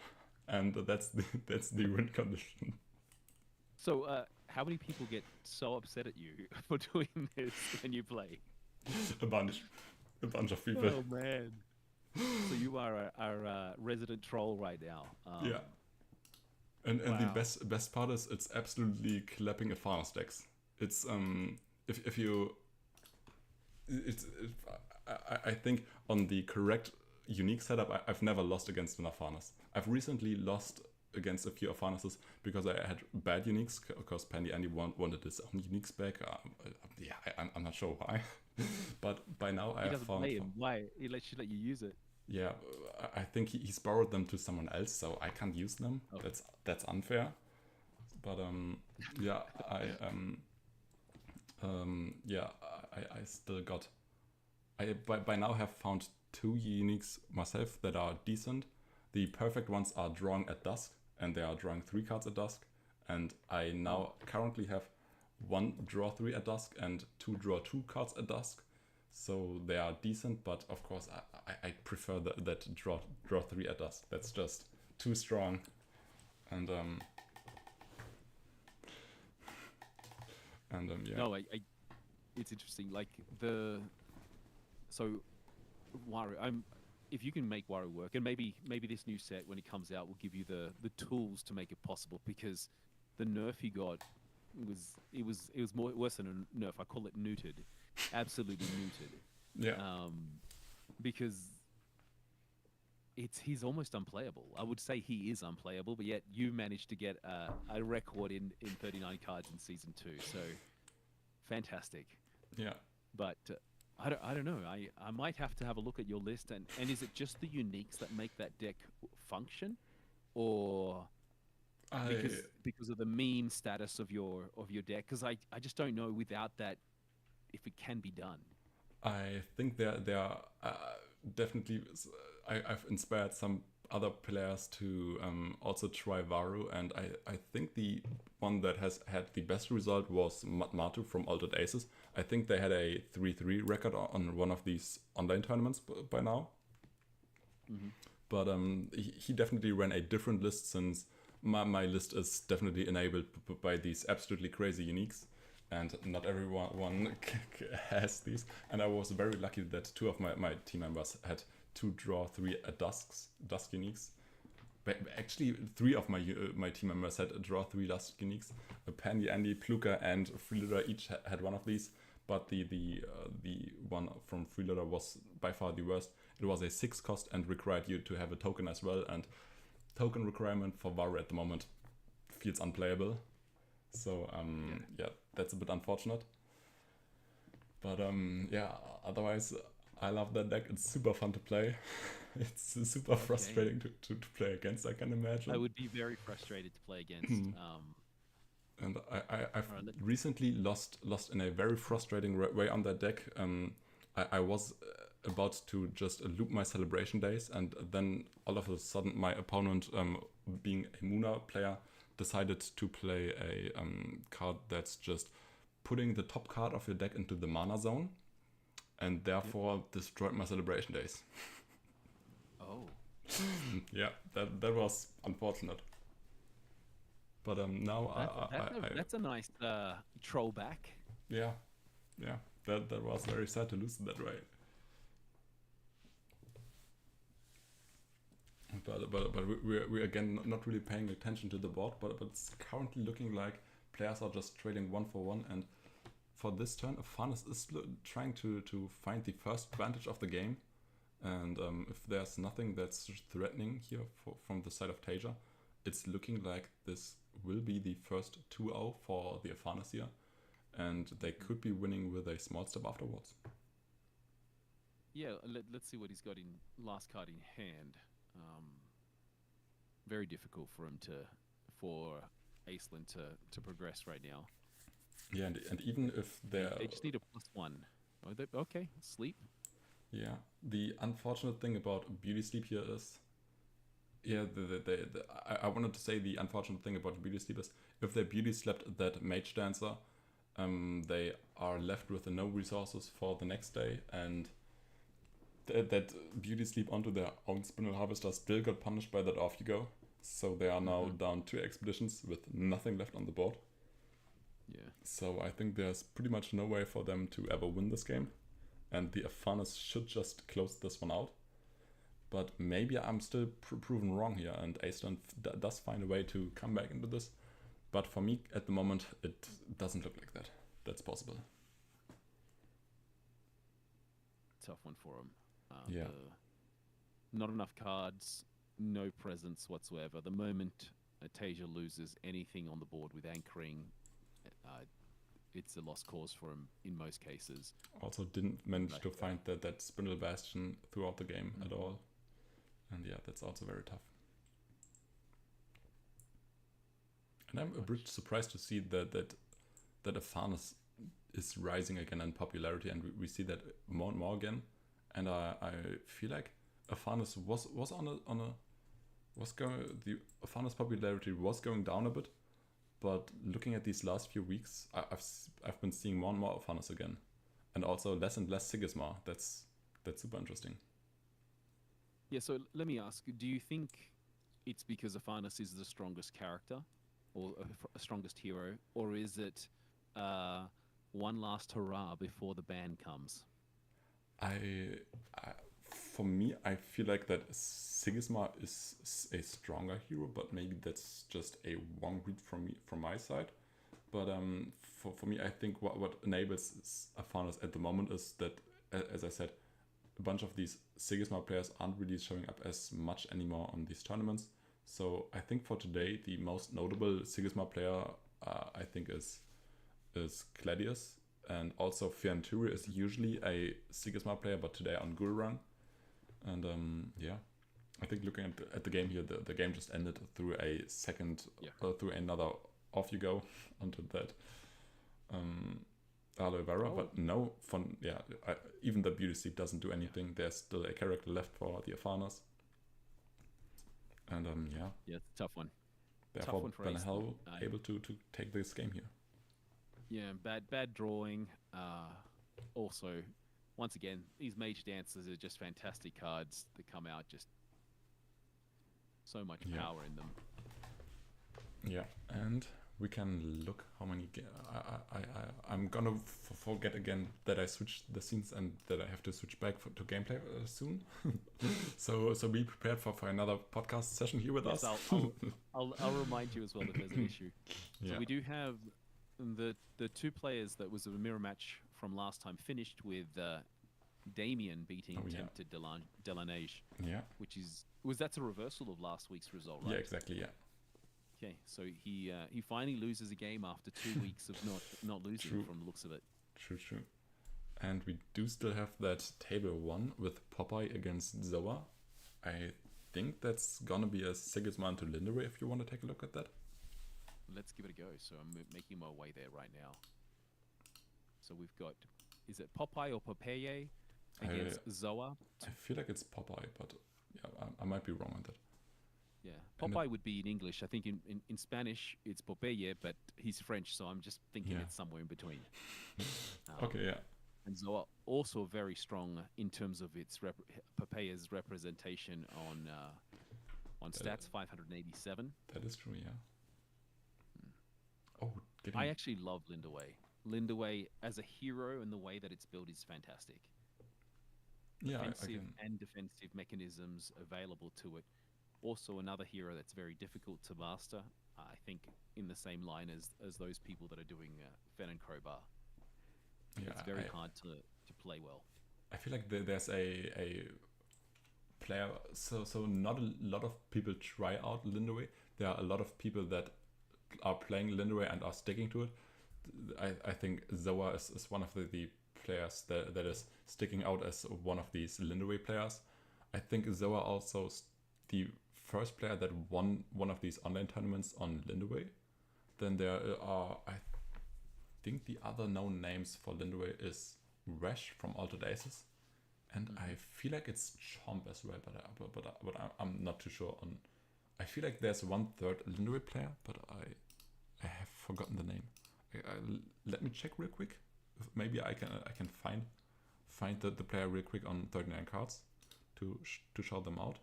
and that's the win condition. So, how many people get so upset at you for doing this when you play? a bunch, a bunch of people. Oh man! So you are our resident troll right now. Yeah, and the Wow. best part is it's absolutely clapping a farmer's decks. It's if you I think on the correct unique setup, I've never lost against an Afanas. I've recently lost against a few Afanas because I had bad uniques, because Pandy Andy wanted his own uniques back. Yeah, I'm not sure why. But by now I He have doesn't found... play him. Why? He lets let you use it. Yeah, I think he's borrowed them to someone else, so I can't use them. Oh. That's unfair. But yeah, yeah, I still got... I by now have found 2 uniques myself that are decent. The perfect ones are drawing at dusk, and they are drawing 3 cards at dusk. And I now currently have 1 draw 3 at dusk and 2 draw 2 cards at dusk. So they are decent, but of course I prefer that draw 3 at dusk. That's just too strong. And yeah. No, it's interesting. Like so Waru. If you can make Waru work, and maybe this new set when it comes out will give you the tools to make it possible, because the nerf you got was more worse than a nerf. I call it neutered, absolutely neutered. Yeah. Because he's almost unplayable. I would say he is unplayable, but yet you managed to get a record in 39 cards in season 2. So fantastic. Yeah. But I don't know. I might have to have a look at your list, and is it just the uniques that make that deck function, or because of the meme status of your deck? Because I just don't know without that if it can be done. I think there are definitely... I've inspired some other players to also try Varu, and I think the one that has had the best result was Matu from Altered Aces. I think they had a 3-3 record on one of these online tournaments by now. Mm-hmm. But he definitely ran a different list, since my list is definitely enabled by these absolutely crazy uniques, and not everyone has these. And I was very lucky that 2 of my team members had 2 draw 3 at dusk uniques. But actually, 3 of my team members had a draw 3 dusk uniques. Pandy, Andy, Pluka, and Freeloader each had one of these. But the one from Freeloader was by far the worst. It was a 6 cost and required you to have a token as well. And token requirement for Varu at the moment feels unplayable. So yeah, that's a bit unfortunate. But yeah, otherwise, I love that deck. It's super fun to play. It's super frustrating to play against, I can imagine. I would be very frustrated to play against. And I've recently lost in a very frustrating way on that deck. I was about to just loop my celebration days, and then all of a sudden my opponent, being a Muna player, decided to play a card that's just putting the top card of your deck into the mana zone, and therefore destroyed my celebration days. Oh. Yeah, that was unfortunate. But now that's a nice troll back. Yeah, that was very sad to lose that way. But we're again not really paying attention to the board, but it's currently looking like players are just trading 1 for 1, and for this turn, Afanas is trying to find the first advantage of the game, and if there's nothing that's threatening here from the side of Tasia, it's looking like this will be the first 2-0 for the Afanas here, and they could be winning with a small step afterwards. Yeah, let's see what he's got in last card in hand. Very difficult for Iceland to progress right now. Yeah, and even if they just need a +1. Oh, okay, sleep. Yeah, the unfortunate thing about Beauty Sleep here is, yeah, I wanted to say the unfortunate thing about Beauty Sleep is if they Beauty Slept that Mage Dancer, they are left with no resources for the next day, and that Beauty Sleep onto their own Spindle Harvester still got punished by that Off You Go. So they are now down 2 expeditions with nothing left on the board. Yeah. So I think there's pretty much no way for them to ever win this game. And the Afanas should just close this one out. But maybe I'm still proven wrong here, and Iceland does find a way to come back into this. But for me, at the moment, it doesn't look like that. That's possible. Tough one for them. Yeah. Not enough cards, no presence whatsoever. The moment Tasia loses anything on the board with anchoring, it's a lost cause for him in most cases. Also didn't manage to find that Spindle Bastion throughout the game at all. And yeah, that's also very tough. And I'm a bit surprised to see that Afanas is rising again in popularity, and we see that more and more again. And I feel like Afanas was the Afanas popularity was going down a bit, but looking at these last few weeks, I've been seeing more and more Afanas again, and also less and less Sigismar. That's super interesting. Yeah. So let me ask: do you think it's because Afanas is the strongest character, or strongest hero, or is it one last hurrah before the ban comes? For me, I feel like that Sigismar is a stronger hero, but maybe that's just a wrong read from my side. But for me, I think what enables Afanas at the moment is that, as I said, a bunch of these Sigismar players aren't really showing up as much anymore on these tournaments. So I think for today, the most notable Sigismar player, I think, is Cladius. And also Fianturi is usually a Sigismar player, but today on Gulrang. And yeah, I think looking at the game here, the game just ended through a second, through another Off You Go onto that Aloe Vera. Oh. But no, even the Beauty Sleep doesn't do anything. There's still a character left for the Afanas. And yeah. Yeah, it's a tough one. Therefore, tough one for Hell able to take this game here. Yeah, bad drawing. Also, once again, these Mage Dancers are just fantastic cards that come out, just so much power in them. Yeah, and we can look how many. I'm gonna forget again that I switched the scenes and that I have to switch back to gameplay soon. so be prepared for another podcast session here with us. I'll remind you as well that there's an issue. So we do have the 2 players that was a mirror match from last time finished with Damien beating Tempted Delanage. Yeah. That's a reversal of last week's result, right? Yeah, exactly. Yeah. Okay, so he finally loses a game after 2 weeks of not losing from the looks of it. True. And we do still have that table 1 with Popeye against Zoa. I think that's gonna be a Sigismund to Linderay if you want to take a look at that. Let's give it a go. So I'm making my way there right now. So we've got, is it Popeye or Popeye against Zoa? I feel like it's Popeye, but yeah, I might be wrong on that. Yeah, Popeye would be in English. I think in Spanish it's Popeye, but he's French, so I'm just thinking it's somewhere in between. Okay, yeah. And Zoa also very strong in terms of its Popeye's representation on stats, 587. That is true, yeah. Oh, I actually love Linderay. Linderay as a hero and the way that it's built is fantastic. Yeah, offensive and defensive mechanisms available to it. Also another hero that's very difficult to master. I think in the same line as those people that are doing Fen and Crowbar. Yeah, it's very hard to play well. I feel like there's a player, so not a lot of people try out Linderay. There are a lot of people that are playing Lindway and are sticking to it. I think Zoa is one of the players that is sticking out as one of these Lindway players. I think Zoa also the first player that won one of these online tournaments on Lindway. Then there are, I think the other known names for Lindway is Resh from Altered Aces, and I feel like it's Chomp as well, but I'm not too sure on. I feel like there's one third Lindway player, but I have forgotten the name. Let me check real quick. Maybe I can find the player real quick on 39 cards to shout them out.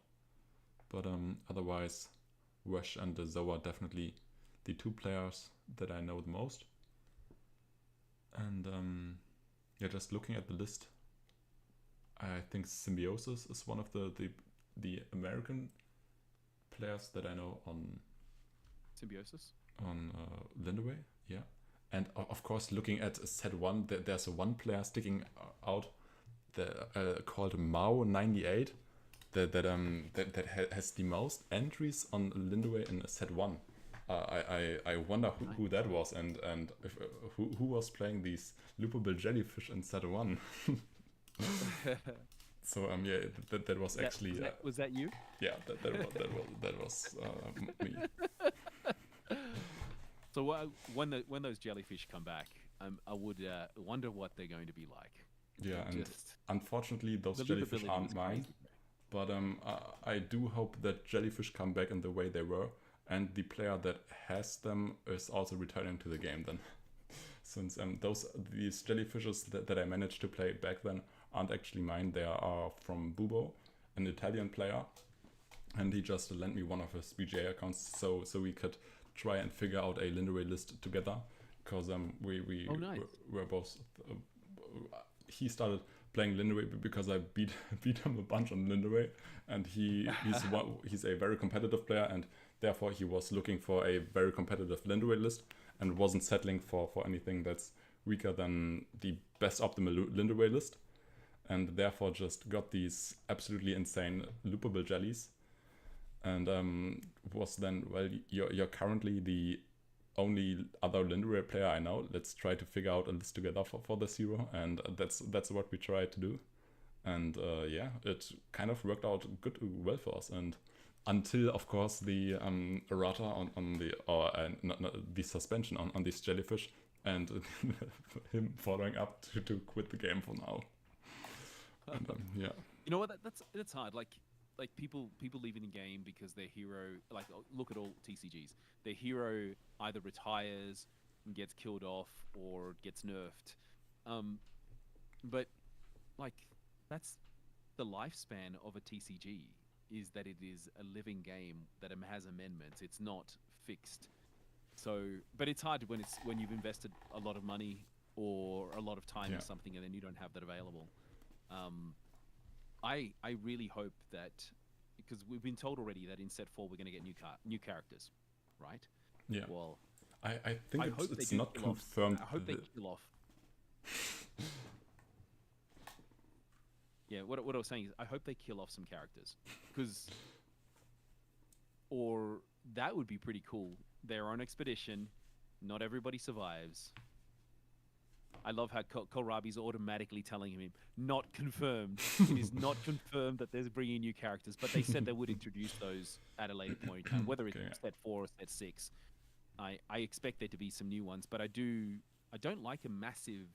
But otherwise, Wesh and the Zoa definitely the two players that I know the most. And yeah, just looking at the list, I think Symbiosis is one of the American players that I know on Symbiosis on Lindway, yeah. And of course, looking at set one, there's one player sticking out called Mao98 that has the most entries on Lindway in set one. I wonder who that was and if, who was playing these loopable jellyfish in set one. So yeah, that was actually was that you? Yeah, that was me. So when those jellyfish come back, I would wonder what they're going to be like. Yeah, and unfortunately those jellyfish aren't mine. But I do hope that jellyfish come back in the way they were, and the player that has them is also returning to the game then. Since these jellyfishes that I managed to play back then aren't actually mine. They are from Bubo, an Italian player, and he just lent me one of his BGA accounts so we could try and figure out a Lindway list together, because we were both. He started playing Lindway because I beat him a bunch on Lindway, and he's a very competitive player, and therefore he was looking for a very competitive Lindway list and wasn't settling for anything that's weaker than the best optimal Lindway list, and therefore just got these absolutely insane loopable jellies, and was then, well, you're currently the only other Lindway player I know. Let's try to figure out a list together for this hero, and that's what we tried to do. And yeah, it kind of worked out well for us. And until, of course, the errata on the suspension on these jellyfish, and him following up to quit the game for now. And, yeah, you know what? That's hard. Like people leaving the game because their hero, like, look at all TCGs. Their hero either retires and gets killed off or gets nerfed. But like, that's the lifespan of a TCG, is that it is a living game that has amendments. It's not fixed. So, but it's hard when you've invested a lot of money or a lot of time in something and then you don't have that available. I really hope that, because we've been told already that in set 4 we're going to get new characters, right? Yeah. Well, I think it's not confirmed. I hope they kill off. Yeah, what I was saying is I hope they kill off some characters, or that would be pretty cool. They're on expedition, not everybody survives. I love how Kohlrabi's automatically telling him, not confirmed. It is not confirmed that they're bringing new characters, but they said they would introduce those at a later point, whether it's set 4 or set 6. I expect there to be some new ones, but I don't like a massive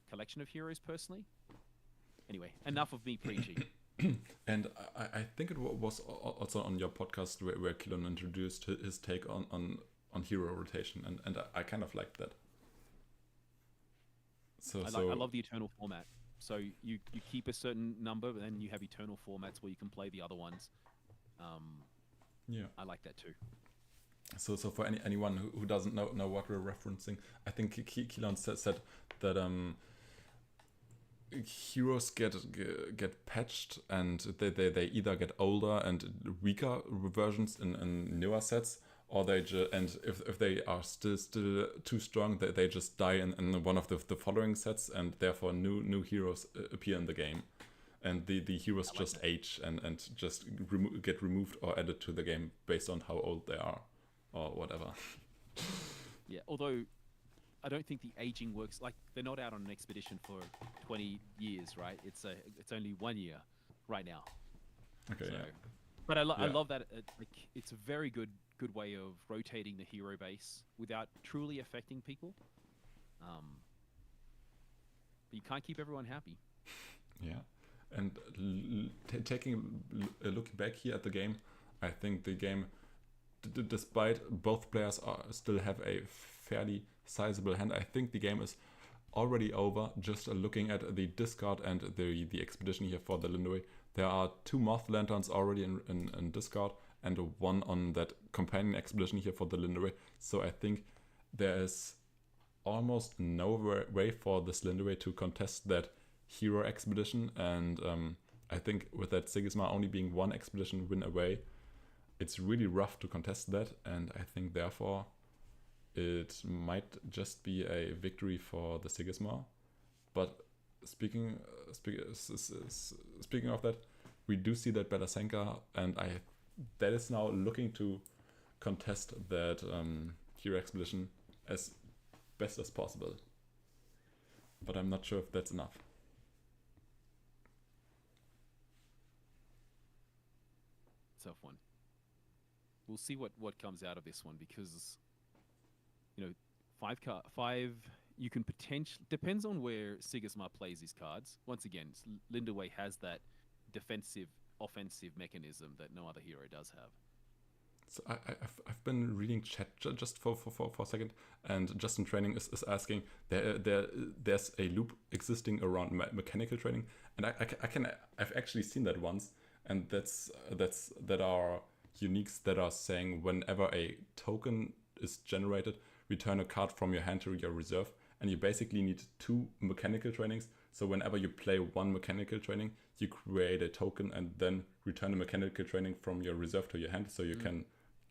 collection of heroes personally. Anyway, enough of me preaching. And I think it was also on your podcast where Kilon introduced his take on hero rotation, and I kind of liked that. I love the eternal format. So you keep a certain number, but then you have eternal formats where you can play the other ones. Yeah, I like that too. So for anyone who doesn't know what we're referencing, I think Kilon said that heroes get patched, and they either get older and weaker versions in newer sets, or and if they are still too strong, they just die in one of the following sets, and therefore new heroes appear in the game, and the heroes just age and just get removed or added to the game based on how old they are or whatever. Yeah, although I don't think the aging works. Like they're not out on an expedition for 20 years, right? It's only 1 year right now. Okay, So, yeah. but I Yeah. love that. Like it's a very good way of rotating the hero base without truly affecting people. But you can't keep everyone happy. Yeah. And looking back here at the game, I think the game, despite both players still have a fairly sizable hand, I think the game is already over. Just looking at the discard and the expedition here for the Lindway, there are 2 Moth Lanterns already in discard and 1 on that companion expedition here for the Lindway. So I think there is almost no way for this Lindway to contest that hero expedition. And I think with that Sigismar only being 1 expedition win away, it's really rough to contest that. And I think therefore it might just be a victory for the Sigismar. But speaking of that, we do see that Belasenka, and that is now looking to contest that hero expedition as best as possible. But I'm not sure if that's enough. Tough one. We'll see what comes out of this one because you know 5 you can potentially depends on where Sigismar plays his cards. Once again, Lindaway has that defensive offensive mechanism that no other hero does have. So I've been reading chat just for a second, and Justin Training is asking there's a loop existing around mechanical training, and I've actually seen that once, and that are uniques that are saying whenever a token is generated, return a card from your hand to your reserve, and you basically need 2 mechanical trainings. So whenever you play 1 mechanical training, you create a token and then return a mechanical training from your reserve to your hand, so you can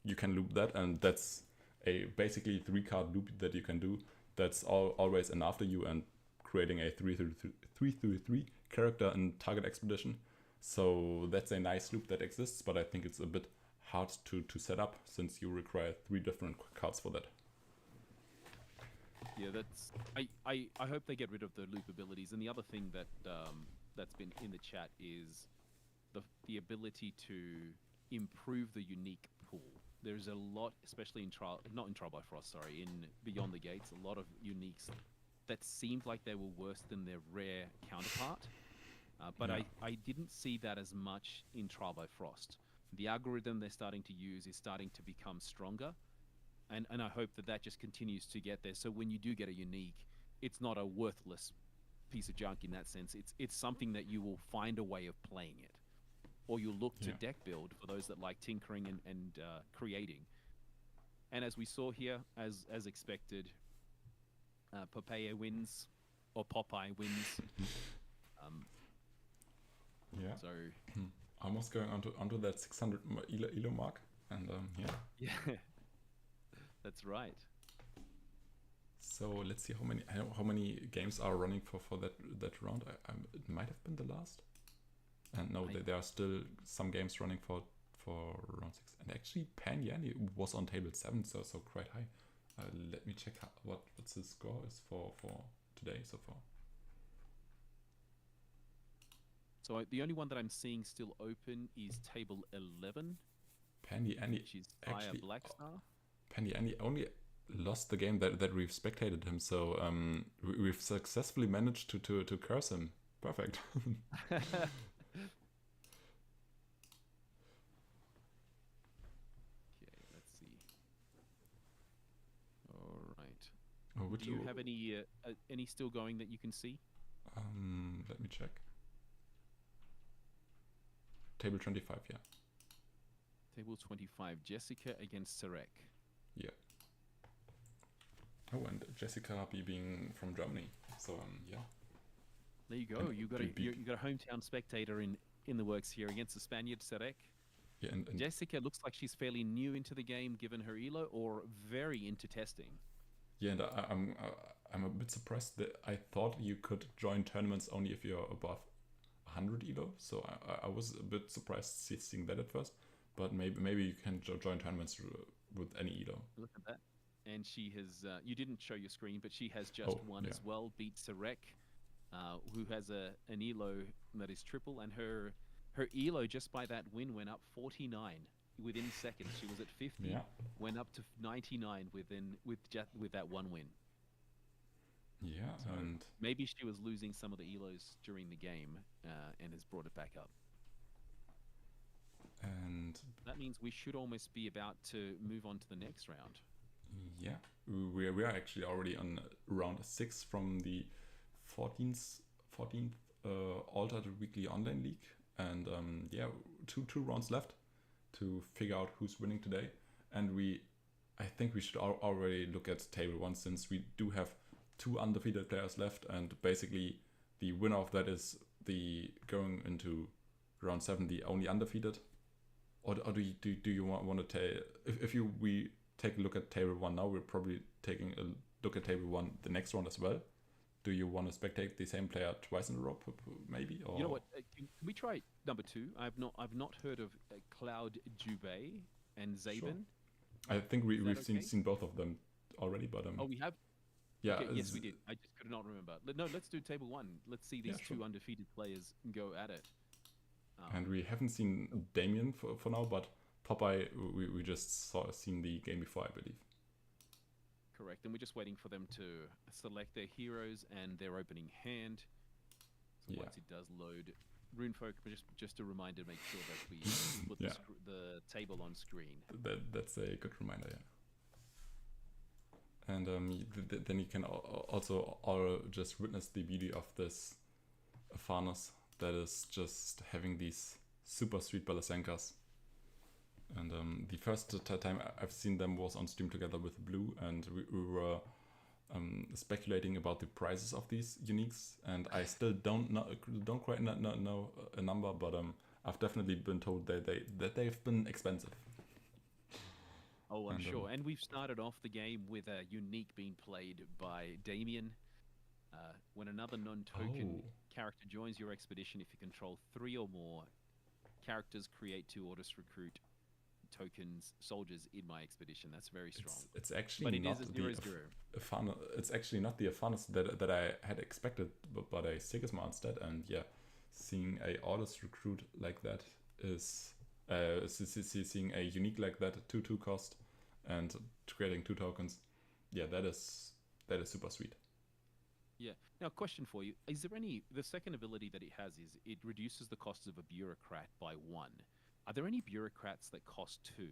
loop that, and that's a basically 3-card loop that you can do. That's always an after you and creating a 3/3 character in target expedition. So that's a nice loop that exists, but I think it's a bit hard to set up since you require 3 different cards for that. Yeah, that's I hope they get rid of the loop abilities. And the other thing that that's been in the chat is the ability to improve the unique pool. There's a lot, especially in not in Trial by Frost, sorry, in Beyond the Gates, a lot of uniques that seemed like they were worse than their rare counterpart. But Yeah. I didn't see that as much in Trial by Frost. The algorithm they're starting to use is starting to become stronger. And I hope that just continues to get there. So when you do get a unique, it's not a worthless piece of junk in that sense. It's something that you will find a way of playing it, or you'll look to deck build for those that like tinkering and creating. And as we saw here, as expected, Popeye wins, or Popeye wins. Yeah. So almost going onto that 600 elo mark, and yeah, that's right. So let's see how many games are running for that round. It might have been the last. And no, there are still some games running for round 6. And actually, Pan Yanni was on table 7, so quite high. Let me check what's his score is for today so far. So the only one that I'm seeing still open is table 11. Pandy Andy, which is Fire Black Star. Pandy Andy only lost the game that we've spectated him, so we've successfully managed to curse him. Perfect. Okay, let's see. All right. Do you have any still going that you can see? Let me check. Table 25, yeah. Table 25, Jessica against Sarek. Yeah. Oh, and Jessica being from Germany, so yeah. There you go. You got a hometown spectator in the works here against the Spaniard Sarek. Yeah, and Jessica looks like she's fairly new into the game, given her elo, or very into testing. Yeah, and I'm a bit surprised that I thought you could join tournaments only if you're above 100 elo. So I was a bit surprised seeing that at first, but maybe you can join tournaments with any elo. Look at that. and she has. You didn't show your screen, but she has just won as well. Beat Sarek, who has an elo that is triple, and her elo just by that win went up 49 within seconds. She was at 50, went up to 99 with that one win. Yeah, so and maybe she was losing some of the elos during the game and has brought it back up. And that means we should almost be about to move on to the next round. Yeah, we are actually already on round 6 from the 14th Altered Weekly Online League, and yeah, two rounds left to figure out who's winning today. And I think we should already look at table 1, since we do have 2 undefeated players left, and basically the winner of that is the going into round 7 the only undefeated. Or do you want to take, if we take a look at table 1 now, we're probably taking a look at table 1 the next round as well. Do you want to spectate the same player twice in a row, maybe? Or? You know what? Can we try number 2? I've not heard of Cloud Jubei and Zaben. Sure. I think we've seen both of them already, but oh, we have. Yeah. Okay, yes, we did. I just could not remember. No, let's do table 1. Let's see these two undefeated players go at it. And we haven't seen Damien for now, but Popeye we just seen the game before, I believe. Correct, and we're just waiting for them to select their heroes and their opening hand. So once it does load, Runefolk, just a reminder, make sure that we put the table on screen. That's a good reminder, yeah. And then you can also just witness the beauty of this Farnus that is just having these super sweet Balasenkas. And the first time I've seen them was on stream together with Blue, and we were speculating about the prices of these uniques, and I still don't quite know a number, but I've definitely been told that they've been expensive. Oh, I'm sure. And we've started off the game with a unique being played by Damien. When another non-token character joins your expedition, if you control 3 or more characters, create 2 orders recruit tokens soldiers in my expedition. That's very strong. It's actually not it's actually not the Afanis that I had expected, but a Sigismar instead. And yeah, seeing a orders recruit like that is seeing a unique like that 2/2 cost and creating 2 tokens. Yeah, that is super sweet. Yeah. Now, question for you: is there the second ability that it has is it reduces the cost of a bureaucrat by 1. Are there any bureaucrats that cost 2?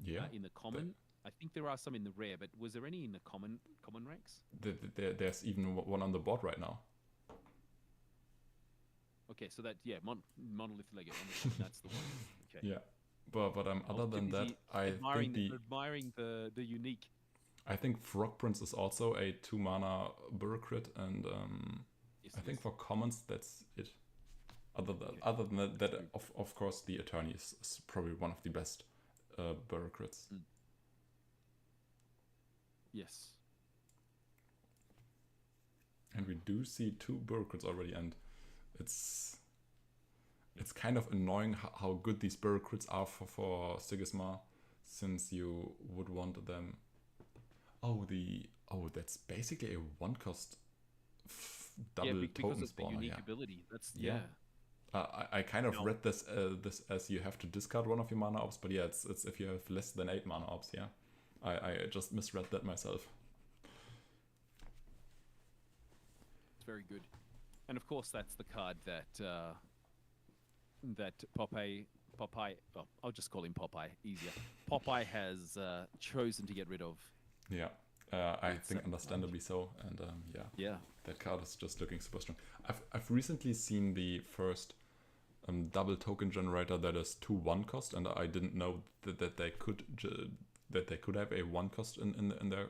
Yeah. In the common, I think there are some in the rare, but was there any in the common ranks? There's even one on the board right now. Okay, so that monolith legate. That's the one. Okay. Yeah, but other than that, admiring the unique. I think Frog Prince is also a 2 mana bureaucrat, and I think for commons that's it. Other than that, of course, the Attorney is probably one of the best bureaucrats. Yes. And we do see 2 bureaucrats already, and it's kind of annoying how good these bureaucrats are for Sigismar, since you would want them. That's basically a 1-cost double token spawner. Unique ability. That's I kind of read this as you have to discard one of your mana ops, but yeah, it's if you have less than 8 mana ops. Yeah, I just misread that myself. It's very good, and of course that's the card that Popeye. Oh, I'll just call him Popeye. Easier. Popeye has chosen to get rid of. Yeah. I think understandably so, and yeah, that card is just looking super strong. I've recently seen the first double token generator that is 2 1-cost, and I didn't know that they could have a 1-cost in their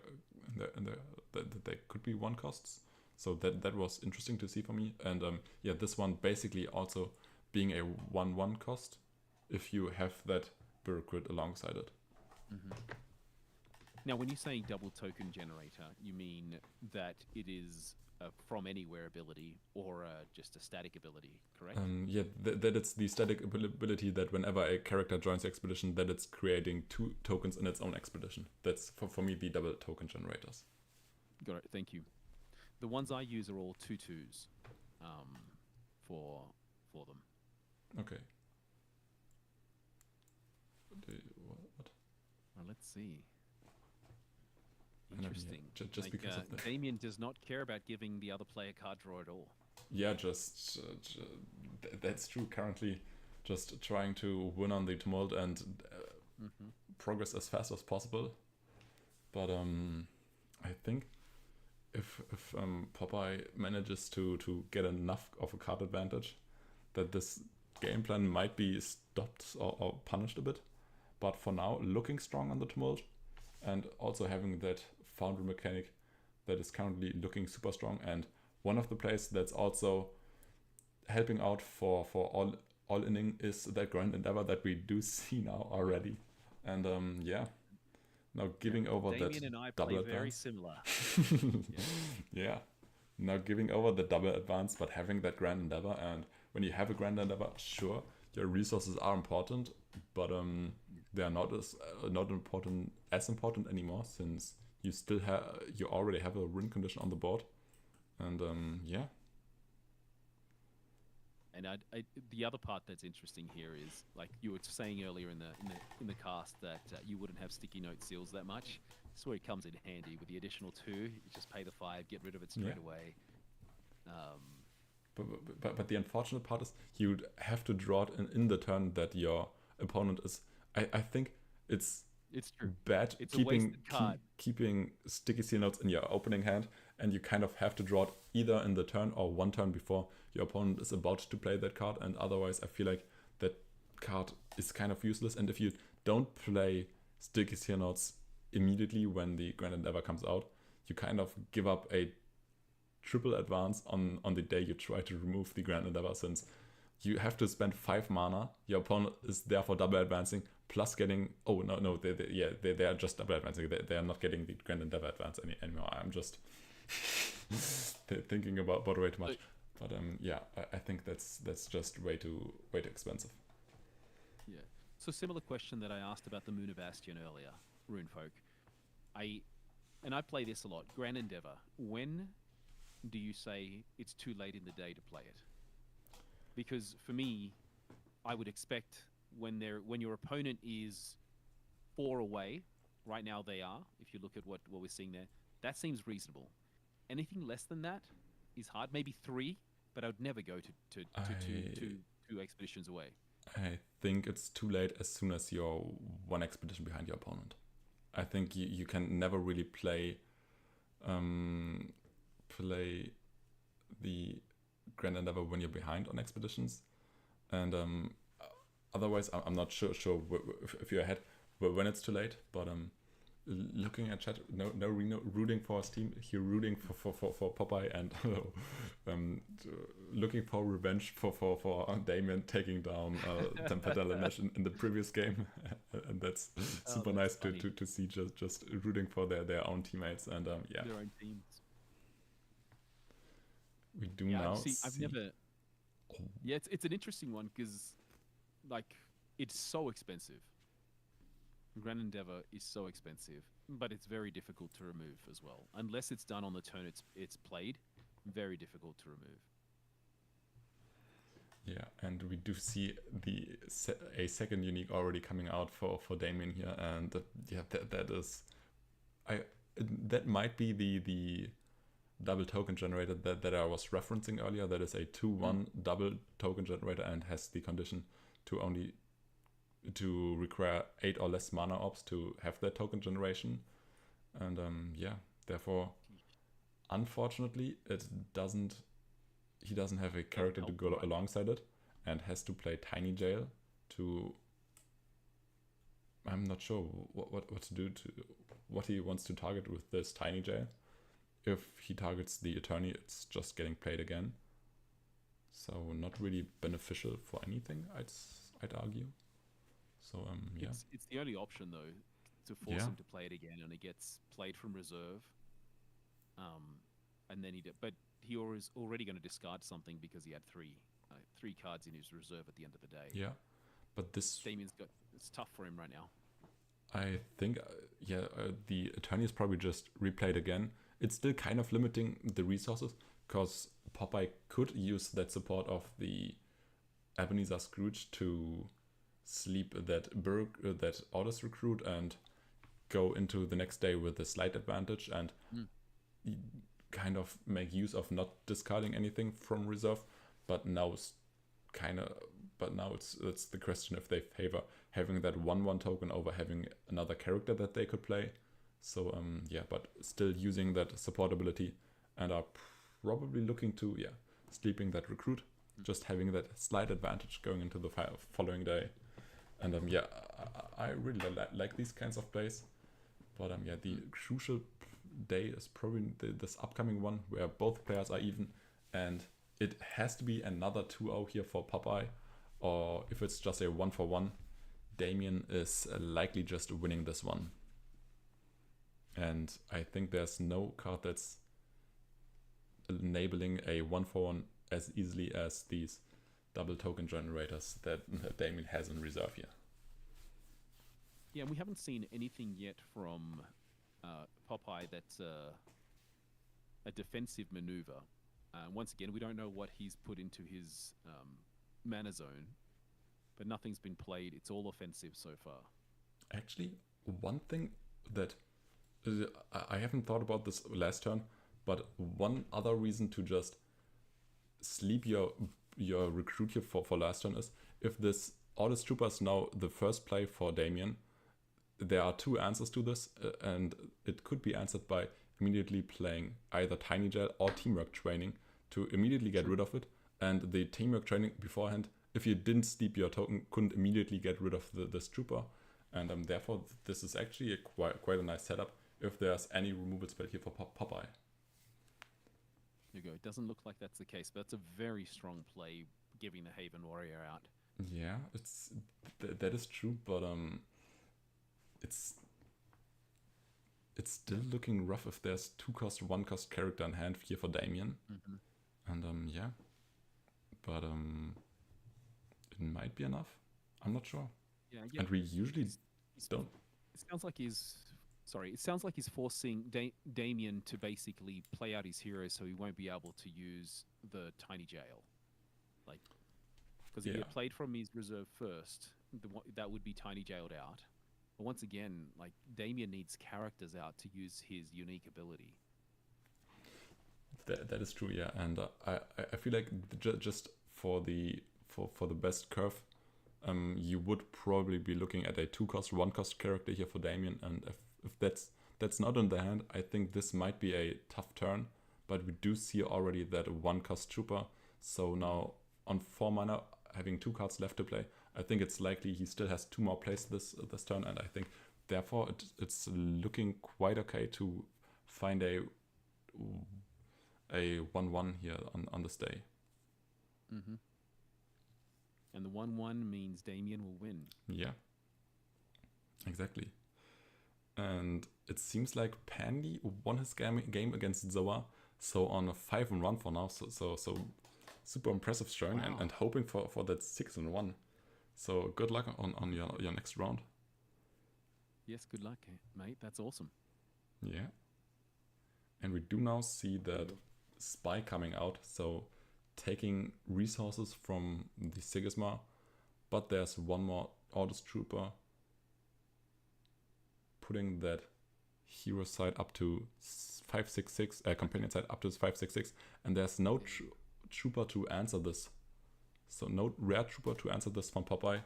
that they could be 1-costs. So that was interesting to see for me, and yeah, this one basically also being a 1/1 cost if you have that bureaucrat alongside it. Mm-hmm. Now, when you say double token generator, you mean that it is a from anywhere ability or just a static ability, correct? Yeah, that it's the static ability that whenever a character joins the expedition, that it's creating 2 tokens in its own expedition. That's for me the double token generators. Got it. Thank you. The ones I use are all 2/2s for them. Okay. What? Well, let's see. I never- Interesting. just Like, because of that. Damien does not care about giving the other player card draw at all. Yeah, that's true. Currently, just trying to win on the tumult and progress as fast as possible. But I think if Popeye manages to get enough of a card advantage, that this game plan might be stopped or punished a bit. But for now, looking strong on the tumult, and also having that foundry mechanic that is currently looking super strong, and one of the players that's also helping out for all inning is that Grand Endeavor that we do see now already. And yeah, now giving over Damien that and I double play very advance. similar. Yeah, now giving over the double advance, but having that Grand Endeavor. And when you have a Grand Endeavor, sure, your resources are important, but they are not as important anymore, since you already have a win condition on the board. And yeah. And the other part that's interesting here is, like you were saying earlier in the cast, that you wouldn't have sticky note seals that much. This is where it comes in handy with the additional 2. You just pay the 5, get rid of it straight away. But the unfortunate part is you'd have to draw it in the turn that your opponent is. I think it's true. bad It's a wasted card. keeping sticky seal notes in your opening hand, and you kind of have to draw it either in the turn or one turn before your opponent is about to play that card, and otherwise I feel like that card is kind of useless. And if you don't play sticky seal notes immediately when the Grand Endeavor comes out, you kind of give up a triple advance on the day you try to remove the Grand Endeavor, since you have to spend 5 mana, your opponent is therefore double advancing, plus getting... Oh, no, they are just double advancing. They are not getting the Grand Endeavor advance anymore. I'm just thinking about way too much. But yeah, I think that's just way too expensive. Yeah. So similar question that I asked about the Moon of Bastion earlier, Runefolk. I play this a lot. Grand Endeavor. When do you say it's too late in the day to play it? Because for me, I would expect when your opponent is 4 away, right now they are, if you look at what we're seeing there, that seems reasonable. Anything less than that is hard. Maybe 3, but I would never go to two expeditions away. I think it's too late as soon as you're 1 expedition behind your opponent. I think you can never really play the Grand Endeavor when you're behind on expeditions, and otherwise I'm not sure if you're ahead when it's too late. But looking at chat, no rooting for his team. Here rooting for Popeye, and looking for revenge for Damien taking down Tempesta Lanesh in the previous game, and that's super nice to see just rooting for their own teammates, and yeah, their own teams. We do now see. I've never. Yeah, it's an interesting one because, like, it's so expensive. Grand Endeavor is so expensive, but it's very difficult to remove as well. Unless it's done on the turn it's played, very difficult to remove. Yeah, and we do see a second unique already coming out for Damien here, and yeah, that is, that might be the double token generator that I was referencing earlier. That is a 2/1 double token generator and has the condition to require 8 or less mana orbs to have that token generation. And yeah, therefore, unfortunately, he doesn't have a character to go alongside it, and has to play Tiny Jail to... I'm not sure what to do, what he wants to target with this Tiny Jail. If he targets the Attorney, it's just getting played again. So not really beneficial for anything, I'd argue. So yeah. It's the only option though. to force Yeah. him to play it again, and it gets played from reserve. And then but he was already going to discard something because he had three cards in his reserve at the end of the day. Yeah. But this, It's tough for him right now. I think, the Attorney is probably just replayed again. It's still kind of limiting the resources because Popeye could use that support of the Ebenezer Scrooge to sleep that that Orders recruit and go into the next day with a slight advantage and kind of make use of not discarding anything from reserve. But now it's it's the question if they favor having that 1/1 token over having another character that they could play. So but still using that support ability and are probably looking to sleeping that recruit, just having that slight advantage going into the following day. And I really like these kinds of plays. But the crucial day is probably this upcoming one where both players are even, and it has to be another 2-0 here for Popeye, or if it's just a 1-for-1, Damien is likely just winning this one. And I think there's no card that's enabling a 1-for-1 as easily as these double token generators that Damien has in reserve here. Yeah, and we haven't seen anything yet from Popeye that's a defensive maneuver. Once again, we don't know what he's put into his mana zone, but nothing's been played. It's all offensive so far. Actually, one thing that I haven't thought about this last turn, but one other reason to just sleep your recruit here for last turn is if this Orders Trooper is now the first play for Damien, there are two answers to this, and it could be answered by immediately playing either Tiny Jail or Teamwork Training to immediately get rid of it. And the Teamwork Training beforehand, if you didn't sleep your token, couldn't immediately get rid of this trooper. And therefore, this is actually quite a nice setup if there's any removal spell here for Popeye. There you go. It doesn't look like that's the case, but that's a very strong play, giving the Haven Warrior out. Yeah, that is true, but it's still looking rough if there's 2-cost, 1-cost character in hand here for Damien. And but it might be enough. I'm not sure. Yeah. And we usually don't. It sounds like he's forcing Damien to basically play out his heroes, so he won't be able to use the Tiny Jail. Because if he had played from his reserve first, that would be Tiny Jailed out. But once again, Damien needs characters out to use his unique ability. That is true, yeah. And I feel like just for the best curve, you would probably be looking at a 2-cost, 1-cost character here for Damien. And if that's not in the hand, I think this might be a tough turn. But we do see already that 1-cost trooper. So now on 4 mana, having 2 cards left to play, I think it's likely he still has 2 more plays this turn, and I think therefore it's looking quite okay to find a 1/1 here on this day. And the 1/1 means Damien will win. Yeah, exactly. And it seems like Pandy won his game against Zoa, so on a 5-1 for now. So super impressive showing. Wow. and hoping for that 6-1. So good luck on your next round. Yes, good luck, mate. That's awesome. Yeah. And we do now see that Spy coming out, so taking resources from the Sigismar, but there's one more Orders Trooper, putting that hero side up to 566, companion side up to 566, and there's no trooper to answer this. So no rare trooper to answer this from Popeye.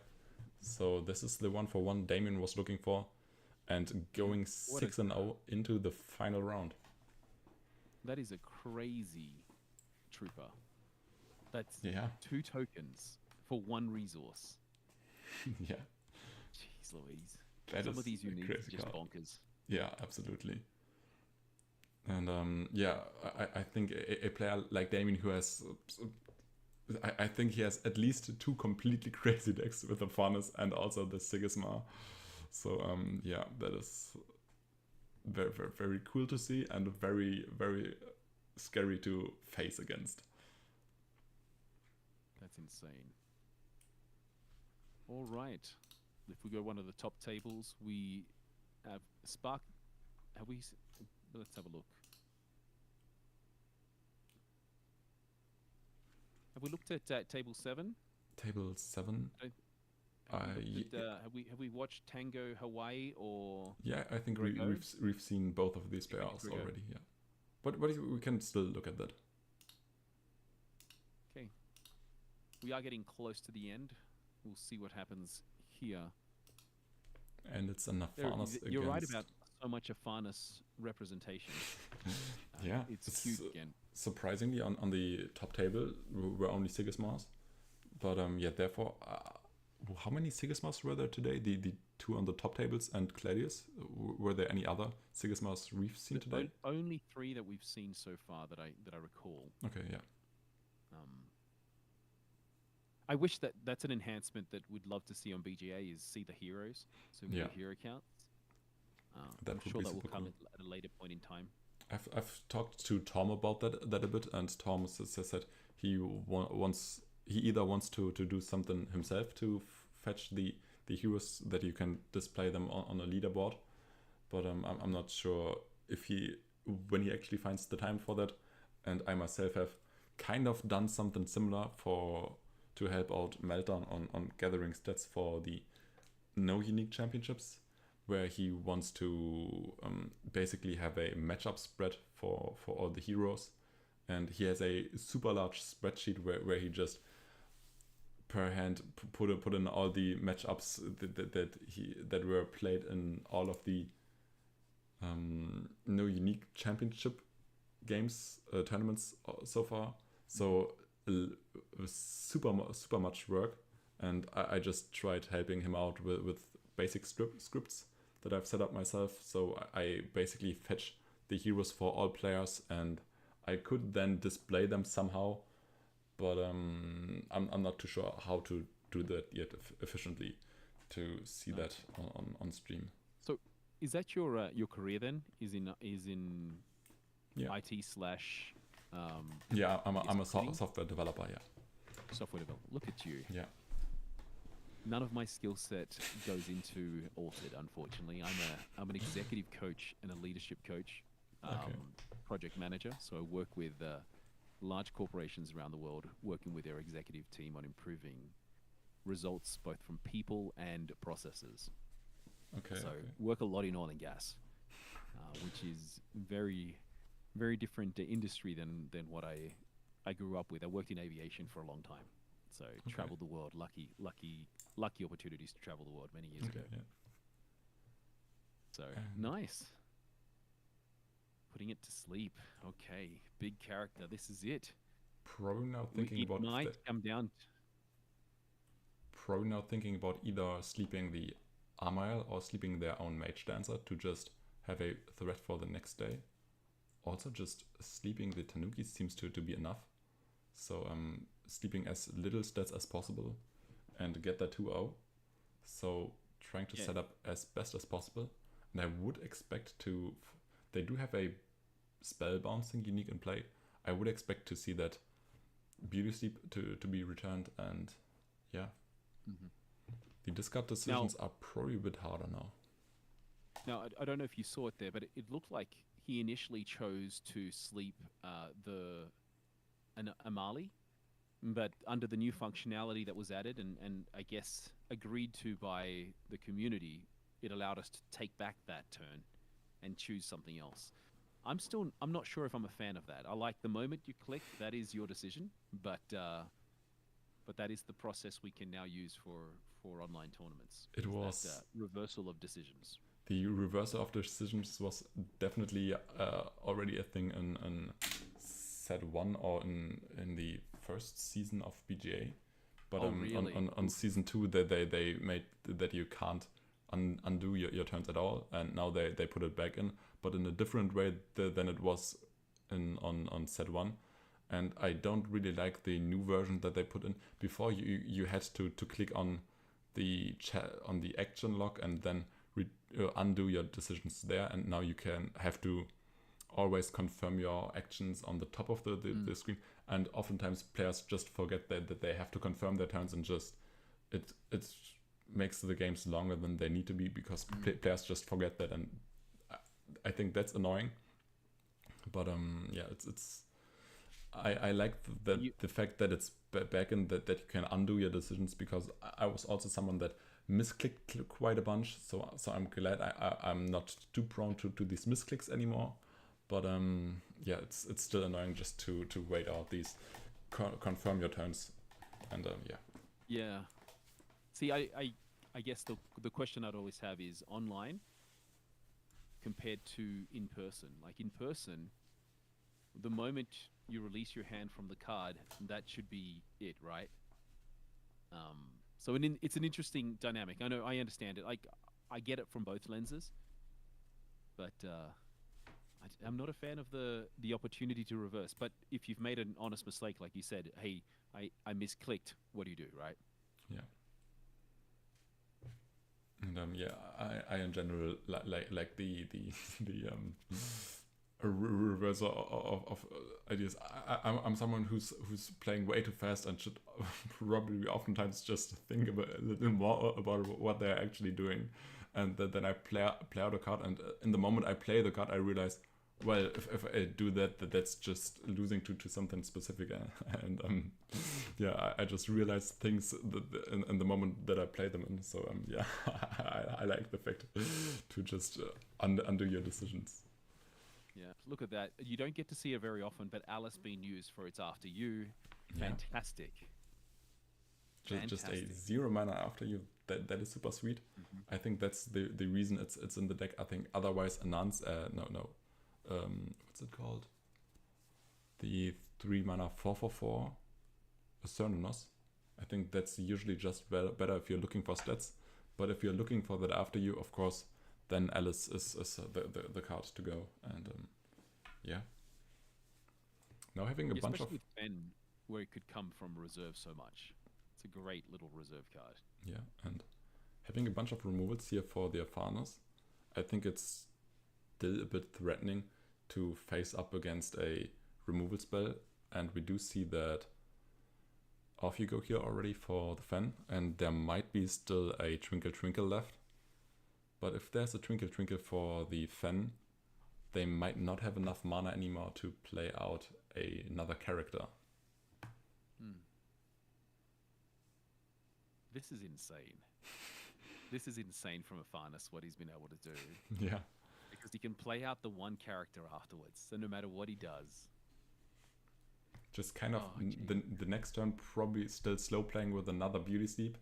So this is the 1-for-1 Damien was looking for, and going 6-0 into the final round. That is a crazy trooper. That's 2 tokens for 1 resource. Yeah. Jeez Louise. Some of these uniques are just card. bonkers. Yeah, absolutely. And I think a player like Damien who has, I think he has at least 2 completely crazy decks with the Furnace and also the Sigismar. So yeah, that is very, very, very cool to see and very, very scary to face against. That's insane. All right. If we go one of the top tables, we have Spark. Have we? Let's have a look. Have we looked at table 7? Table 7. Have we watched Tango Hawaii or? Yeah, I think we've seen both of these players already. Yeah, but we can still look at that. Okay, we are getting close to the end. We'll see what happens here. And it's enough Farnus against... You're right about so much of Farnus representation. Yeah, it's cute again. Surprisingly, on the top table were only Sigismars, but yeah, therefore, how many Sigismars were there today? The two on the top tables and Claudius. Were there any other Sigismars we've seen today? Only 3 that we've seen so far that I recall. Okay, yeah. I wish that's an enhancement that we'd love to see on BGA is see the heroes, so we hero counts. I'm sure that will come at a later point in time. I've talked to Tom about that a bit, and Tom said he either wants to do something himself to fetch the heroes that you can display them on a leaderboard, but I'm not sure if when he actually finds the time for that. And I myself have kind of done something similar to help out Meltdown on gathering stats for the No Unique Championships, where he wants to basically have a matchup spread for all the heroes. And he has a super large spreadsheet where he just per hand put in all the matchups that were played in all of the No Unique Championship games, tournaments so far. So it was super much work, and I just tried helping him out with basic scripts that I've set up myself. So I basically fetch the heroes for all players, and I could then display them somehow, but I'm not too sure how to do that yet efficiently to see that on stream. So is that your career then? Is in IT slash yeah, I'm a software developer. Yeah, software developer. Look at you. Yeah. None of my skill set goes into Altered, unfortunately. I'm an executive coach and a leadership coach, project manager. So I work with large corporations around the world, working with their executive team on improving results both from people and processes. So work a lot in oil and gas, which is very, very different industry than what I grew up with. I worked in aviation for a long time, so traveled the world. Lucky opportunities to travel the world many years ago. Yeah. So nice. Putting it to sleep. Okay, big character. This is it. Probably now thinking about either sleeping the Amael or sleeping their own mage dancer to just have a threat for the next day. Also, just sleeping the Tanuki seems to be enough. So sleeping as little stats as possible and get that 2-0. So trying to set up as best as possible. And I would expect they do have a spell bouncing unique in play. I would expect to see that Beauty Sleep to be returned, and the discard decisions are probably a bit harder now. Now, I don't know if you saw it there, but it looked like he initially chose to sleep an Amali, but under the new functionality that was added and I guess agreed to by the community, it allowed us to take back that turn and choose something else. I'm not sure if I'm a fan of that. I like the moment you click, that is your decision, but that is the process we can now use for online tournaments. It was that, reversal of decisions. The reversal of decisions was definitely already a thing in set 1 or in the first season of BGA, but really? on season 2 they made that you can't undo your turns at all, and now they put it back in, but in a different way than it was on set 1. And I don't really like the new version that they put in. Before you had to click on the action log and then undo your decisions there, and now you can have to always confirm your actions on the top of the screen, and oftentimes players just forget that they have to confirm their turns, and just it makes the games longer than they need to be because players just forget that, and I think that's annoying. But yeah, it's I like the fact that it's back in that you can undo your decisions, because I was also someone that misclicked quite a bunch, so I'm glad I'm not too prone to these misclicks anymore. But yeah, it's still annoying just to wait out these confirm your turns, and yeah. Yeah. See, I guess the question I'd always have is online compared to in person. Like in person, the moment you release your hand from the card, that should be it, right? So it's an interesting dynamic. I understand it. Like I get it from both lenses, but I'm not a fan of the opportunity to reverse. But if you've made an honest mistake, like you said, hey, I misclicked, what do you do, right? Yeah. And yeah, I in general like the reversal of ideas. I'm someone who's playing way too fast and should probably oftentimes just think a little more about what they're actually doing, and then I play out a card, and in the moment I play the card, I realize, well, if I do that, that's just losing to something specific, and yeah, I just realize things in the moment that I play them in. So yeah, I like the fact to just undo your decisions. Yeah, look at that. You don't get to see it very often, but Alice being used for its after you, fantastic. Just a 0 mana after you. That is super sweet. I think that's the reason it's in the deck. I think otherwise Anance what's it called? The 3 mana 4/4 Cernunos. I think that's usually just better if you're looking for stats. But if you're looking for that after you, of course, then Alice is the card to go. And yeah. Now having a bunch of... Especially with Fen, where it could come from reserve so much. It's a great little reserve card. Yeah, and having a bunch of removals here for the Arfanas, I think it's still a bit threatening to face up against a removal spell. And we do see that off you go here already for the Fen, and there might be still a Twinkle Twinkle left. But if there's a Twinkle Twinkle for the Fen, they might not have enough mana anymore to play out another character. This is insane. This is insane from Arfanas, what he's been able to do. Yeah. Because he can play out the one character afterwards, so no matter what he does. Just kind of the next turn probably still slow playing with another Beauty Sleep,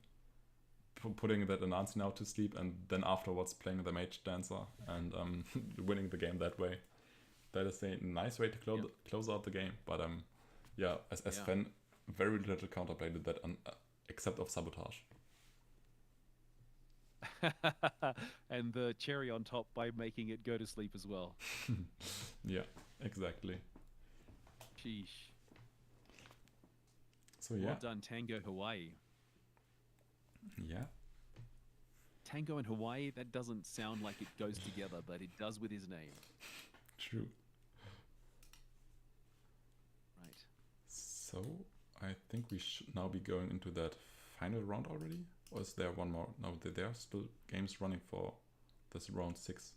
putting that Anansi now to sleep, and then afterwards playing the Mage Dancer and winning the game that way. That is a nice way to close out the game. But yeah, as Fen, very little counterplay to that, except of Sabotage. And the cherry on top by making it go to sleep as well. Yeah, exactly. Sheesh. So yeah. Well done, Tango Hawaii. Yeah. Tango and Hawaii, that doesn't sound like it goes together, but it does with his name. True. Right. So I think we should now be going into that final round already. Or is there one more? No, there are still games running for this round 6.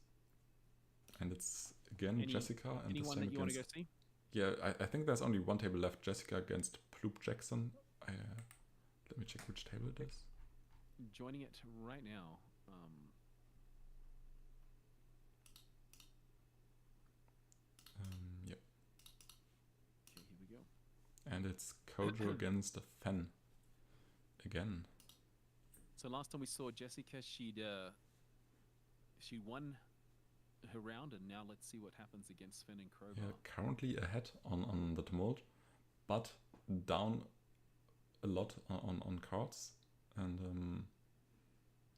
And it's again Jessica and anyone that you want to go see? Yeah, I think there's only one table left. Jessica against Ploop Jackson. Let me check which table it is. I'm joining it right now. Yep. Okay, here we go. And it's Kojo against Fen. Again. So last time we saw Jessica, she won her round, and now let's see what happens against Fen and Crowbar. Yeah, currently ahead on the Tumult, but down a lot on cards. And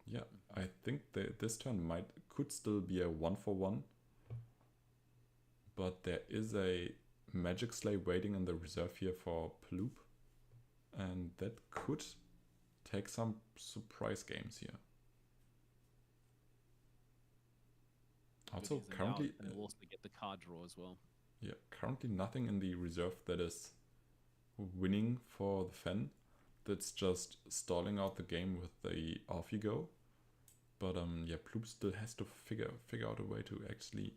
yeah, I think this turn could still be a 1-for-1, but there is a Magic Slay waiting in the reserve here for Ploop, and that could take some surprise games here. Also, goodies. And currently, and they'll also get the card draw as well. yeah, currently nothing in the reserve that is winning for the Fen. That's just stalling out the game with the off you go. But yeah, Ploop still has to figure out a way to actually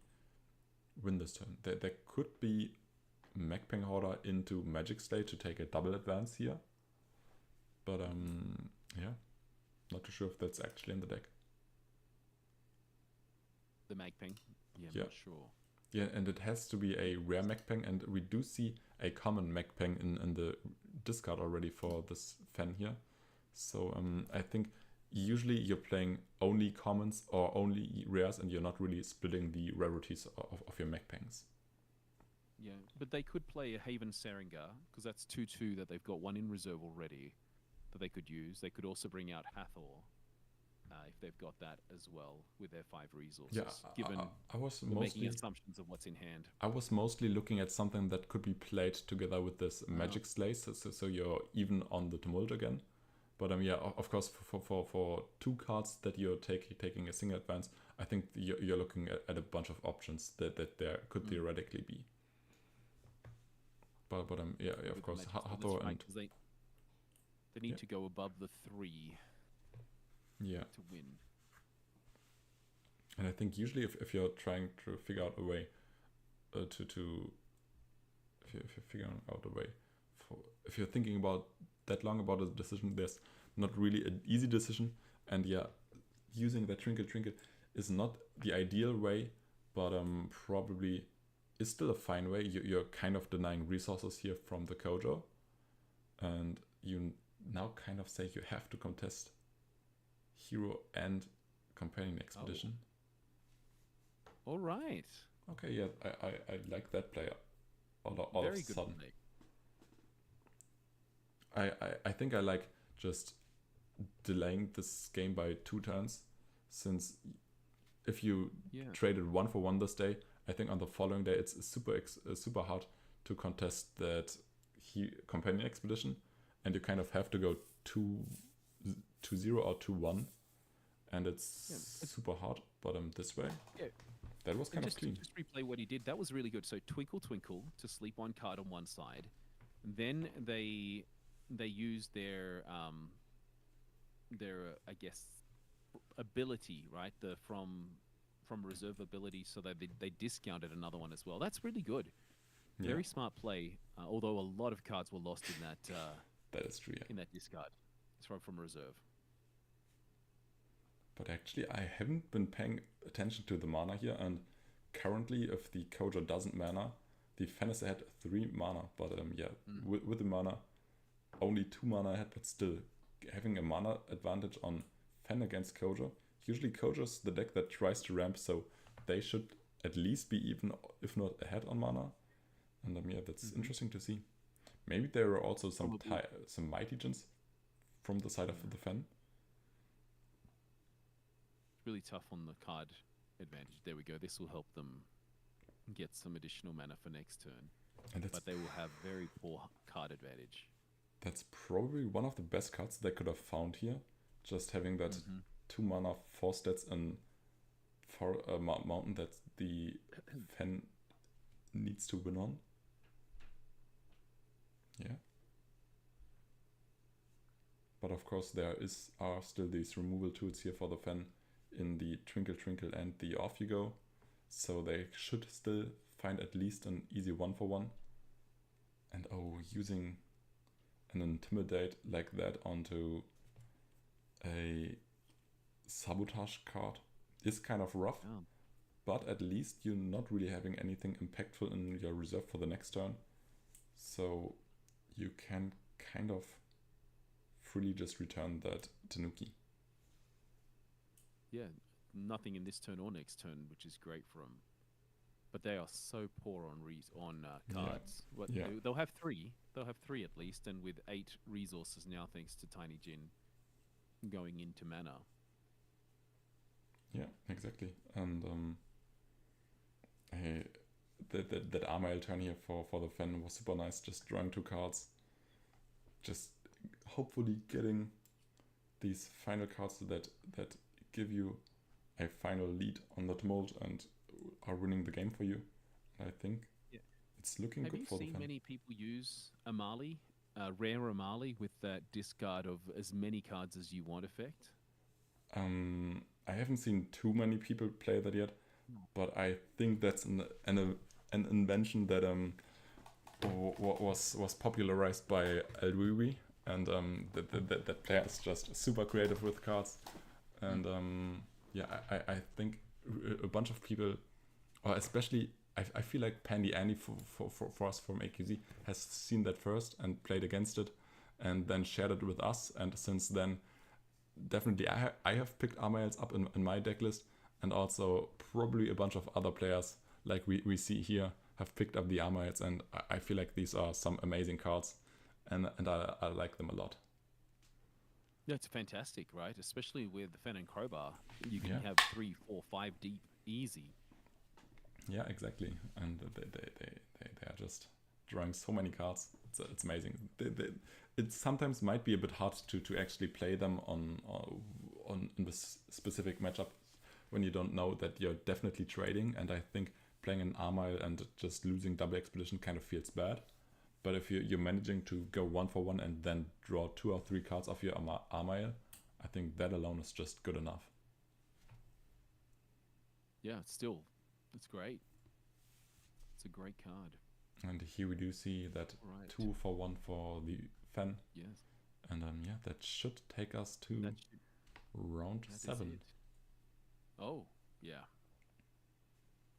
win this turn. There could be Magpeng Hoarder into Magic Slate to take a double advance here. But yeah, not too sure if that's actually in the deck. The Magpeng? Yeah, I'm Yeah. not sure. Yeah, and it has to be a rare Magpeng, and we do see a common Magpeng in the discard already for this Fen here. So I think usually you're playing only commons or only rares, and you're not really splitting the rarities of your Magpengs. Yeah, but they could play a Haven Serengar, because that's 2/2 that they've got one in reserve already that they could use. They could also bring out Hathor if they've got that as well with their 5 resources. Yeah, given I was we're making mostly assumptions of what's in hand. I was mostly looking at something that could be played together with this Magic Slate, so you're even on the Tumult again. But yeah, of course, for 2 cards that you're taking a single advance, I think you're looking at a bunch of options that there could theoretically be. But yeah, of course, Hathor right, and they need to go above the 3 to win. And I think usually if you're trying to figure out a way if you're figuring out a way if you're thinking about that long about a decision, there's not really an easy decision. And yeah, using that trinket is not the ideal way, but probably is still a fine way. You're kind of denying resources here from the Kojo, and you now kind of say you have to contest hero and companion expedition. All right. Okay, yeah, I like that player all Very of a good sudden. play. I think I like just delaying this game by 2 turns, since if you traded 1 for 1 this day, I think on the following day it's super hard to contest that companion expedition, and you kind of have to go 2-0 or 2-1, and it's super hard. But this way, that was kind of clean. Just replay what he did. That was really good. So Twinkle Twinkle to sleep 1 card on one side. Then they used their I guess ability, right? The from reserve ability, so that they discounted another one as well. That's really good. Very smart play. Although a lot of cards were lost in that. That is true. Yeah. In that discard, it's from reserve. But actually, I haven't been paying attention to the mana here, and currently, if the Kojo doesn't mana, the Fen is ahead 3 mana. But with the mana, only 2 mana ahead, but still having a mana advantage on Fen against Kojo. Usually Kojo's the deck that tries to ramp, so they should at least be even, if not ahead on mana. And that's interesting to see. Maybe there are also some Mighty Gens from the side of the Fen. Really tough on the card advantage. There we go. This will help them get some additional mana for next turn. But they will have very poor card advantage. That's probably one of the best cards they could have found here. Just having that 2 mana 4 stats and for a mountain that the Fen needs to win on. Yeah. But of course there are still these removal tools here for the Fen in the Twinkle Twinkle and the Off You Go. So they should still find at least an easy 1 for 1. And using an Intimidate like that onto a Sabotage card is kind of rough. Oh. But at least you're not really having anything impactful in your reserve for the next turn. So you can kind of freely just return that Tanuki. Yeah, nothing in this turn or next turn, which is great for them. But they are so poor on cards. They'll have 3. They'll have 3 at least, and with 8 resources now, thanks to Tiny Jin going into mana. Yeah, exactly. And that Armael turn here for the Fen was super nice. Just drawing 2 cards, just hopefully getting these final cards that give you a final lead on the Tumult, and are winning the game for you. I think Yeah. it's looking Have good you for the seen fan. many people use Amali, rare Amali, with that discard of as many cards as you want effect? I haven't seen too many people play that yet, but I think that's an invention that was popularized by A.W.O.L, and that player is just super creative with cards, and yeah, I think a bunch of people, or especially I feel like Pandy Andy for us from AQZ has seen that first and played against it, and then shared it with us, and since then definitely I have picked Armaels up in my deck list, and also probably a bunch of other players like we see here have picked up the Armaels, and I feel like these are some amazing cards, and I like them a lot. That's fantastic, right? Especially with the Fen and Crowbar, you can Yeah, have 3, 4, 5 deep easy. yeah, exactly, and they are just drawing so many cards. It's amazing. It sometimes might be a bit hard to actually play them on in this specific matchup when you don't know that you're definitely trading. And I think playing an Armile and just losing double expedition kind of feels bad. But if you're managing to go 1-for-1 and then draw 2 or 3 cards off your Armile, I think that alone is just good enough. Yeah, still, it's great. It's a great card. And here we do see that Right. 2-for-1 for the Fen. Yes. And yeah, that should take us to That round is 7. it. Oh, yeah.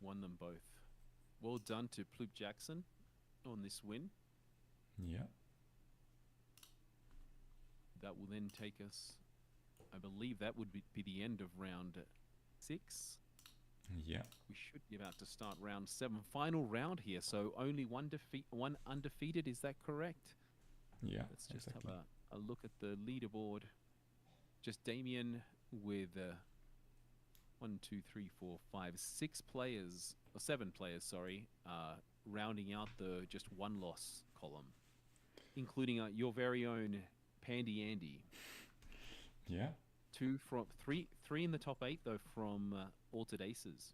Won them both. Well done to Ploop Jackson on this win. Yeah. That will then take us, I believe that would be the end of round 6. Yeah. We should be about to start round 7. Final round here, so only one undefeated. Is that correct? Yeah. Let's just exactly. have a look at the leaderboard. Just Damien with 1, 2, 3, 4, 5, 6 players, or 7 players, sorry, rounding out the just one loss column, including your very own Pandy Andy. Yeah. 2 from 3 in the top 8 though from Altered Aces.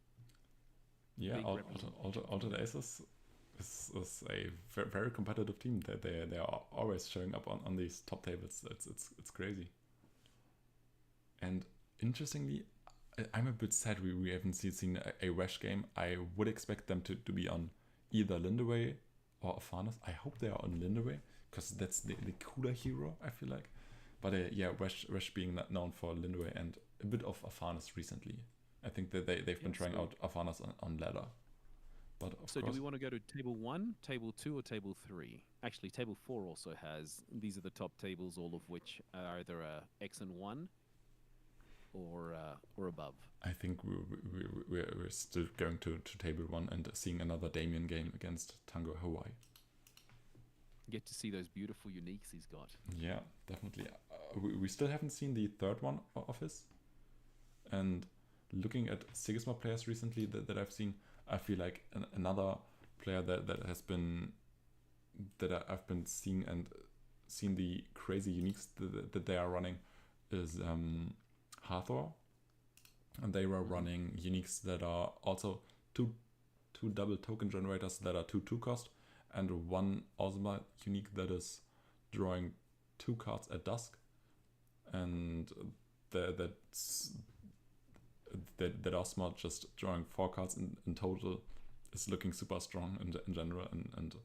Yeah. Big Altered Aces is a very competitive team. They are always showing up on these top tables. It's crazy. And interestingly, I'm a bit sad we haven't seen a Wesh game. I would expect them to be on either Lindaway or Afanas. I hope they are on Lindaway, because that's the cooler hero, I feel like. But yeah, Wesh being known for Lindaway and a bit of Afanas recently. I think that they've been trying out Afanas on ladder. But of So course, do we want to go to table 1, table 2, or table 3? Actually, table 4 also has, these are the top tables, all of which are either X and 1 or above. I think we're still going to table 1 and seeing another Damien game against Tango Hawaii. Get to see those beautiful uniques he's got. Yeah, definitely. We still haven't seen the third one of his. And looking at Sigisma players recently that I've seen, I feel like another player that has been that I've been seeing and seen the crazy uniques that they are running is Hathor, and they were running uniques that are also two double token generators that are 2/2 cost, and one Ozma unique that is drawing 2 cards at dusk, and that Ozma just drawing 4 cards in total is looking super strong in general, and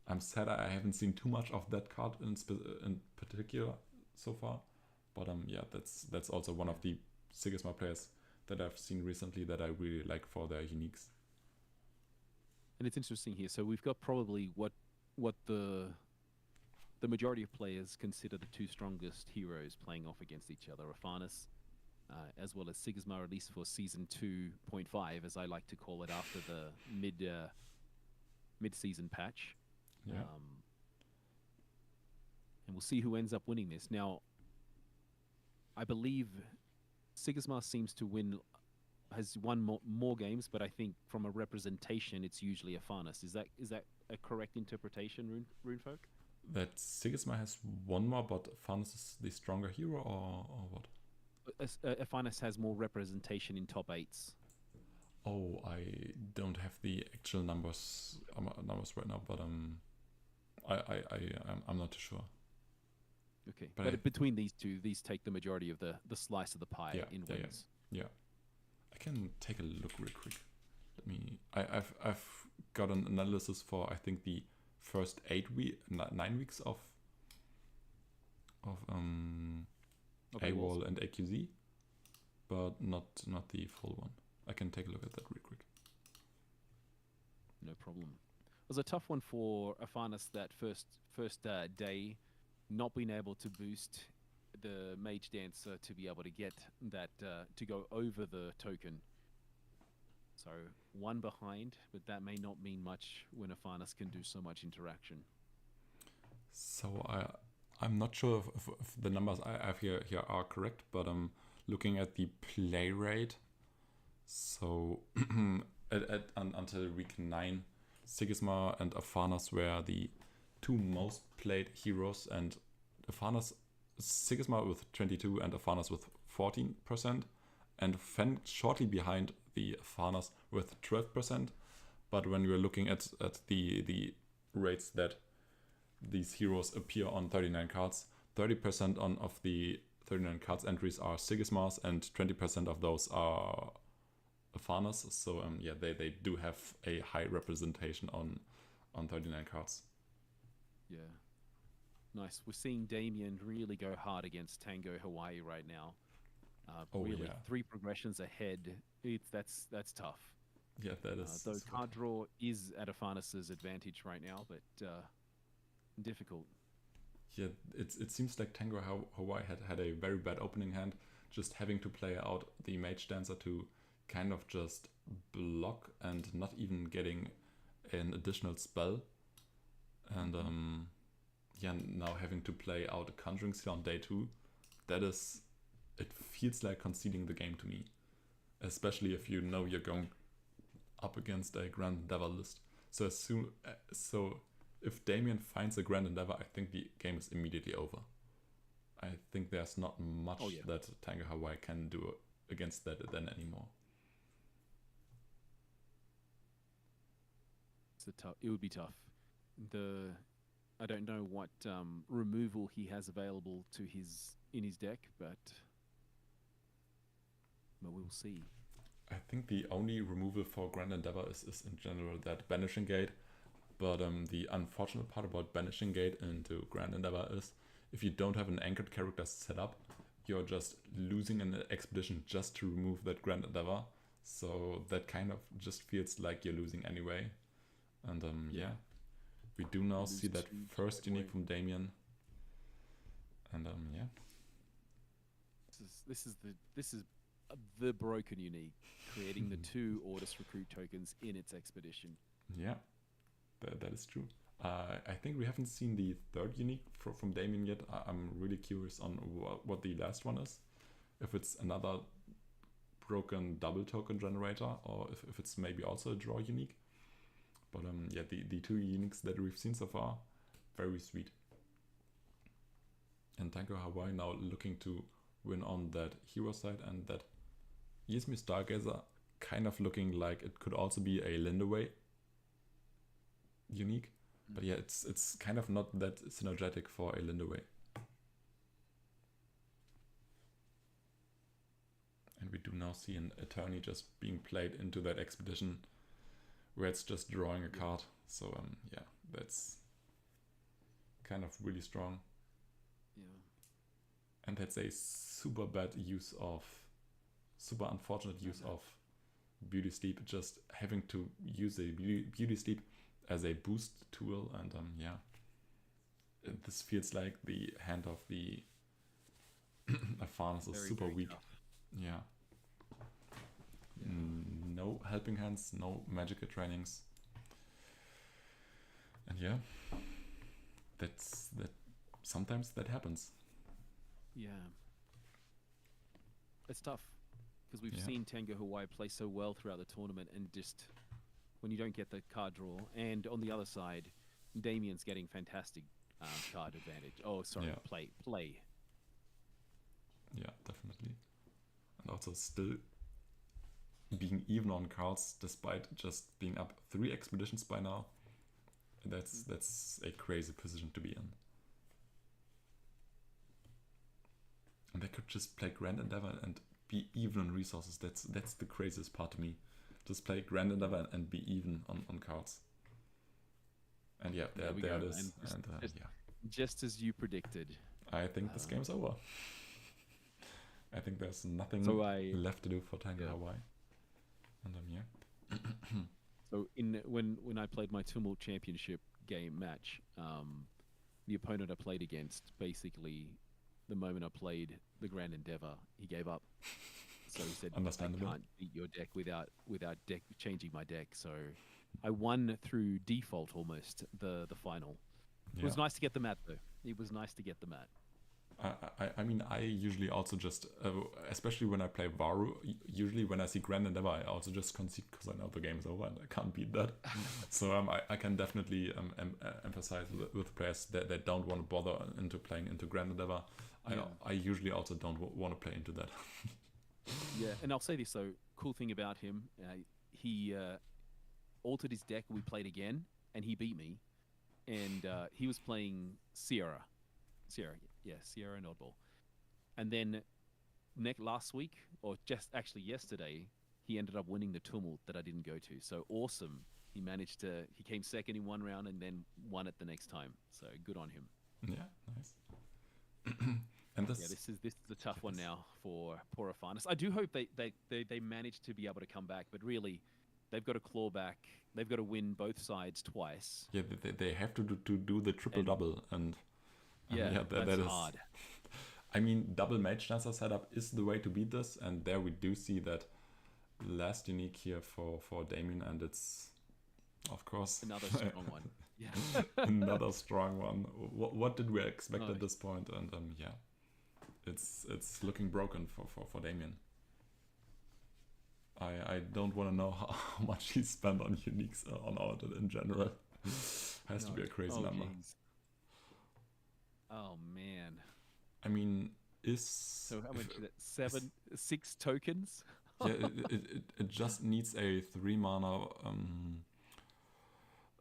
I'm sad I haven't seen too much of that card in particular so far, but yeah, that's also one of the Sigisma players that I've seen recently that I really like for their uniques. And it's interesting here. So we've got probably what the majority of players consider the 2 strongest heroes playing off against each other, Afanas, as well as Sigisma, at least for season 2.5, as I like to call it, after the mid-season patch. Yeah. And we'll see who ends up winning this. Now, I believe Sigisma seems to has won more games, but I think from a representation, it's usually Afanas. Is that a correct interpretation, Runefolk? That Sigisma has one more, but Afanas is the stronger hero, or what? Afanas has more representation in top 8s. Oh, I don't have the actual numbers right now, but I'm not too sure. Okay, But but between these two, these take the majority of the slice of the pie yeah, in yeah, wins. yeah. I can take a look real quick. Let me. I've got an analysis for I think the first 9 weeks of Okay, AWOL and AQZ, but not the full one. I can take a look at that real quick. No problem. It was a tough one for Afanis that first day, not being able to boost the Mage Dancer to be able to get that to go over the token. So one behind, but that may not mean much when Afanis can do so much interaction. So I'm not sure if the numbers I have here are correct, but I'm looking at the play rate. So until week 9, Sigismar and Afanas were the two most played heroes, and Sigismar with 22 and Afanas with 14%, and Fen shortly behind the Afanas with 12%. But when you're looking at the rates that these heroes appear on 39 cards, 30% of the 39 cards entries are Sigismars, and 20% of those are Afanas. So yeah, they do have a high representation on 39 cards. Yeah. Nice. We're seeing Damien really go hard against Tango Hawaii right now. Really, yeah. 3 progressions ahead. That's tough. Yeah, that is. Though card draw is at Afanis's advantage right now, but difficult. Yeah, it seems like Tango Hawaii had a very bad opening hand, just having to play out the Mage Dancer to kind of just block and not even getting an additional spell. And yeah, now having to play out a Conjuring Seal on day 2, it feels like conceding the game to me. Especially if you know you're going up against a Grand Endeavor list. So if Damien finds a Grand Endeavor, I think the game is immediately over. I think there's not much that Tango Hawaii can do against that then anymore. It would be tough. I don't know what removal he has available in his deck, but we'll see. I think the only removal for Grand Endeavor is in general that Banishing Gate. But the unfortunate part about Banishing Gate into Grand Endeavor is if you don't have an anchored character set up, you're just losing an expedition just to remove that Grand Endeavor. So that kind of just feels like you're losing anyway. And yeah, we do now see that first unique from Damien. And yeah, this is the broken unique, creating the 2 Ordis Recruit tokens in its expedition. Yeah, that is true. I think we haven't seen the 3rd unique from Damien yet. I'm really curious on what the last one is. If it's another broken double token generator, or if it's maybe also a draw unique. But yeah, the 2 uniques that we've seen so far, very sweet. And Tango Hawaii now looking to win on that hero side, and that Yizmi Stargazer kind of looking like it could also be a Lindaway unique. But yeah, it's kind of not that synergetic for a Lindaway. And we do now see an Attorney just being played into that expedition, where it's just drawing a card. So yeah, that's kind of really strong. Yeah. And that's a super unfortunate use of Beauty Sleep, just having to use a Beauty Sleep as a boost tool. And yeah, this feels like the hand of the Afanis is super weak. Tough. Yeah. No helping hands, no magical trainings. And yeah, that sometimes that happens. Yeah. It's tough because we've seen Tango Hawaii play so well throughout the tournament, and just when you don't get the card draw, and on the other side, Damien's getting fantastic card advantage. Oh, sorry, play. Yeah, definitely. And also still being even on cards despite just being up 3 expeditions by now. That's a crazy position to be in. And they could just play Grand Endeavor and be even on resources. That's the craziest part to me. Just play Grand Endeavor and be even on cards. And yeah, there it is. Just as you predicted. I think this game's over. I think there's nothing left to do for Tango Hawaii. And So when I played my Tumult Championship game match, the opponent I played against, basically, the moment I played the Grand Endeavor, he gave up. So he said, "I can't beat your deck without changing my deck." So I won through default almost the final. It was nice to get the mat though. It was nice to get the mat. I mean, I usually also just, especially when I play Varu, usually when I see Grand Endeavor, I also just concede because I know the game's over and I can't beat that. So I can definitely emphasize with players that they don't want to bother into playing into Grand Endeavor. I usually also don't want to play into that. Yeah, and I'll say this though, cool thing about him, he altered his deck, we played again, and he beat me. And he was playing Sierra and Oddball. And then last week, or just actually yesterday, he ended up winning the Tumult that I didn't go to. So awesome. He came second in one round and then won it the next time. So good on him. Yeah, nice. And this is a tough one now for poor Afanis. I do hope they manage to be able to come back, but really, they've got to claw back. They've got to win both sides twice. Yeah, they have to do the triple-double. And that is hard. I mean, double Mage Dancer setup is the way to beat this. And there we do see that last unique here for Damien. And it's, of course... Another strong one. Yeah. Another strong one. What did we expect at this point? And yeah, it's looking broken for Damien. I don't want to know how much he spent on uniques on Audit in general. Has to be a crazy number. Geez. Oh man. I mean, so how much is that? 6 tokens? Yeah, it just needs a 3-mana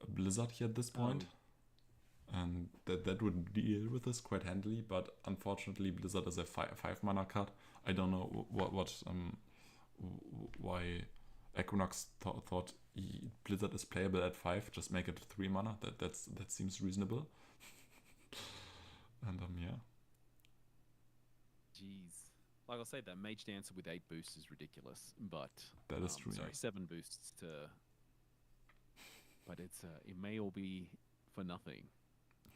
Blizzard here at this point. And that would deal with this quite handily, but unfortunately Blizzard is a 5-mana card. I don't know why Equinox thought Blizzard is playable at 5. Just make it 3 mana. That seems reasonable. And yeah. Jeez. Like I'll say, that Mage Dancer with 8 boosts is ridiculous, but that is true. Sorry, 7 boosts to. But it may all be for nothing.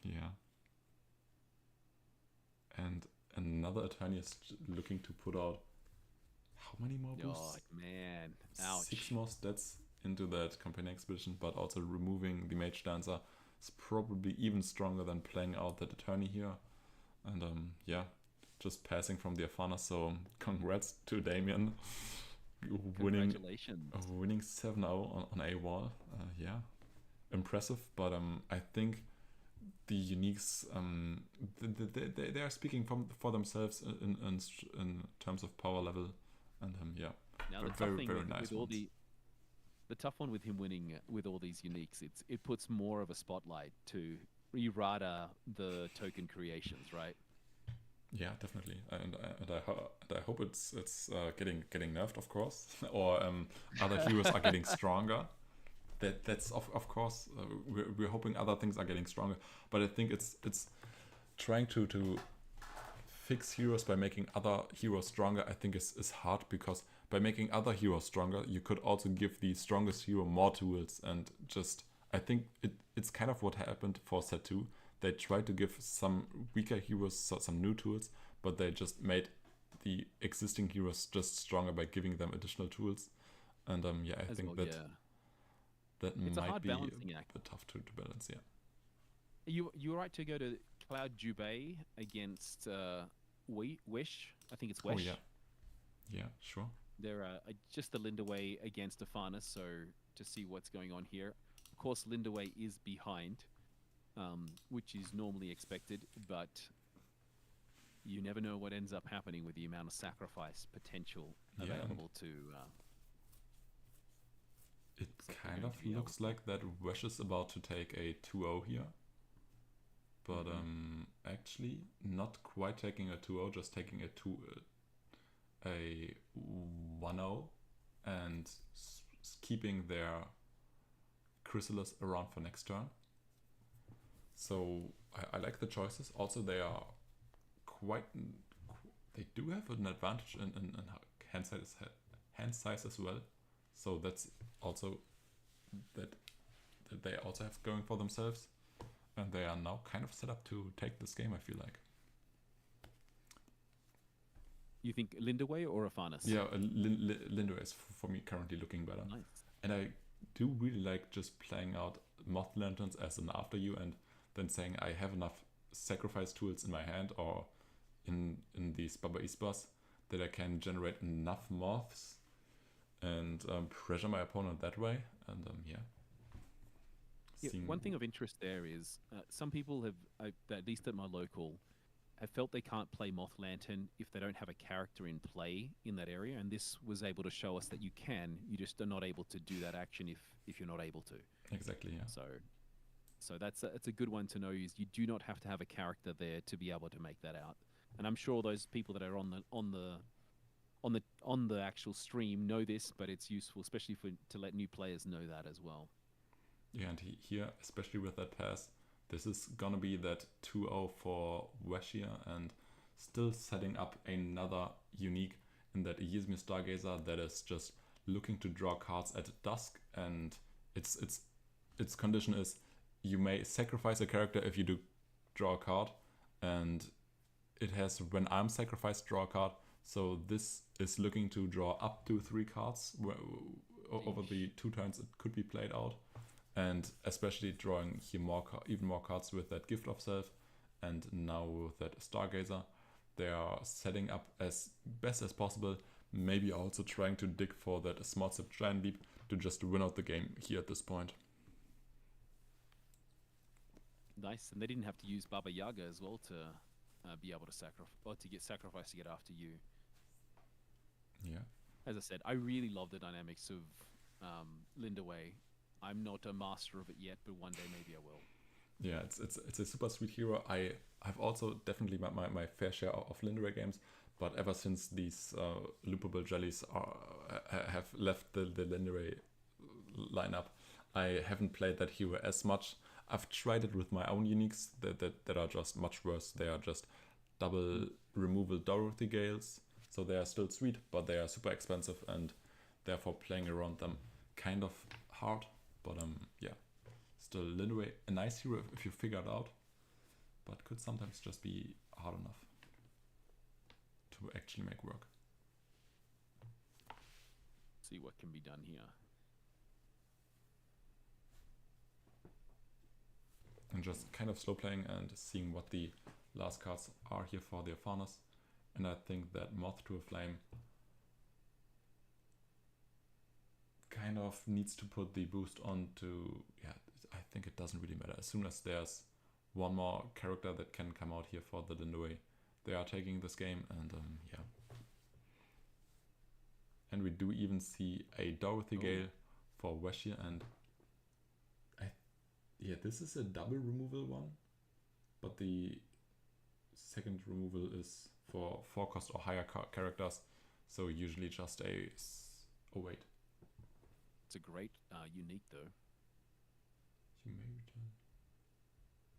Yeah. And another attorney is looking to put out how many more boosts? Oh man, ouch. 6 more stats into that campaign expedition, but also removing the Mage Dancer is probably even stronger than playing out that attorney here. And yeah, just passing from the Afana. So congrats to Damien, winning 7-0 on AWOL. Yeah, impressive. But I think the uniques they are speaking for themselves in terms of power level. And yeah, now very nice. The tough one with him winning with all these uniques, it puts more of a spotlight to errata the token creations, right? Yeah, definitely, and I hope it's getting nerfed, of course, or other heroes are getting stronger. That's of course we're hoping other things are getting stronger, but I think it's trying to fix heroes by making other heroes stronger. I think is hard, because by making other heroes stronger, you could also give the strongest hero more tools, and just I think it's kind of what happened for set 2. They tried to give some weaker heroes some new tools, but they just made the existing heroes just stronger by giving them additional tools. And yeah, I think that it's might be a bit tough to balance. Yeah. You were right to go to Cloud Jubei against Wish. I think it's Wish. Oh yeah, sure. They're just the Lindaway against Afanis, so to see what's going on here. Of course, Lindaway is behind, which is normally expected, but you never know what ends up happening with the amount of sacrifice potential available to It they're kind going of to be able looks to. like that Wesh is about to take a 2-0 here. But actually not quite taking a 2-0, just taking a 1-0 and keeping their Chrysalis around for next turn. So I like the choices. Also, they are quite. They do have an advantage in hand size as well. So that's also that they also have going for themselves, and they are now kind of set up to take this game. I feel like. You think Lindaway or Afanis? Yeah, Lindo is for me currently looking better, Nice. and I do really like just playing out Moth Lanterns as an after you, and then saying I have enough sacrifice tools in my hand or in these Baba Ispas that I can generate enough moths and pressure my opponent that way. And yeah. Yeah, one thing of interest there is some people have, at least at my local, have felt they can't play Moth Lantern if they don't have a character in play in that area, and this was able to show us that you can. You just are not able to do that action if you're not able to. Exactly, yeah. So that's it's a good one to know. Is you do not have to have a character there to be able to make that out. And I'm sure those people that are on the actual stream know this, but it's useful, especially to let new players know that as well. Yeah, and here, especially with that pass, this is gonna be that 2-0 for Weshia and still setting up another unique in that Yizmi Stargazer that is just looking to draw cards at dusk, and its condition is you may sacrifice a character if you do draw a card, and it has when I'm sacrificed, draw a card. So this is looking to draw up to 3 cards over the 2 turns it could be played out, and especially drawing here even more cards with that Gift of Self, and now with that Stargazer, they are setting up as best as possible. Maybe also trying to dig for that Small Step Giant Leap to just win out the game here at this point. Nice, and they didn't have to use Baba Yaga as well to be able to get sacrificed to get after you. Yeah. As I said, I really love the dynamics of Lindaway. I'm not a master of it yet, but one day maybe I will. Yeah, it's a super sweet hero. I've also definitely my fair share of Lindaway games, but ever since these loopable jellies have left the Lindaway lineup, I haven't played that hero as much. I've tried it with my own uniques that are just much worse. They are just double removal Dorothy Gales, so they are still sweet, but they are super expensive, and therefore playing around them kind of hard. But yeah, still Lindaway, a nice hero if you figure it out, but could sometimes just be hard enough to actually make work. See what can be done here. And just kind of slow playing and seeing what the last cards are here for the Afanas. And I think that Moth to a Flame kind of needs to put the boost on to, yeah, I think it doesn't really matter. As soon as there's one more character that can come out here for the Lindaway, they are taking this game, and yeah. And we do even see a Dorothy Gale for Weshia, and yeah, this is a double removal one, but the second removal is for 4 cost or higher characters, so usually just a... oh wait. It's a great unique though. You may return.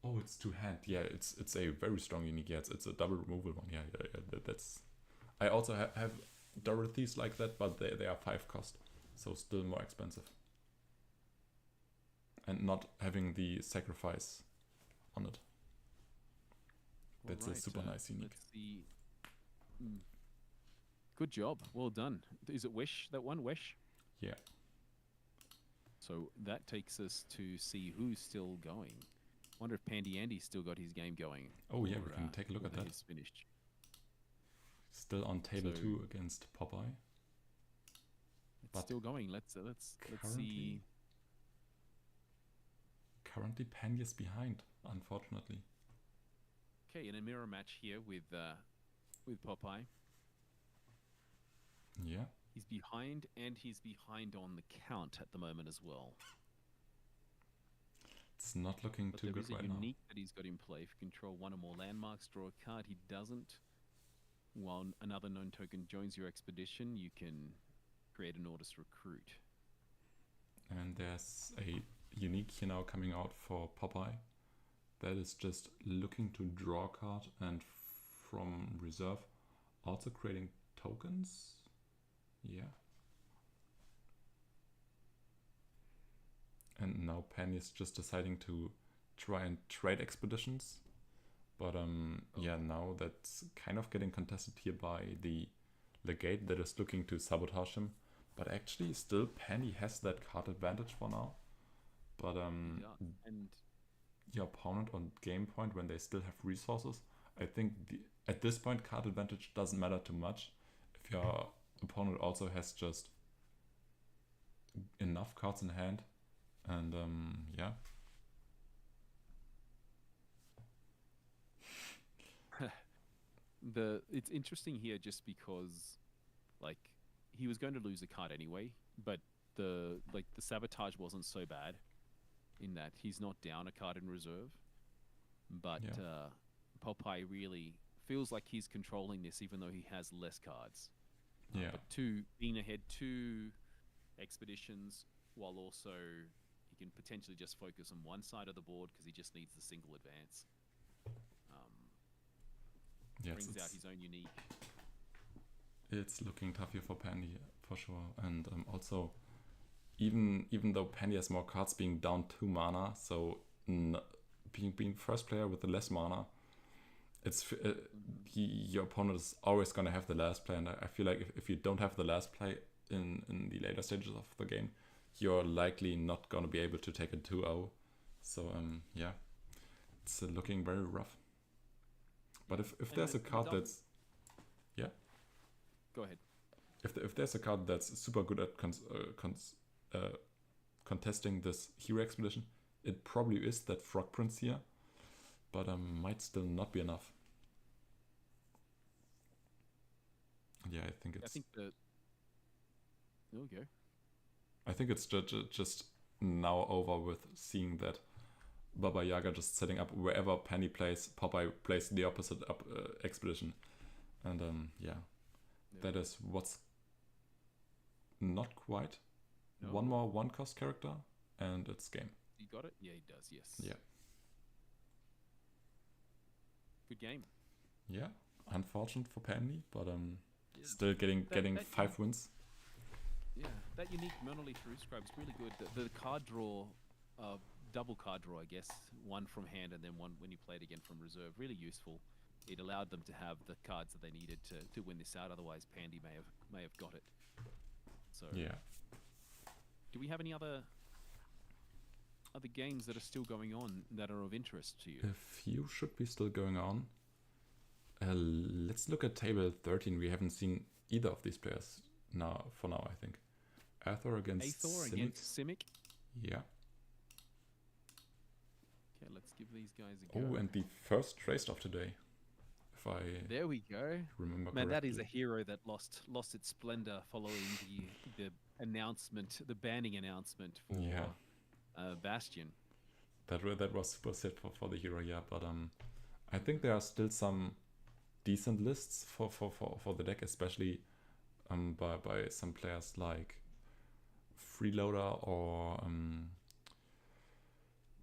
Oh, it's 2 hand. Yeah, it's a very strong unique. Yeah, it's a double removal one. Yeah, that's... I also have Dorothy's like that, but they are 5 cost, so still more expensive. And not having the sacrifice on it. That's a super nice unique. Let's see. Good job. Well done. Is it Wish, that one? Wish? Yeah. So that takes us to see who's still going. Wonder if Pandy Andy's still got his game going. Oh yeah, we can take a look at that. He's finished. Still on table 2 against Popeye. It's still going. Let's see. Currently Pandy's behind, unfortunately. Okay, in a mirror match here with Popeye. Yeah. He's behind, and he's behind on the count at the moment as well. It's not looking But too there good is a right now. unique that he's got in play. If you control one or more landmarks, draw a card. He doesn't. While another known token joins your expedition, you can create an Ordis recruit. And there's a unique here now coming out for Popeye. That is just looking to draw a card and from reserve also creating tokens. Yeah. And now Penny is just deciding to try and trade expeditions. But yeah, now that's kind of getting contested here by the legate that is looking to sabotage him. But actually, still Penny has that card advantage for now. But and your opponent on game point, when they still have resources, I think at this point card advantage doesn't matter too much. If your opponent also has just enough cards in hand, and yeah. It's interesting here just because, like, he was going to lose a card anyway, but the sabotage wasn't so bad in that he's not down a card in reserve. But Yeah. Popeye really feels like he's controlling this, even though he has less cards. Yeah. But being ahead 2 expeditions, while also he can potentially just focus on one side of the board because he just needs the single advance. Yeah, brings out his own unique. It's looking tough here for Pandy for sure, and also even though Pandy has more cards, being down 2 mana, so being first player with the less mana, it's your opponent is always gonna have the last play, and I feel like if you don't have the last play in the later stages of the game, you're likely not gonna be able to take a 2-0. So yeah, it's looking very rough. But if there's a card that's... Yeah? Go ahead. If there's a card that's super good at contesting this hero expedition, it probably is that Frog Prince here, but might still not be enough. Yeah, I think it's... Okay. I think it's just now over with seeing that Baba Yaga just setting up wherever Penny plays, Popeye plays the opposite expedition. And yeah, that is what's not quite. No. One more 1-cost character, and it's game. You got it? Yeah, he does, yes. Yeah. Good game. Yeah, unfortunate for Penny, but still getting 5 wins. Yeah, that unique Monolith Scribe is really good. The card draw, double card draw, I guess, one from hand and then one when you played again from reserve, really useful. It allowed them to have the cards that they needed to win this out. Otherwise, Pandy may have got it. So yeah. Do we have any other games that are still going on that are of interest to you? A few should be still going on. Let's look at table 13. We haven't seen either of these players for now, I think. Athor against Simic. Yeah. Okay, let's give these guys a go. Oh, and the first trace of today. There we go. Remember Man, correctly. That is a hero that lost its splendor following the announcement, the banning announcement for Bastion. That was super sad for the hero, yeah. But I think there are still some decent lists for the deck, especially by some players like Freeloader or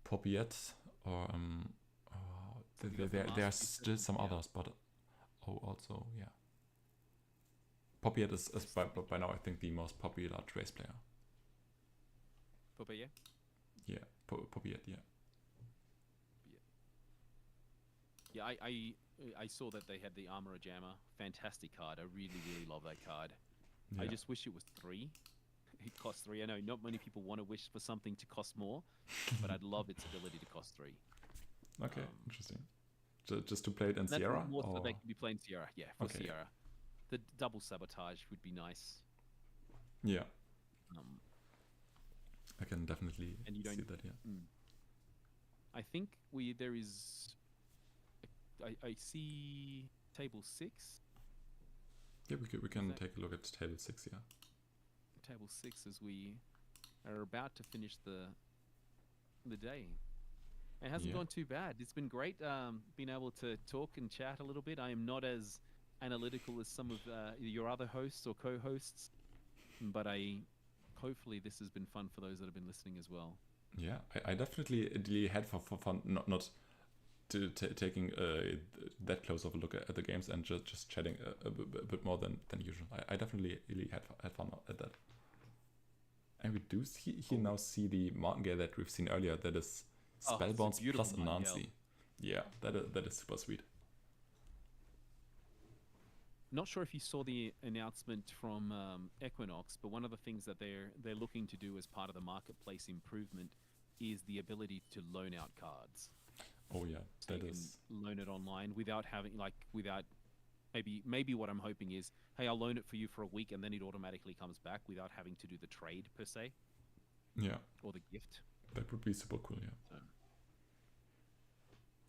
Popiette, or there are still some others, but also yeah. Popiette is by now I think the most popular trace player. Popiette? Yeah, Popiette, yeah. Yeah, I saw that they had the Armorer Jammer. Fantastic card. I really love that card. Yeah. I just wish it was 3. It costs 3. I know not many people want to wish for something to cost more, but I'd love its ability to cost 3. Okay, interesting. Just to play it in Sierra? More so they can be playing Sierra, yeah, for Sierra. The double sabotage would be nice. Yeah. I can definitely see that, yeah. I think there is... I see table 6. Yeah, we can take a look at table 6, yeah. Table 6 as we are about to finish the day. It hasn't gone too bad. It's been great being able to talk and chat a little bit. I am not as analytical as some of your other hosts or co-hosts, but hopefully this has been fun for those that have been listening as well. Yeah, I definitely had for fun, not taking that close of a look at the games and just chatting a bit more than usual. I definitely really had fun at that. And we do now see the martingale that we've seen earlier. That is Spellbounce plus Anansi. Yeah, that is super sweet. Not sure if you saw the announcement from Equinox, but one of the things that they're looking to do as part of the marketplace improvement is the ability to loan out cards. Oh yeah, so that you is can loan it online without having maybe what I'm hoping is, hey, I'll loan it for you for a week and then it automatically comes back without having to do the trade per se. Yeah. Or the gift. That would be super cool, yeah.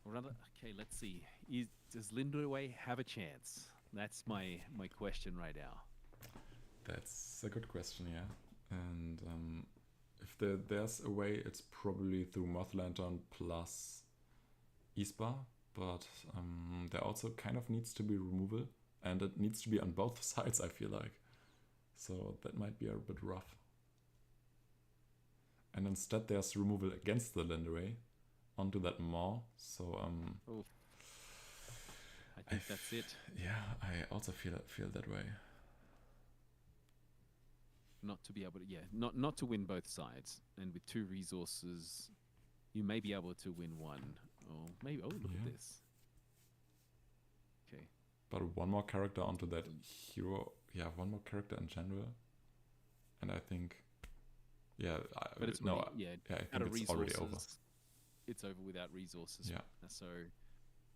Okay, let's see. Does Lindway have a chance? That's my question right now. That's a good question, yeah. And if there's a way, it's probably through Moth Lantern plus Ispa, but there also kind of needs to be removal, and it needs to be on both sides, I feel like. So that might be a bit rough. And instead there's removal against the Lindway onto that Maw, so I think that's it. Yeah, I also feel that way. Not to be able to, not to win both sides, and with 2 resources, you may be able to win 1, or maybe. Oh, look at this. Okay. But one more character onto that hero. Yeah, one more character in general, and I think. Yeah, but it's I think it's already over. It's over without resources. Yeah. So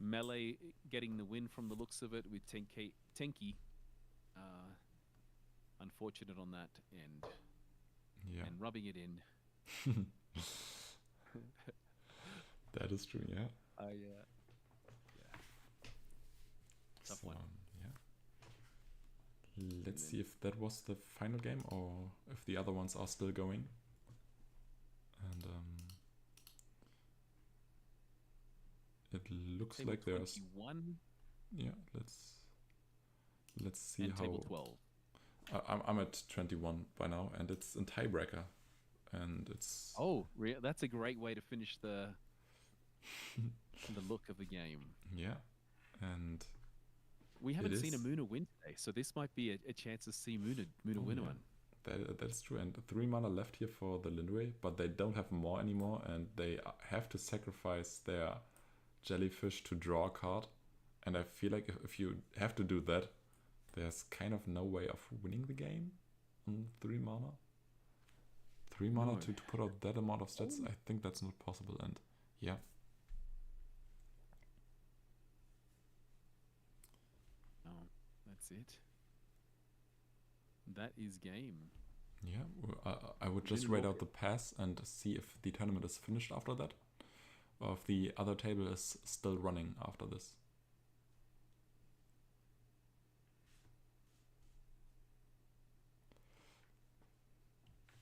Melee getting the win from the looks of it with Tenki. Unfortunate on that end. Yeah. And rubbing it in. That is true, yeah. Yeah. Tough one. Yeah. Let's see if that was the final game or if the other ones are still going. And it looks table like there's 21. Yeah, let's see and how. Table 12. I'm at 21 by now, and it's in tiebreaker, and it's. Oh, that's a great way to finish the look of the game. Yeah, and we haven't seen a Muna win today, so this might be a chance to see Muna win one. That's true, and 3 mana left here for the Lindway, but they don't have more anymore, and they have to sacrifice their jellyfish to draw a card. And I feel like if you have to do that, there's kind of no way of winning the game on 3 mana. 3 mana to put out that amount of stats, I think that's not possible, and yeah. Oh, that's it. That is game. Yeah, I would just wait out the pass and see if the tournament is finished after that, or if the other table is still running after this.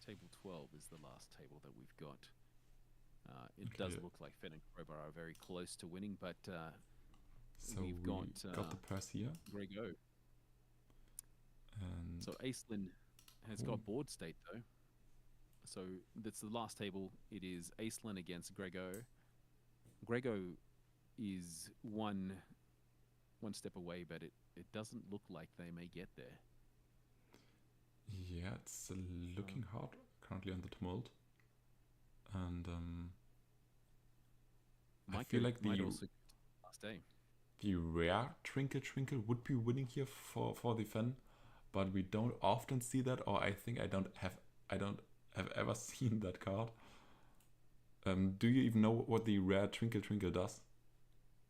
Table 12 is the last table that we've got. It does look like Fenn and Crowbar are very close to winning, but so we've got the purse here. Grego. And so Aislinn has got board state though. So that's the last table. It is Aislinn against Grego. Grego is one step away, but it doesn't look like they may get there. Yeah, it's looking hard currently on the tumult, and I feel like the rare Twinkle would be winning here for the Fen, but we don't often see that, or I think I don't have ever seen that card. Do you even know what the rare Twinkle does?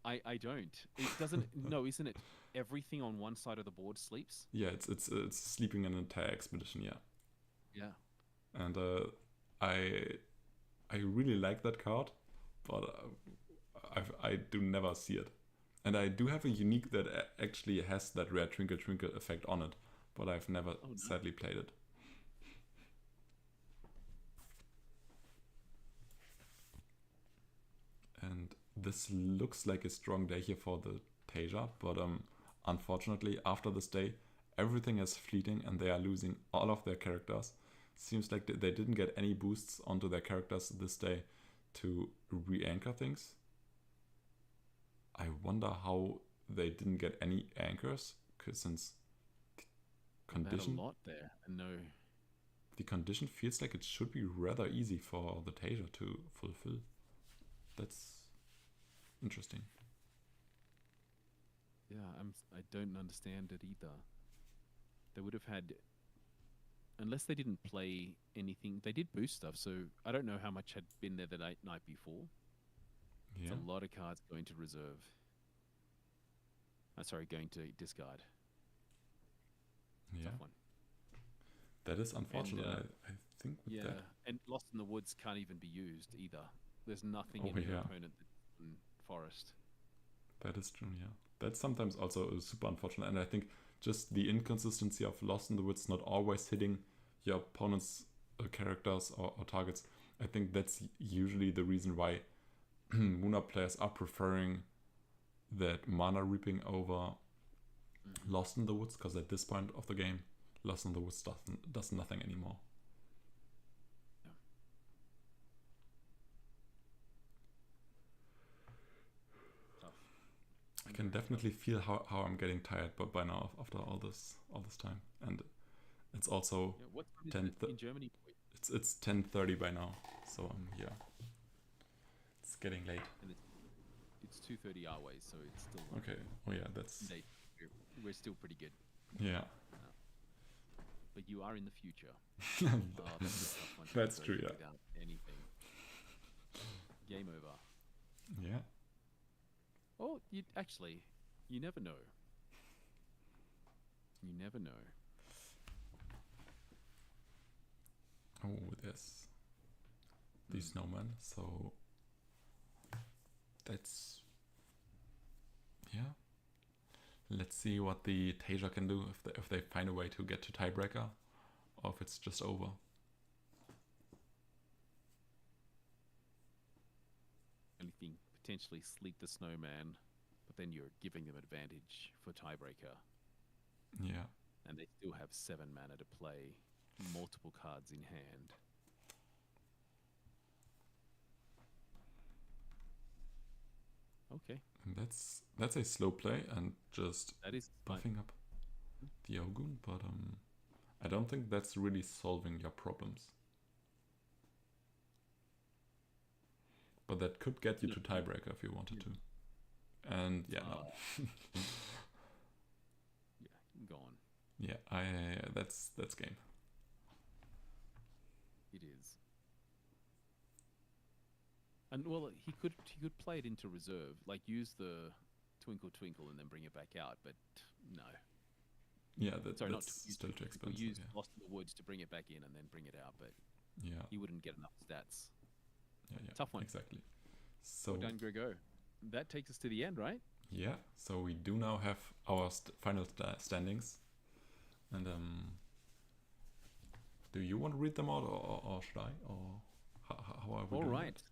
I don't. It doesn't. No, isn't it? Everything on one side of the board sleeps. Yeah, it's sleeping an entire expedition. Yeah. Yeah. And I really like that card, but I do never see it. And I do have a unique that actually has that rare Twinkle Twinkle effect on it, but I've never sadly played it. And this looks like a strong day here for the Tasia, but unfortunately, after this day, everything is fleeting and they are losing all of their characters. Seems like they didn't get any boosts onto their characters this day to re-anchor things. I wonder how they didn't get any anchors, since the condition... a lot there, and no... The condition feels like it should be rather easy for the Tasia to fulfill. That's interesting. Yeah, I don't understand it either. They would have had, unless they didn't play anything, they did boost stuff, so I don't know how much had been there the night before. Yeah. It's a lot of cards going to reserve. Sorry, going to discard. Yeah. Tough one. That is unfortunate. And, I think with that. And Lost in the Woods can't even be used either. There's nothing in your opponent that's in Forest. That is true, yeah. That's sometimes also super unfortunate. And I think just the inconsistency of Lost in the Woods not always hitting your opponent's characters or targets. I think that's usually the reason why Muna players are preferring that Mana Reaping over Lost in the Woods, because at this point of the game, Lost in the Woods does nothing anymore. I can definitely feel how I'm getting tired, but by now after all this time, and it's also 10 in Germany. It's 10:30 by now, so yeah, it's getting late. And it's 2:30 our way, so it's still okay. Oh yeah, that's late. We're still pretty good. Yeah. But you are in the future. That's true. Yeah. Without anything. Game over. Yeah. Oh, you never know. You never know. Oh, there's the snowman. So that's Let's see what the Tasia can do if they find a way to get to tiebreaker, or if it's just over. Anything potentially sleep the snowman, but then you're giving them advantage for tiebreaker. Yeah. And they still have 7 mana to play, multiple cards in hand. Okay. And that's a slow play and just that is buffing up the Ogun, but I don't think that's really solving your problems. But that could get you to tiebreaker if you wanted to. And no. Go on. Yeah, that's game. It is. And well, he could play it into reserve, like use the Twinkle Twinkle and then bring it back out, but no. Yeah, that's still too expensive. Use Lost in the Woods to bring it back in and then bring it out, but he wouldn't get enough stats. Yeah. Tough one. Exactly. So well done, Grego. That takes us to the end, right? Yeah. So we do now have our final standings, and do you want to read them out, or should I, or how are we doing? All right.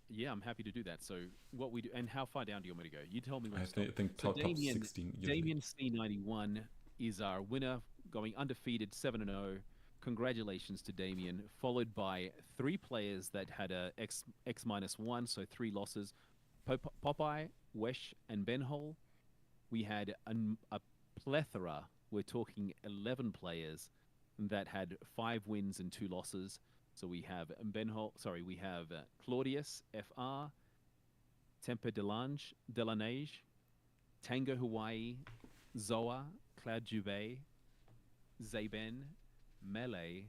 Yeah, I'm happy to do that. So what we do, and how far down do you want me to go? You tell me when to stop. I think top 16. Damien C91 is our winner, going undefeated, 7-0. Congratulations to Damien, followed by 3 players that had a X-1, so 3 losses. Popeye, Wesh, and Benhol. We had a plethora. We're talking 11 players that had 5 wins and 2 losses. So we have we have Claudius FR, Tempe Delange, Tango Hawaii, Zoa, Cloud Jubei, Zaben, Melee,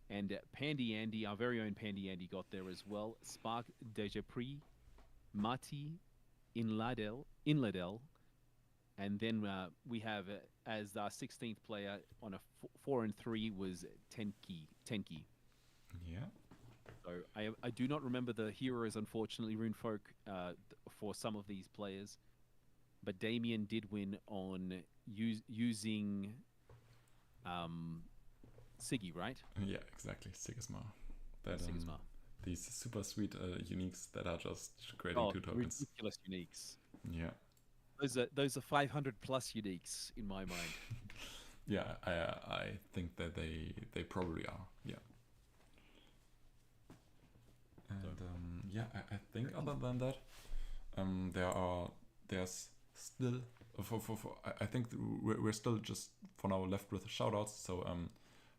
and Pandy Andy, our very own Pandy Andy got there as well. Spark Dejapri, Mati, Inladel, and then we have as our 16th player on a 4-3 was Tenki. Yeah. So I do not remember the heroes, unfortunately, Runefolk, for some of these players. but Damien did win on using Siggy, right? Yeah, exactly. Sigismar. That Sigismar. these super sweet uniques that are just creating Oh, 2 tokens. ridiculous uniques. Yeah. Those are 500 plus uniques in my mind. Yeah, I think that they probably are. Yeah. And yeah, I think other than that, there's still I think we're still just for now left with shoutouts. So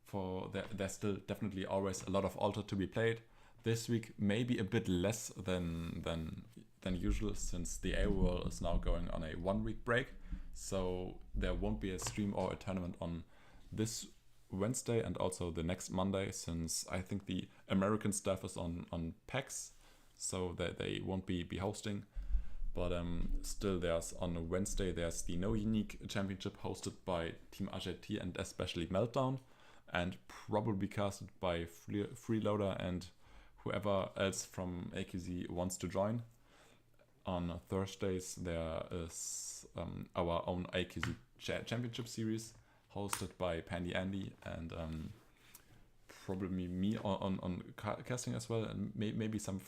for there's still definitely always a lot of Alter to be played. This week maybe a bit less than usual, since the AWOL is now going on a 1 week break. So there won't be a stream or a tournament on this Wednesday and also the next Monday, since I think the American staff is on PAX, so that they won't be hosting. But still, there's on a Wednesday there's the No Unique Championship hosted by Team AJT and especially Meltdown, and probably casted by Freeloader and whoever else from AQZ wants to join. On Thursdays there is our own AQZ Championship series hosted by Pandy Andy and probably me on casting as well, and maybe some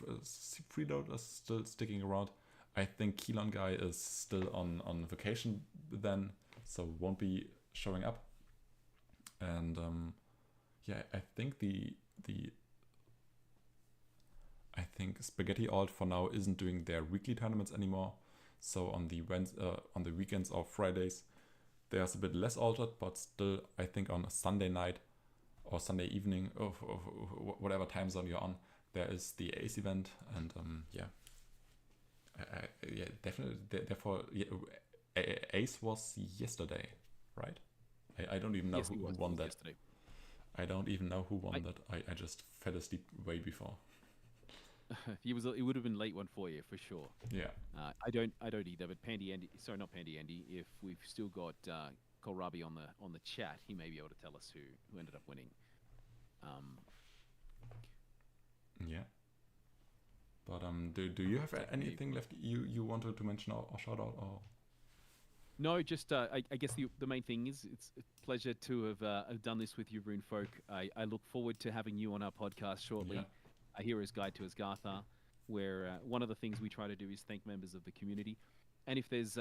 freeloaders still sticking around. I think Keelan guy is still on vacation then, so won't be showing up. And yeah, I think Spaghetti Alt for now isn't doing their weekly tournaments anymore. So on the weekends or Fridays, there's a bit less altered, but still, I think on a Sunday night or Sunday evening, or whatever time zone you're on, there is the Ace event, and yeah, yeah, definitely. Therefore, yeah, Ace was yesterday, right? I don't even know who won that. Yesterday. I don't even know who won that. I just fell asleep way before. It would have been late one for you for sure. Yeah. I don't either. But Pandy Andy, sorry, not Pandy Andy. If we've still got Kohlrabi on the chat, he may be able to tell us who ended up winning. Yeah. But do you have anything left you wanted to mention or shout out or? No, just I guess the main thing is it's a pleasure to have done this with you, Runefolk. I look forward to having you on our podcast shortly. Yeah. A Hero's Guide to Asgartha, where one of the things we try to do is thank members of the community. And if there's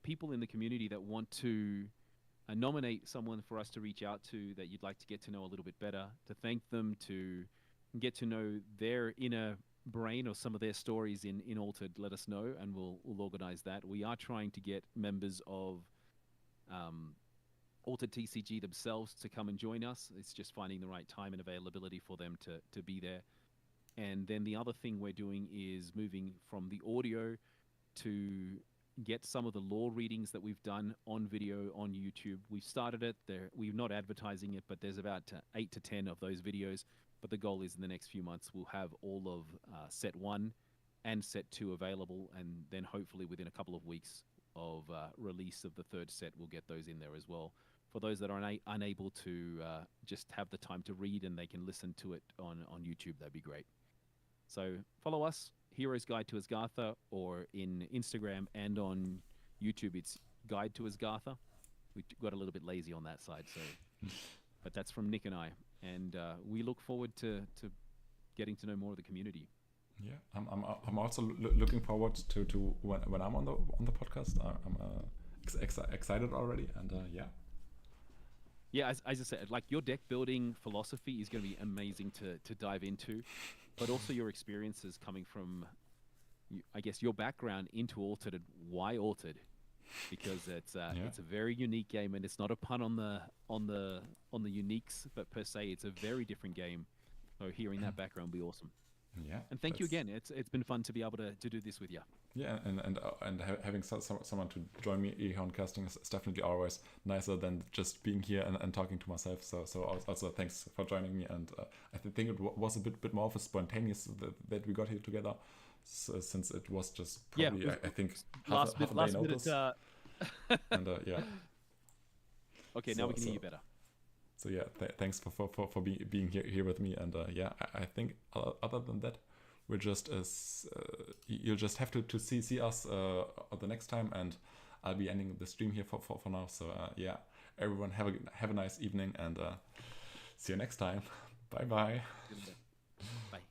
people in the community that want to nominate someone for us to reach out to that you'd like to get to know a little bit better, to thank them, to get to know their inner brain or some of their stories in Altered, let us know and we'll organize that. We are trying to get members of Altered TCG themselves to come and join us. It's just finding the right time and availability for them to be there. And then the other thing we're doing is moving from the audio to get some of the lore readings that we've done on video on YouTube. We've started it there. We're not advertising it, but there's about 8 to 10 of those videos. But the goal is in the next few months, we'll have all of set 1 and set 2 available. And then hopefully within a couple of weeks of release of the 3rd set, we'll get those in there as well. For those that are unable to just have the time to read and they can listen to it on YouTube, that'd be great. So follow us, Hero's Guide to Asgartha, or in Instagram and on YouTube, it's Guide to Asgartha. We got a little bit lazy on that side, so but that's from Nick and I, and we look forward to getting to know more of the community. Yeah, I'm also looking forward to when I'm on the podcast. I'm excited already, and yeah. Yeah, as I said, like your deck building philosophy is going to be amazing to dive into, but also your experiences coming from, I guess, your background into Altered and why Altered, because it's a very unique game, and it's not a pun on the uniques, but per se it's a very different game. So hearing that background would be awesome. Yeah, and thank you again. It's been fun to be able to do this with you. Yeah, and having someone to join me here on casting is definitely always nicer than just being here and talking to myself. So also thanks for joining me, and I think it was a bit more of a spontaneous that we got here together, since it was just probably I think half a day notice. And yeah. Okay, now we can hear you better. So yeah, thanks for being here with me, and yeah, I think other than that, we're just you'll just have to see us the next time, and I'll be ending the stream here for now. So yeah, everyone have a nice evening, and see you next time. Bye bye. See you later. Bye.